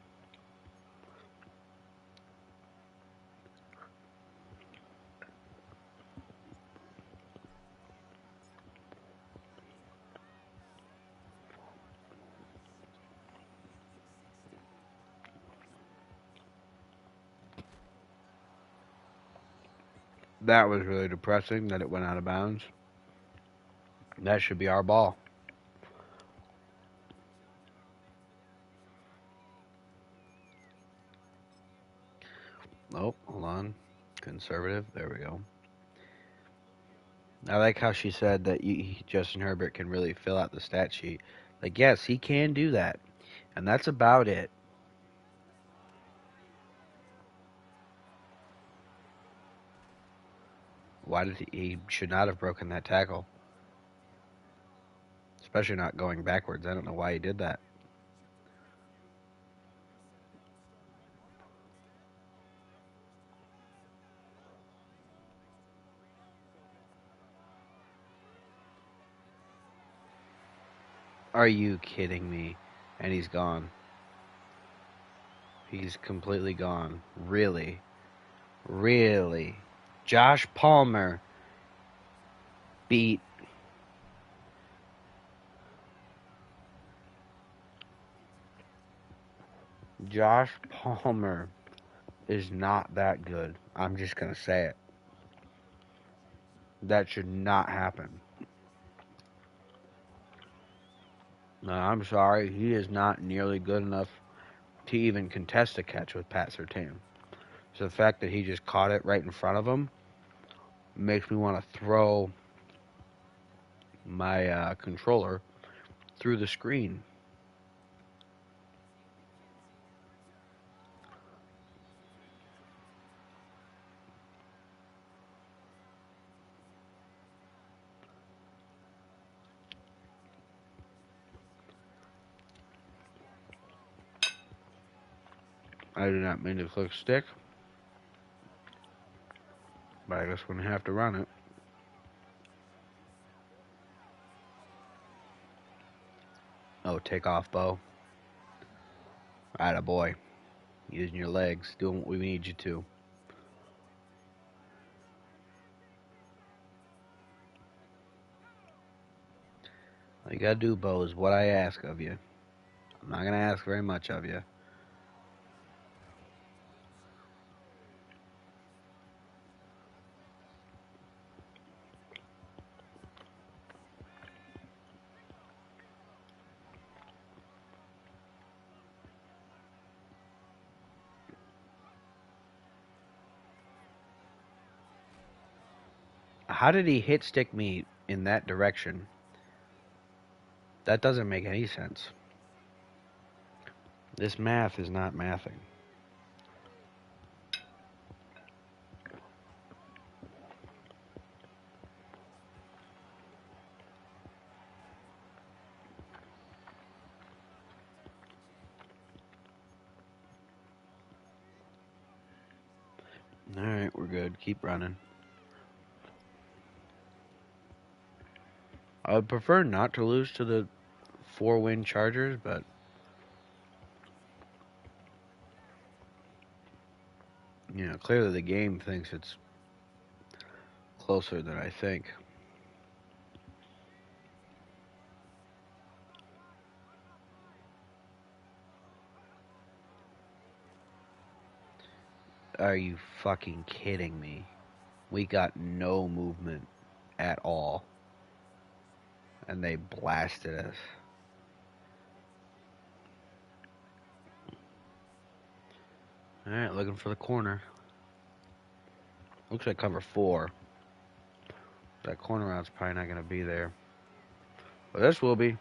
[SPEAKER 1] That was really depressing that it went out of bounds. That should be our ball. Oh, hold on. Conservative. There we go. I like how she said that Justin Herbert can really fill out the stat sheet. Like, yes, he can do that. And that's about it. Why did he should not have broken that tackle? Especially not going backwards. I don't know why he did that. Are you kidding me? And he's gone. He's completely gone. Really? Really? Josh Palmer beat Josh Palmer is not that good. I'm just going to say it. That should not happen. No, I'm sorry. He is not nearly good enough to even contest a catch with Pat Surtain. So the fact that he just caught it right in front of him makes me want to throw my controller through the screen. I do not mean to click stick, but I guess we're gonna have to run it. Oh, take off, Bo. Atta boy. Using your legs, doing what we need you to. All you gotta do, Bo, is what I ask of you. I'm not gonna ask very much of you. How did he hit stick me in that direction? That doesn't make any sense. This math is not mathing. Alright, we're good. Keep running. I would prefer not to lose to the 4-win Chargers, but clearly the game thinks it's closer than I think. Are you fucking kidding me? We got no movement at all. And they blasted us. Alright, looking for the corner. Looks like cover 4. That corner route's probably not going to be there. But this will be.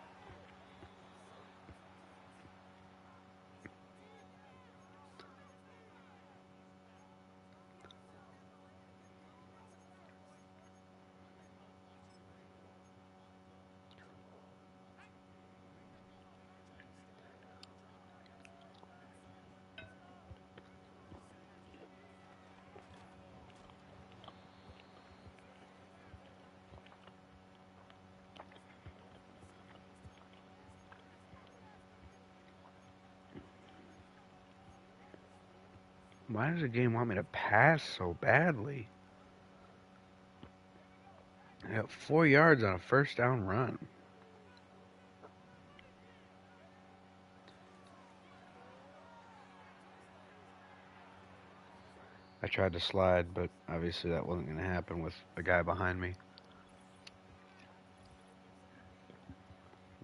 [SPEAKER 1] Why does the game want me to pass so badly? I got 4 yards on a first down run. I tried to slide, but obviously that wasn't going to happen with the guy behind me.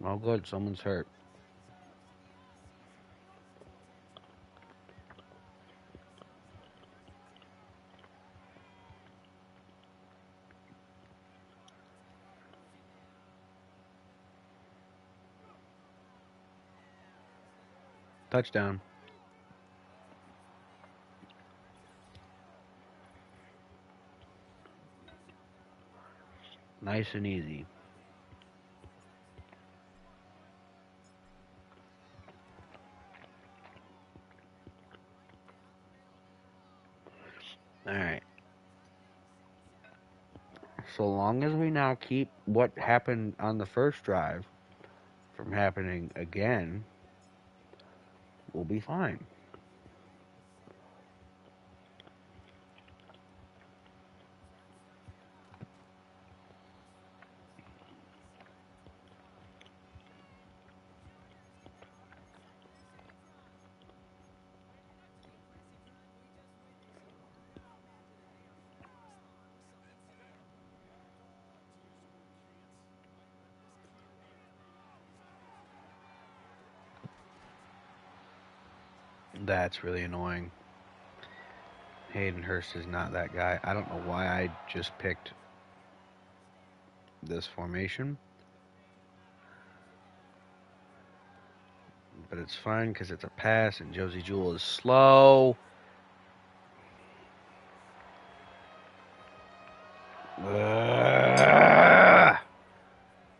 [SPEAKER 1] Oh, good. Someone's hurt. Touchdown. Nice and easy. Alright. So long as we now keep what happened on the first drive from happening again, we'll be fine. That's really annoying. Hayden Hurst is not that guy. I don't know why I just picked this formation. But it's fine because it's a pass and Josie Jewell is slow.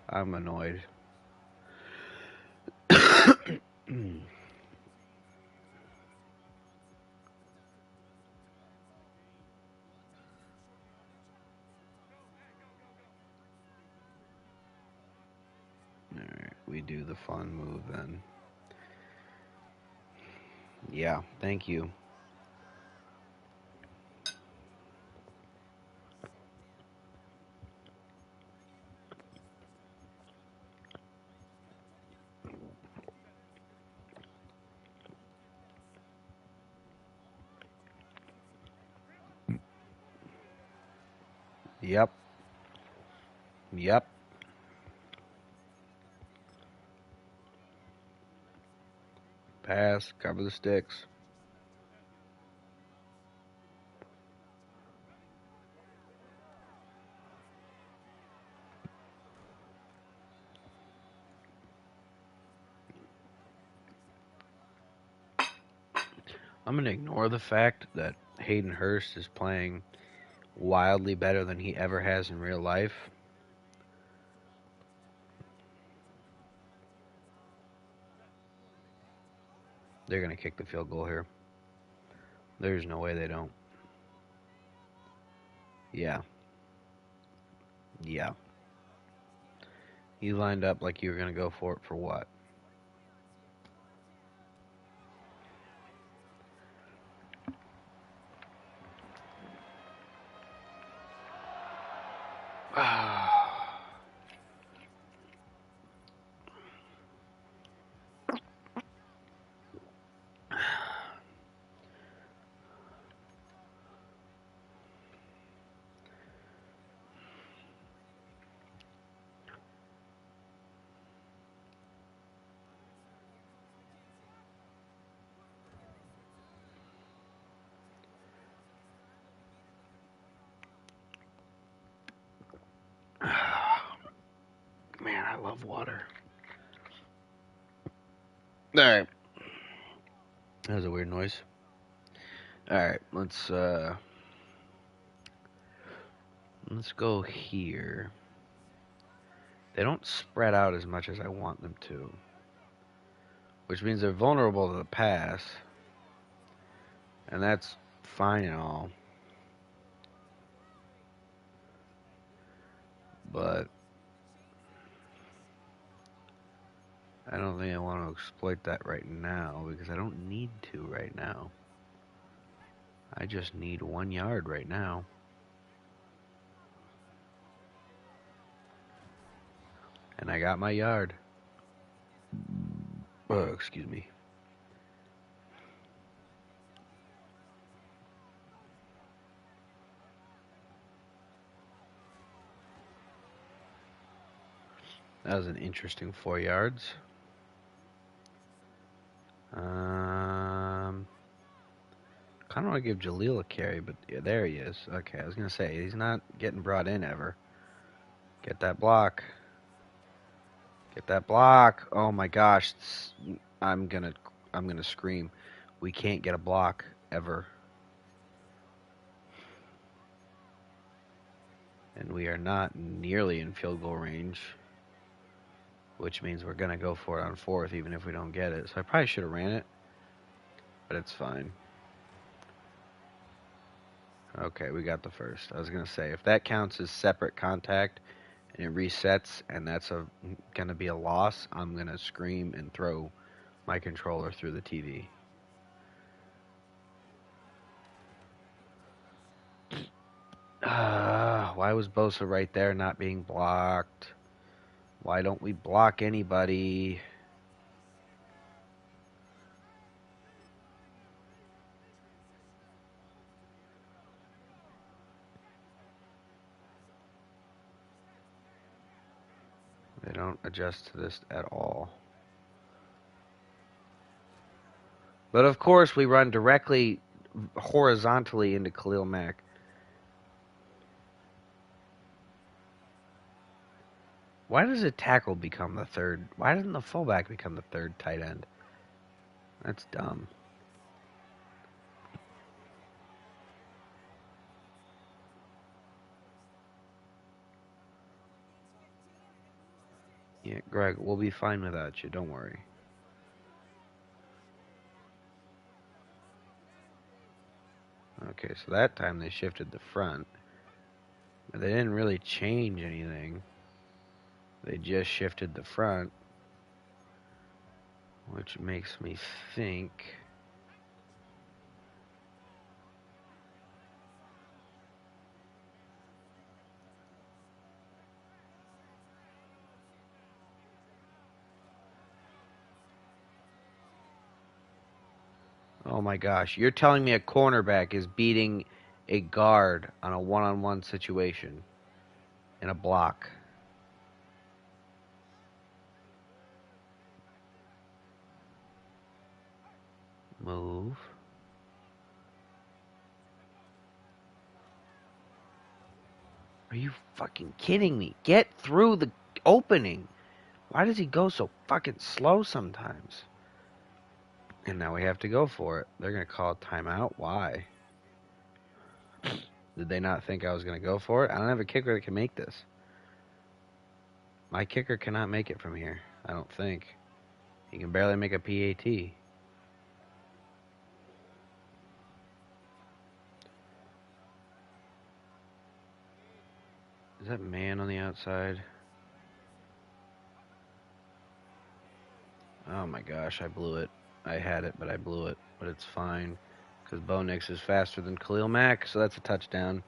[SPEAKER 1] I'm annoyed. me do the fun move then. Yeah, thank you. Yep. Yep. Pass, cover the sticks. I'm going to ignore the fact that Hayden Hurst is playing wildly better than he ever has in real life. They're going to kick the field goal here. There's no way they don't. Yeah. Yeah. You lined up like you were going to go for it for what? Man, I love water. Alright. That was a weird noise. Alright, let's go here. They don't spread out as much as I want them to, which means they're vulnerable to the pass, and that's fine and all. But I don't think I want to exploit that right now because I don't need to right now. I just need 1 yard right now. And I got my yard. Oh, excuse me. That was an interesting 4 yards. Kind of want to give Jaleel a carry, but yeah, there he is. Okay, I was going to say, he's not getting brought in ever. Get that block. Get that block. Oh my gosh. I'm going to scream. We can't get a block ever. And we are not nearly in field goal range, which means we're going to go for it on 4th even if we don't get it. So I probably should have ran it, but it's fine. Okay, we got the first. I was going to say, if that counts as separate contact and it resets and that's going to be a loss, I'm going to scream and throw my controller through the TV. Why was Bosa right there not being blocked? Why don't we block anybody? They don't adjust to this at all. But of course, we run directly horizontally into Khalil Mack. Why does a tackle become the third? Why doesn't the fullback become the third tight end? That's dumb. Yeah, Greg, we'll be fine without you. Don't worry. Okay, so that time they shifted the front. But they didn't really change anything. They just shifted the front. which makes me think. Oh my gosh, you're telling me a cornerback is beating a guard on a one-on-one situation in a block? Move. Are you fucking kidding me? Get through the opening. Why does he go so fucking slow sometimes? And now we have to go for it. They're going to call a timeout. Why? Did they not think I was going to go for it? I don't have a kicker that can make this. My kicker cannot make it from here. I don't think. He can barely make a PAT. Is that man on the outside? Oh my gosh, I blew it. I had it, but I blew it. But it's fine. Because Bo Nix is faster than Khalil Mack, so that's a touchdown.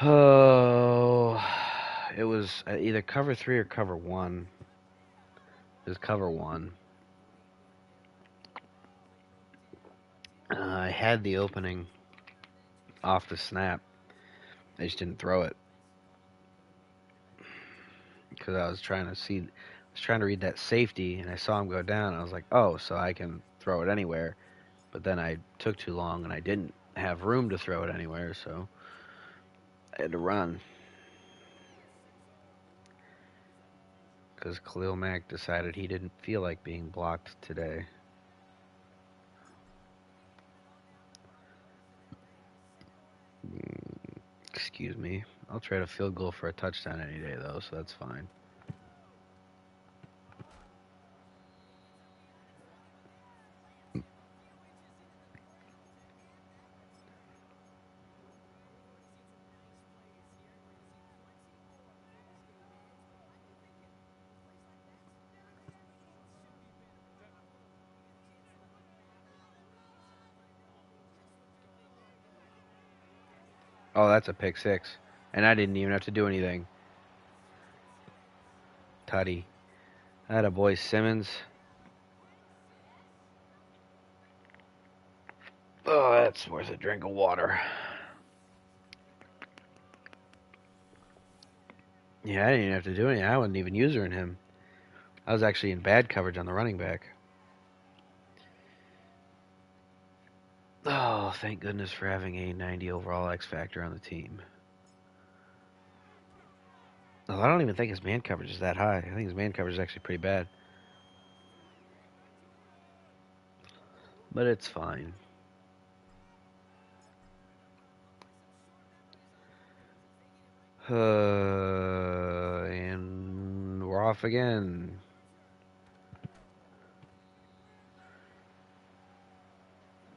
[SPEAKER 1] Oh, it was either cover 3 or cover 1. It was cover 1. I had the opening off the snap. I just didn't throw it. Because I was trying to read that safety, and I saw him go down. And I was like, oh, so I can throw it anywhere. But then I took too long, and I didn't have room to throw it anywhere, so I had to run. Because Khalil Mack decided he didn't feel like being blocked today. Excuse me. I'll trade a field goal for a touchdown any day, though, so that's fine. Oh, that's a pick 6. And I didn't even have to do anything. Tutty. Atta boy Simmons. Oh, that's worth a drink of water. Yeah, I didn't even have to do anything. I wasn't even using him. I was actually in bad coverage on the running back. Oh, thank goodness for having a 90 overall X Factor on the team. Oh, I don't even think his man coverage is that high. I think his man coverage is actually pretty bad. But it's fine. And we're off again.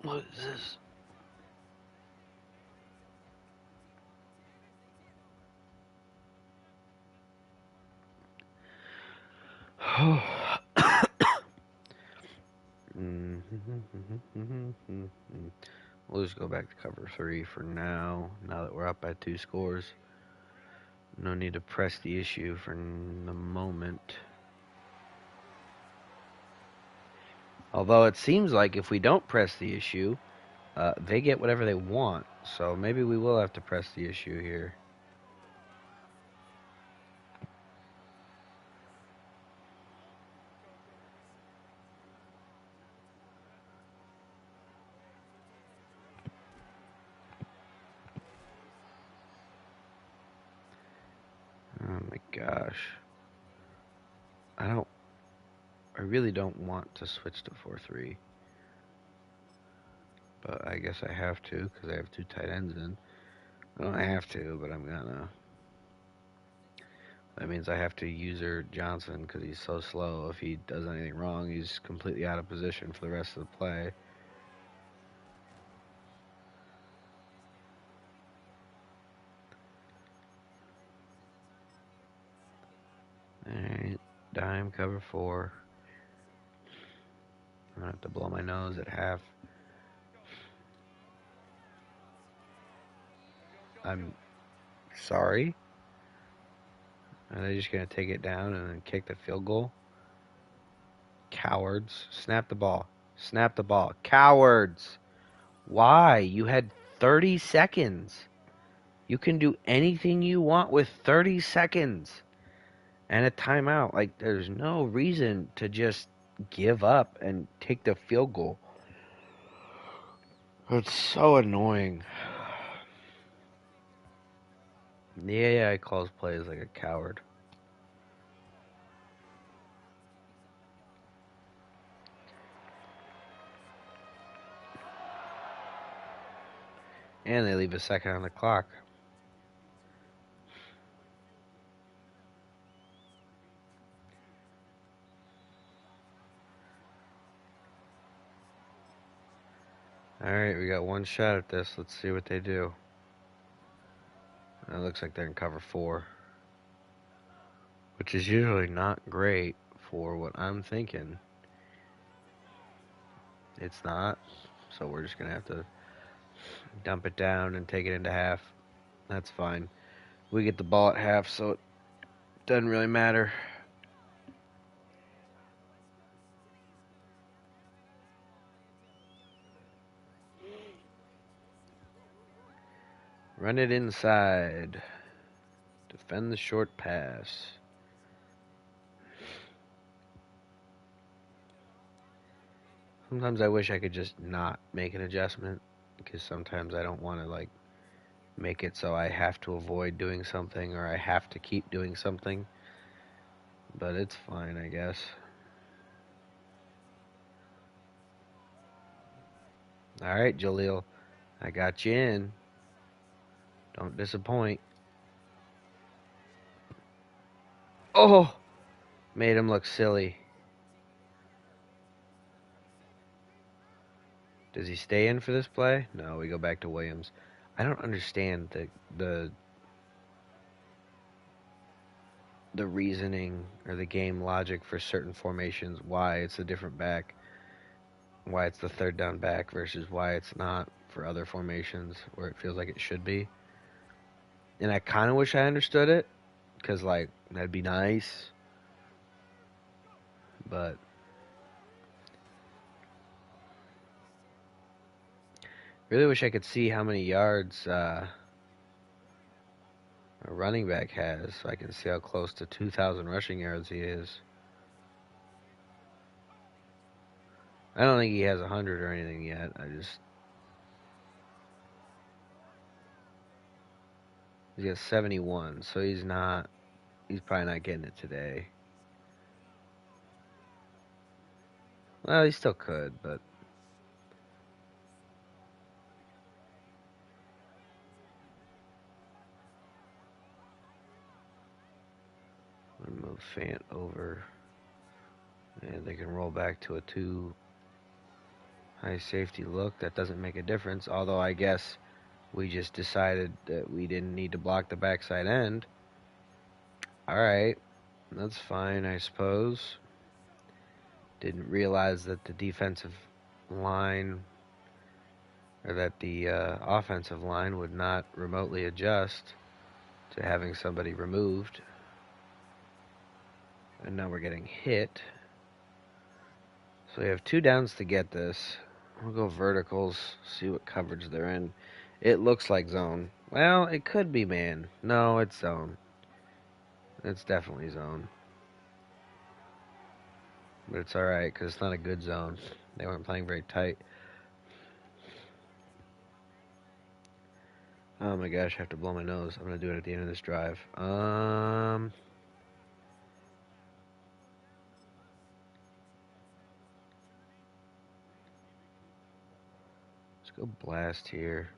[SPEAKER 1] What is this? We'll just go back to cover 3 for now that we're up by 2 scores. No need to press the issue for the moment. Although it seems like if we don't press the issue, they get whatever they want. So maybe we will have to press the issue here. Oh my gosh. I really don't want to switch to 4-3. But I guess I have to because I have 2 tight ends in. I don't have to, but I'm gonna. That means I have to user Johnson because he's so slow. If he does anything wrong, he's completely out of position for the rest of the play. Alright, dime cover 4. I'm gonna have to blow my nose at half. I'm sorry. Are they just gonna take it down and then kick the field goal? Cowards. Snap the ball. Snap the ball. Cowards. Why? You had 30 seconds. You can do anything you want with 30 seconds and a timeout. Like, there's no reason to just give up and take the field goal. It's so annoying. The AI calls plays like a coward. And they leave a second on the clock. Alright, we got one shot at this. Let's see what they do. It looks like they're in cover 4. Which is usually not great for what I'm thinking. It's not. So we're just going to have to dump it down and take it into half. That's fine. We get the ball at half, so it doesn't really matter. Run it inside. Defend the short pass. Sometimes I wish I could just not make an adjustment, because sometimes I don't want to, like, make it so I have to avoid doing something or I have to keep doing something. But it's fine, I guess. Alright, Jaleel. I got you in. Don't disappoint. Oh! Made him look silly. Does he stay in for this play? No, we go back to Williams. I don't understand the reasoning or the game logic for certain formations, why it's a different back, why it's the third down back versus why it's not for other formations where it feels like it should be. And I kind of wish I understood it, because, like, that'd be nice. But really wish I could see how many yards a running back has, so I can see how close to 2,000 rushing yards he is. I don't think he has 100 or anything yet. He's got 71, so he's probably not getting it today. Well, he still could, but I'm gonna move Fant over, and they can roll back to a 2 high safety look. That doesn't make a difference, although I guess we just decided that we didn't need to block the backside end. Alright, that's fine, I suppose. Didn't realize that the defensive line, or that the offensive line would not remotely adjust to having somebody removed. And now we're getting hit. So we have 2 downs to get this. We'll go verticals, see what coverage they're in. It looks like zone. Well, it could be man. No, it's zone. It's definitely zone. But it's alright, because it's not a good zone. They weren't playing very tight. Oh my gosh, I have to blow my nose. I'm going to do it at the end of this drive. Let's go blast here.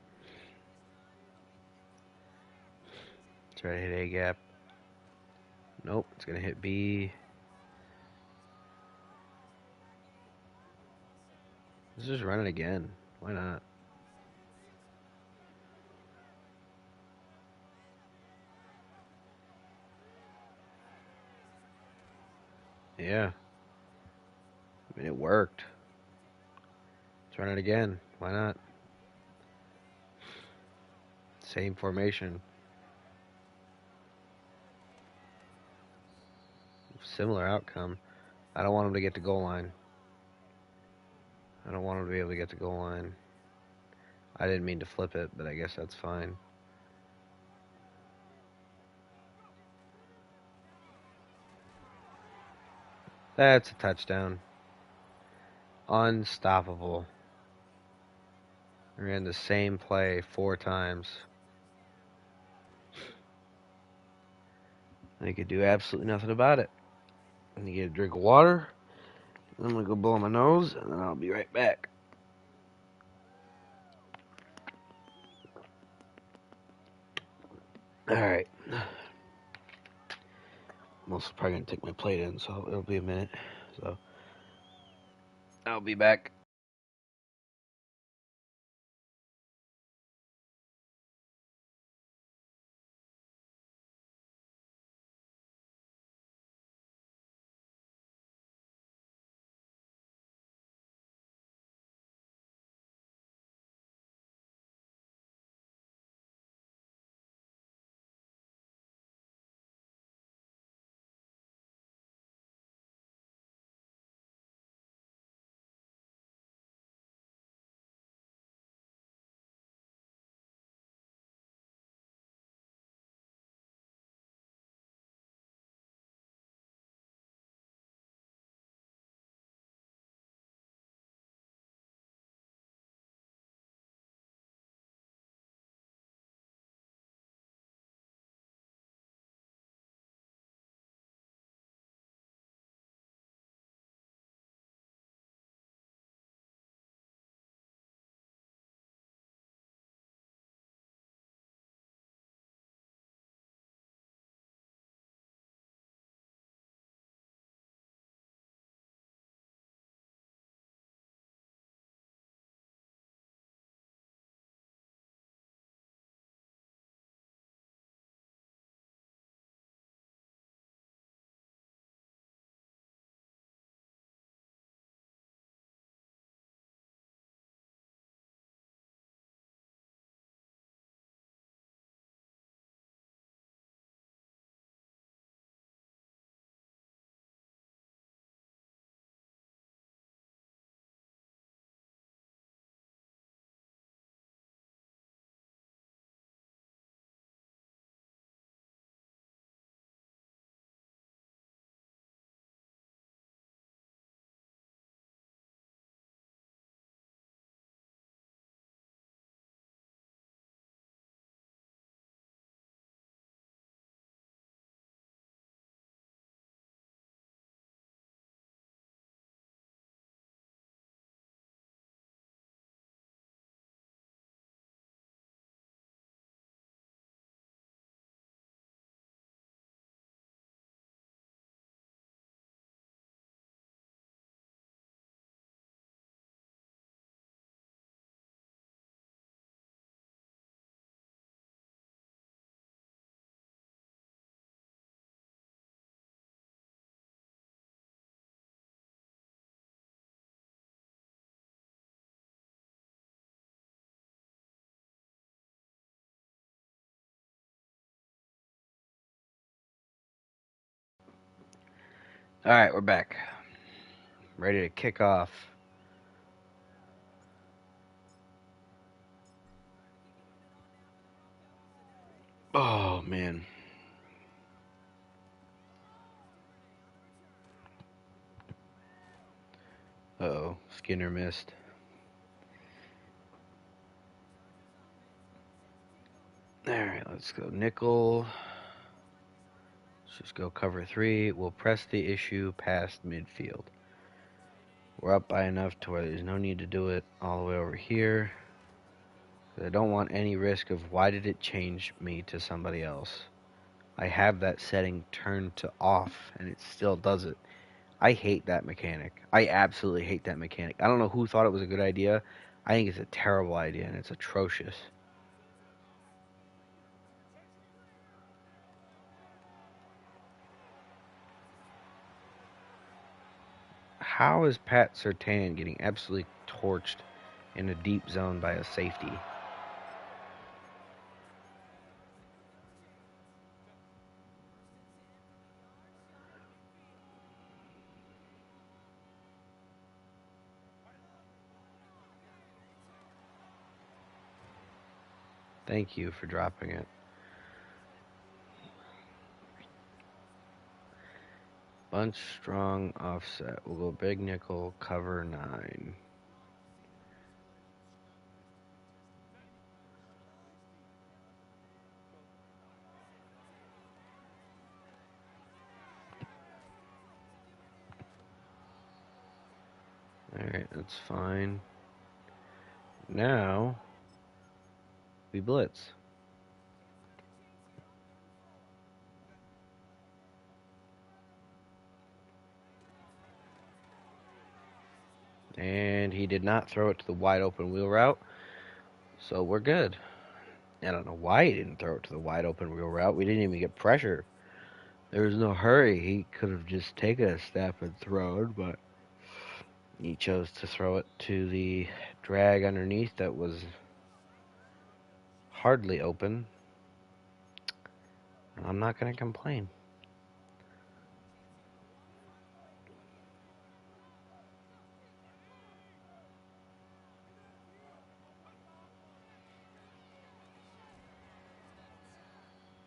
[SPEAKER 1] Try to hit A gap. Nope, it's going to hit B. Let's just run it again. Why not? Yeah. I mean, it worked. Let's run it again. Why not? Same formation. Similar outcome. I don't want him to get to goal line. I don't want him to be able to get to goal line. I didn't mean to flip it, but I guess that's fine. That's a touchdown. Unstoppable. We ran the same play 4 times. They could do absolutely nothing about it. I'm gonna get a drink of water. I'm gonna go blow my nose, and then I'll be right back. Alright. I'm also probably gonna take my plate in, so it'll be a minute. So I'll be back. Alright, we're back. Ready to kick off. Oh, man. Uh-oh. Skinner missed. Alright, let's go nickel. Let's just go cover 3. We'll press the issue past midfield. We're up by enough to where there's no need to do it all the way over here. I don't want any risk of why did it change me to somebody else. I have that setting turned to off and it still does it. I hate that mechanic. I absolutely hate that mechanic. I don't know who thought it was a good idea. I think it's a terrible idea and it's atrocious. How is Pat Surtain getting absolutely torched in a deep zone by a safety. Thank you for dropping it. Bunch strong offset. We'll go big nickel, cover 9. Alright, that's fine. Now, we blitz. And he did not throw it to the wide open wheel route, so we're good. I don't know why he didn't throw it to the wide open wheel route. We didn't even get pressure. There was no hurry. He could have just taken a step and thrown, but he chose to throw it to the drag underneath that was hardly open. I'm not going to complain.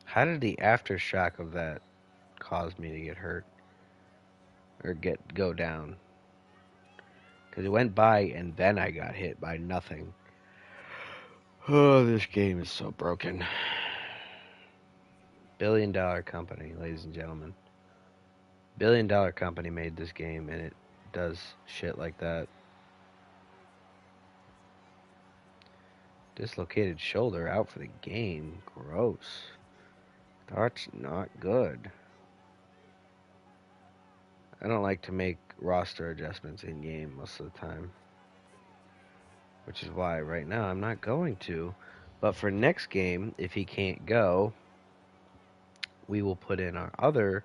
[SPEAKER 1] How did the aftershock of that cause me to get hurt? Or go down? Because it went by and then I got hit by nothing. Oh, this game is so broken. Billion-dollar company, ladies and gentlemen. Billion-dollar company made this game and it does shit like that. Dislocated shoulder out for the game. Gross. That's not good. I don't like to make roster adjustments in game most of the time, which is why right now I'm not going to. But for next game, if he can't go, we will put in our other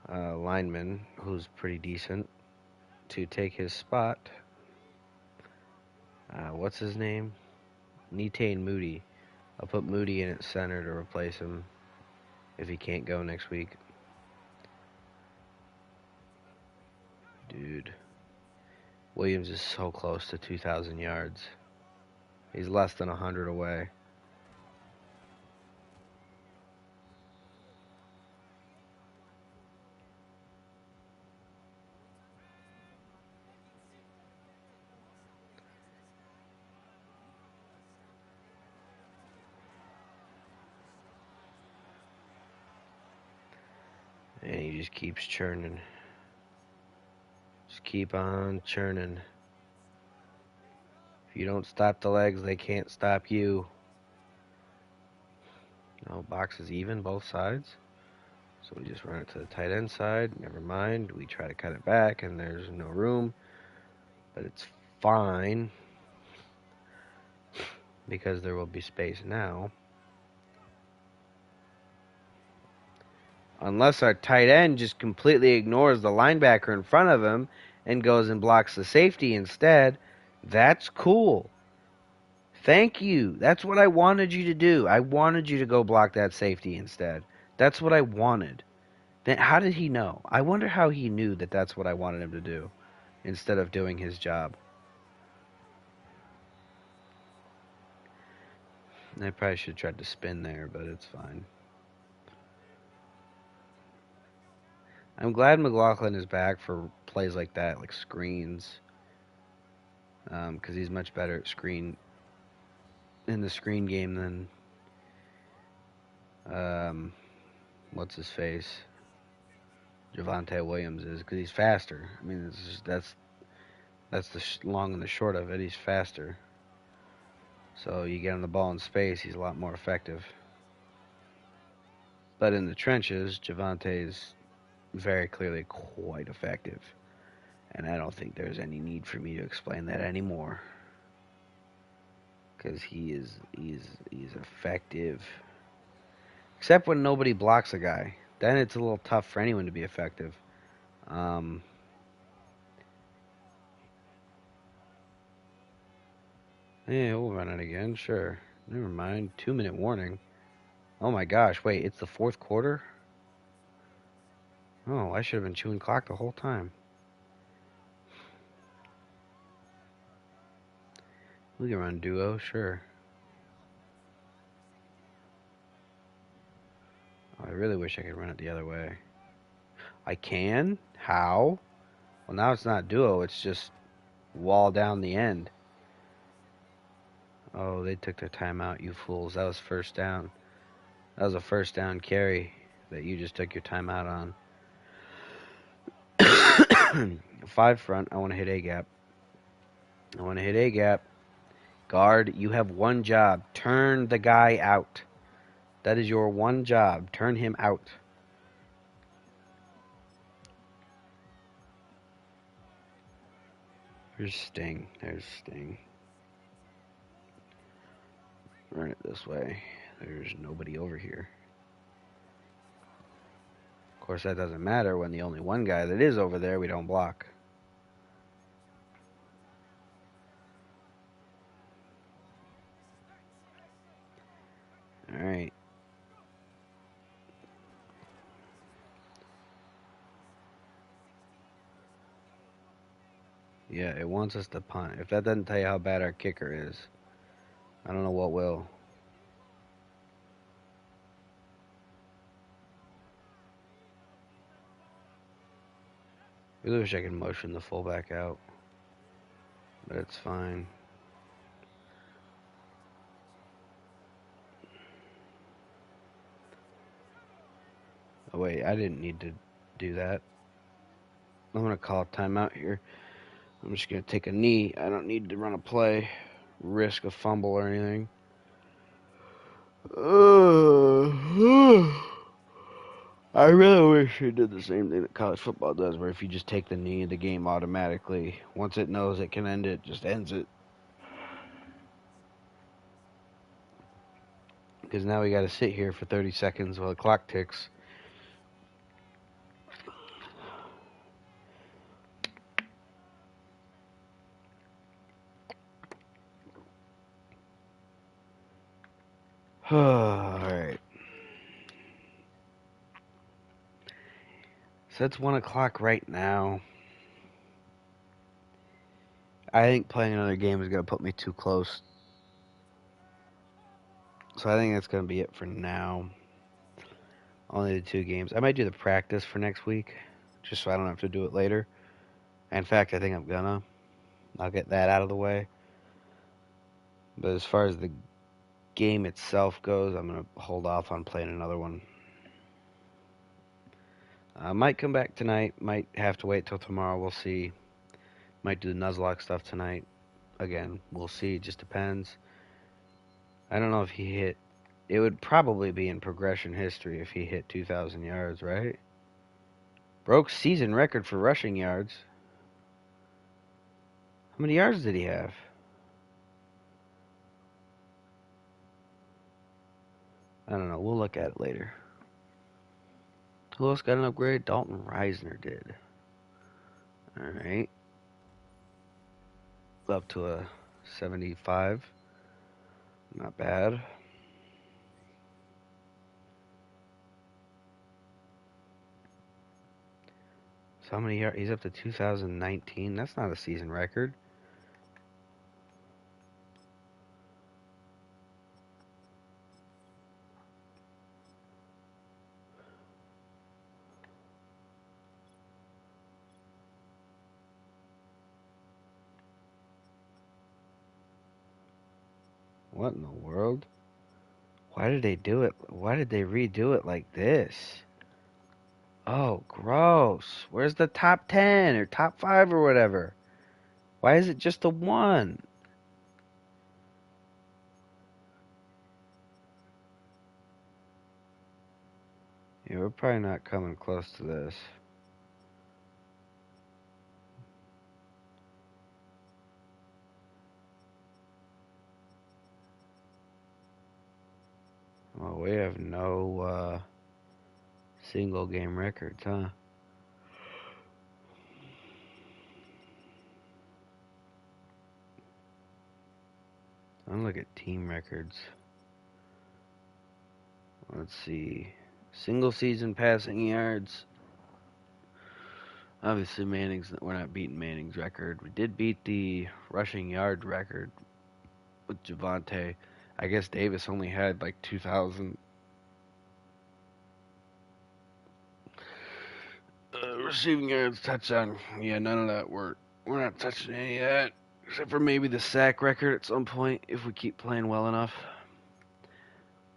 [SPEAKER 1] lineman, who's pretty decent, to take his spot. What's his name? Netane Moody. I'll put Moody in at center to replace him if he can't go next week. Dude. Williams is so close to 2,000 yards. He's less than 100 away. And he just keeps churning. Just keep on churning. If you don't stop the legs, they can't stop you. No, box is even both sides. So we just run it to the tight end side. Never mind. We try to cut it back, and there's no room. But it's fine because there will be space now. Unless our tight end just completely ignores the linebacker in front of him and goes and blocks the safety instead. That's cool. Thank you. That's what I wanted you to do. I wanted you to go block that safety instead. That's what I wanted. Then how did he know? I wonder how he knew that that's what I wanted him to do instead of doing his job. I probably should have tried to spin there, but it's fine. I'm glad McLaughlin is back for plays like that, like screens, because he's much better at in the screen game than what's his face, Javonte Williams is, because he's faster. I mean, that's the long and the short of it. He's faster. So you get him the ball in space, he's a lot more effective. But in the trenches, Javonte's very clearly quite effective. And I don't think there's any need for me to explain that anymore. Because he's effective. Except when nobody blocks a guy. Then it's a little tough for anyone to be effective. Yeah, we'll run it again, sure. Never mind. 2-minute warning. Oh my gosh, wait, it's the fourth quarter? Oh, I should have been chewing clock the whole time. We can run duo, sure. Oh, I really wish I could run it the other way. I can? How? Well, now it's not duo, it's just wall down the end. Oh, they took their timeout, you fools. That was first down. That was a first down carry that you just took your timeout on. 5 front, I want to hit A gap. I want to hit A gap. Guard, you have one job. Turn the guy out. That is your one job. Turn him out. There's Sting. There's Sting. Run it this way. There's nobody over here. Of course, that doesn't matter when the only one guy that is over there we don't block. All right. Yeah, it wants us to punt. If that doesn't tell you how bad our kicker is, I don't know what will. Really wish I could motion the fullback out, but it's fine. Oh wait, I didn't need to do that. I'm gonna call a timeout here. I'm just gonna take a knee. I don't need to run a play, risk a fumble or anything. I really wish they did the same thing that college football does, where if you just take the knee, the game automatically, once it knows it can end it, just ends it. Because now we got to sit here for 30 seconds while the clock ticks. Alright. So it's 1 o'clock right now. I think playing another game is going to put me too close. So I think that's going to be it for now. Only the 2 games. I might do the practice for next week, just so I don't have to do it later. In fact, I think I'm gonna. I'll get that out of the way. But as far as the game itself goes, I'm gonna hold off on playing another one. I might come back tonight. Might have to wait till tomorrow. We'll see. Might do the Nuzlocke stuff tonight. Again, we'll see. Just depends. I don't know if he hit. It would probably be in progression history if he hit 2,000 yards, right? Broke season record for rushing yards. How many yards did he have? I don't know. We'll look at it later. Who else got an upgrade? Dalton Reisner did. Alright. Up to a 75. Not bad. So how many yards? He's up to 2019. That's not a season record. What in the world? Why did they do it? Why did they redo it like this? Oh, gross. Where's the top 10 or top 5 or whatever? Why is it just a 1? Yeah, we're probably not coming close to this. Well, we have no single game records, huh? I'm look at team records. Let's see. Single season passing yards. Obviously, we're not beating Manning's record. We did beat the rushing yard record with Javante. I guess Davis only had like 2,000. Receiving yards, touchdown. Yeah, none of that. We're not touching any of that, except for maybe the sack record at some point if we keep playing well enough.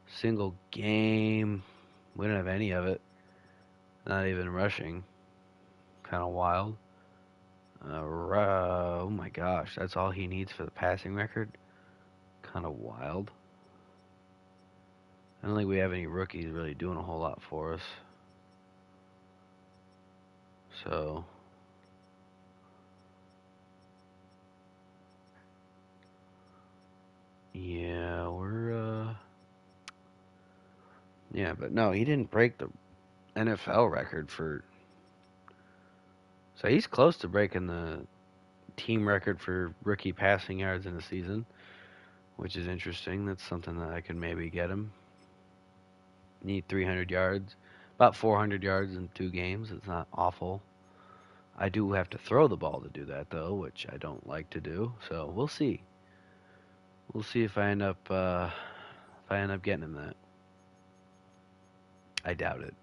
[SPEAKER 1] Single game, we don't have any of it. Not even rushing. Kind of wild. Oh my gosh, that's all he needs for the passing record. Kind of wild. I don't think we have any rookies really doing a whole lot for us. So, yeah, yeah, but no, he didn't break the NFL record for. So he's close to breaking the team record for rookie passing yards in a season, which is interesting. That's something that I could maybe get him. Need 300 yards, about 400 yards in 2 games. It's not awful. I do have to throw the ball to do that though, which I don't like to do. So we'll see. We'll see if I end up getting him that. I doubt it.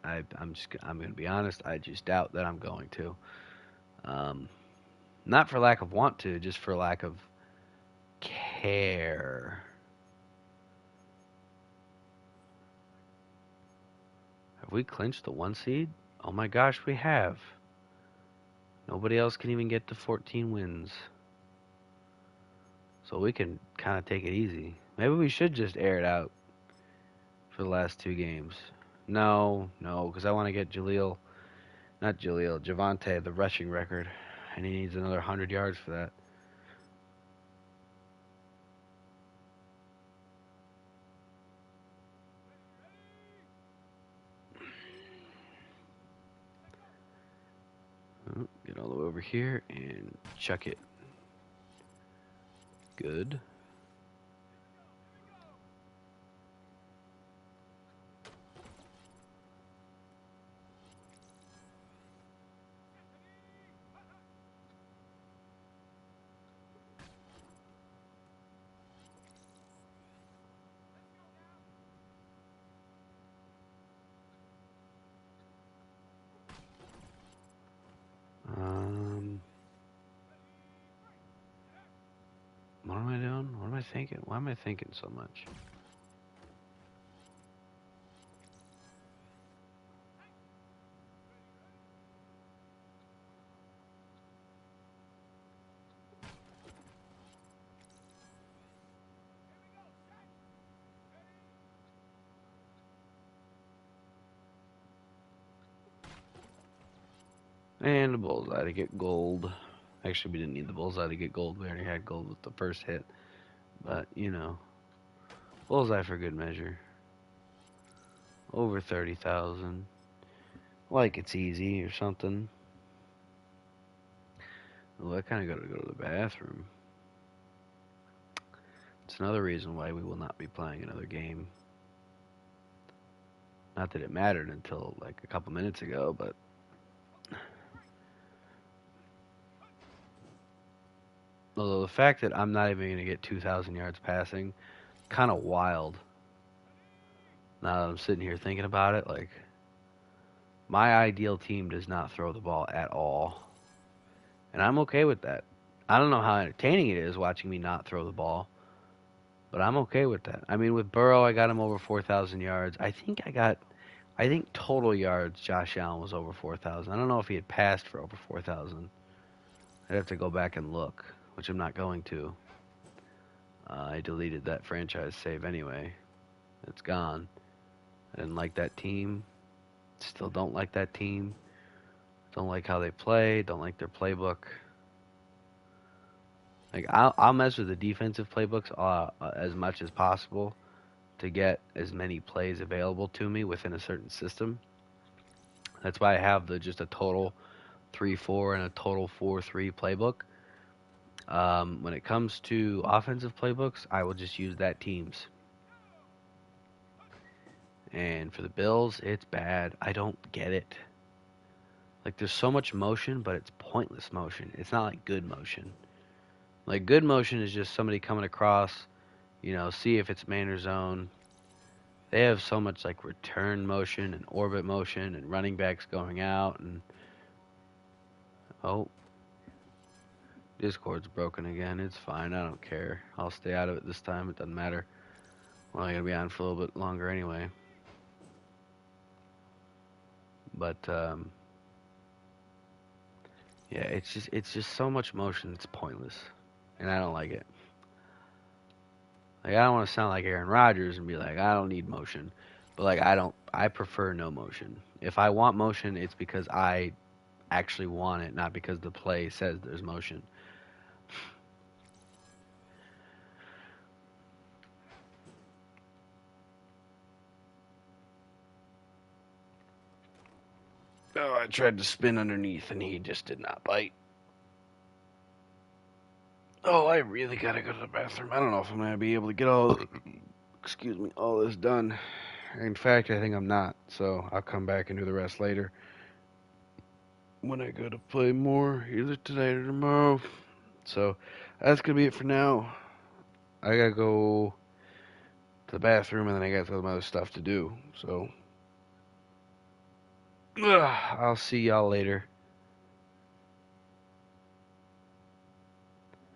[SPEAKER 1] I'm going to be honest. I just doubt that I'm going to. Not for lack of want to, just for lack of care. Have we clinched the 1 seed? Oh my gosh, we have. Nobody else can even get to 14 wins. So we can kind of take it easy. Maybe we should just air it out for the last 2 games. No, because I want to get Javante, the rushing record. And he needs another 100 yards for that. Oh, get all the way over here and chuck it. Good. What am I doing? What am I thinking? Why am I thinking so much? And the bullseye to get gold. Actually, we didn't need the bullseye to get gold. We already had gold with the first hit. But, bullseye for good measure. Over 30,000. Like it's easy or something. Well, I kind of got to go to the bathroom. It's another reason why we will not be playing another game. Not that it mattered until like a couple minutes ago, but although the fact that I'm not even going to get 2,000 yards passing, kind of wild. Now that I'm sitting here thinking about it, like, my ideal team does not throw the ball at all. And I'm okay with that. I don't know how entertaining it is watching me not throw the ball, but I'm okay with that. I mean, with Burrow, I got him over 4,000 yards. I think total yards, Josh Allen was over 4,000. I don't know if he had passed for over 4,000. I'd have to go back and look, which I'm not going to. I deleted that franchise save anyway. It's gone. I didn't like that team. Still don't like that team. Don't like how they play. Don't like their playbook. Like I'll mess with the defensive playbooks as much as possible to get as many plays available to me within a certain system. That's why I have just a total 3-4 and a total 4-3 playbook. When it comes to offensive playbooks, I will just use that team's. And for the Bills, it's bad. I don't get it. Like, there's so much motion, but it's pointless motion. It's not like good motion. Like, good motion is just somebody coming across, see if it's man or zone. They have so much, like, return motion and orbit motion and running backs going out. And, oh, Discord's broken again. It's fine. I don't care. I'll stay out of it this time. It doesn't matter. We're only going to be on for a little bit longer anyway. But, yeah, it's just so much motion. It's pointless. And I don't like it. Like, I don't want to sound like Aaron Rodgers and be like, I don't need motion. But, like, I prefer no motion. If I want motion, it's because I actually want it, not because the play says there's motion. Oh, I tried to spin underneath and he just did not bite. Oh, I really gotta go to the bathroom. I don't know if I'm gonna be able to get all this done. In fact, I think I'm not. So I'll come back and do the rest later when I go to play more, either tonight or tomorrow. So that's gonna be it for now. I gotta go to the bathroom and then I got some other stuff to do. So I'll see y'all later.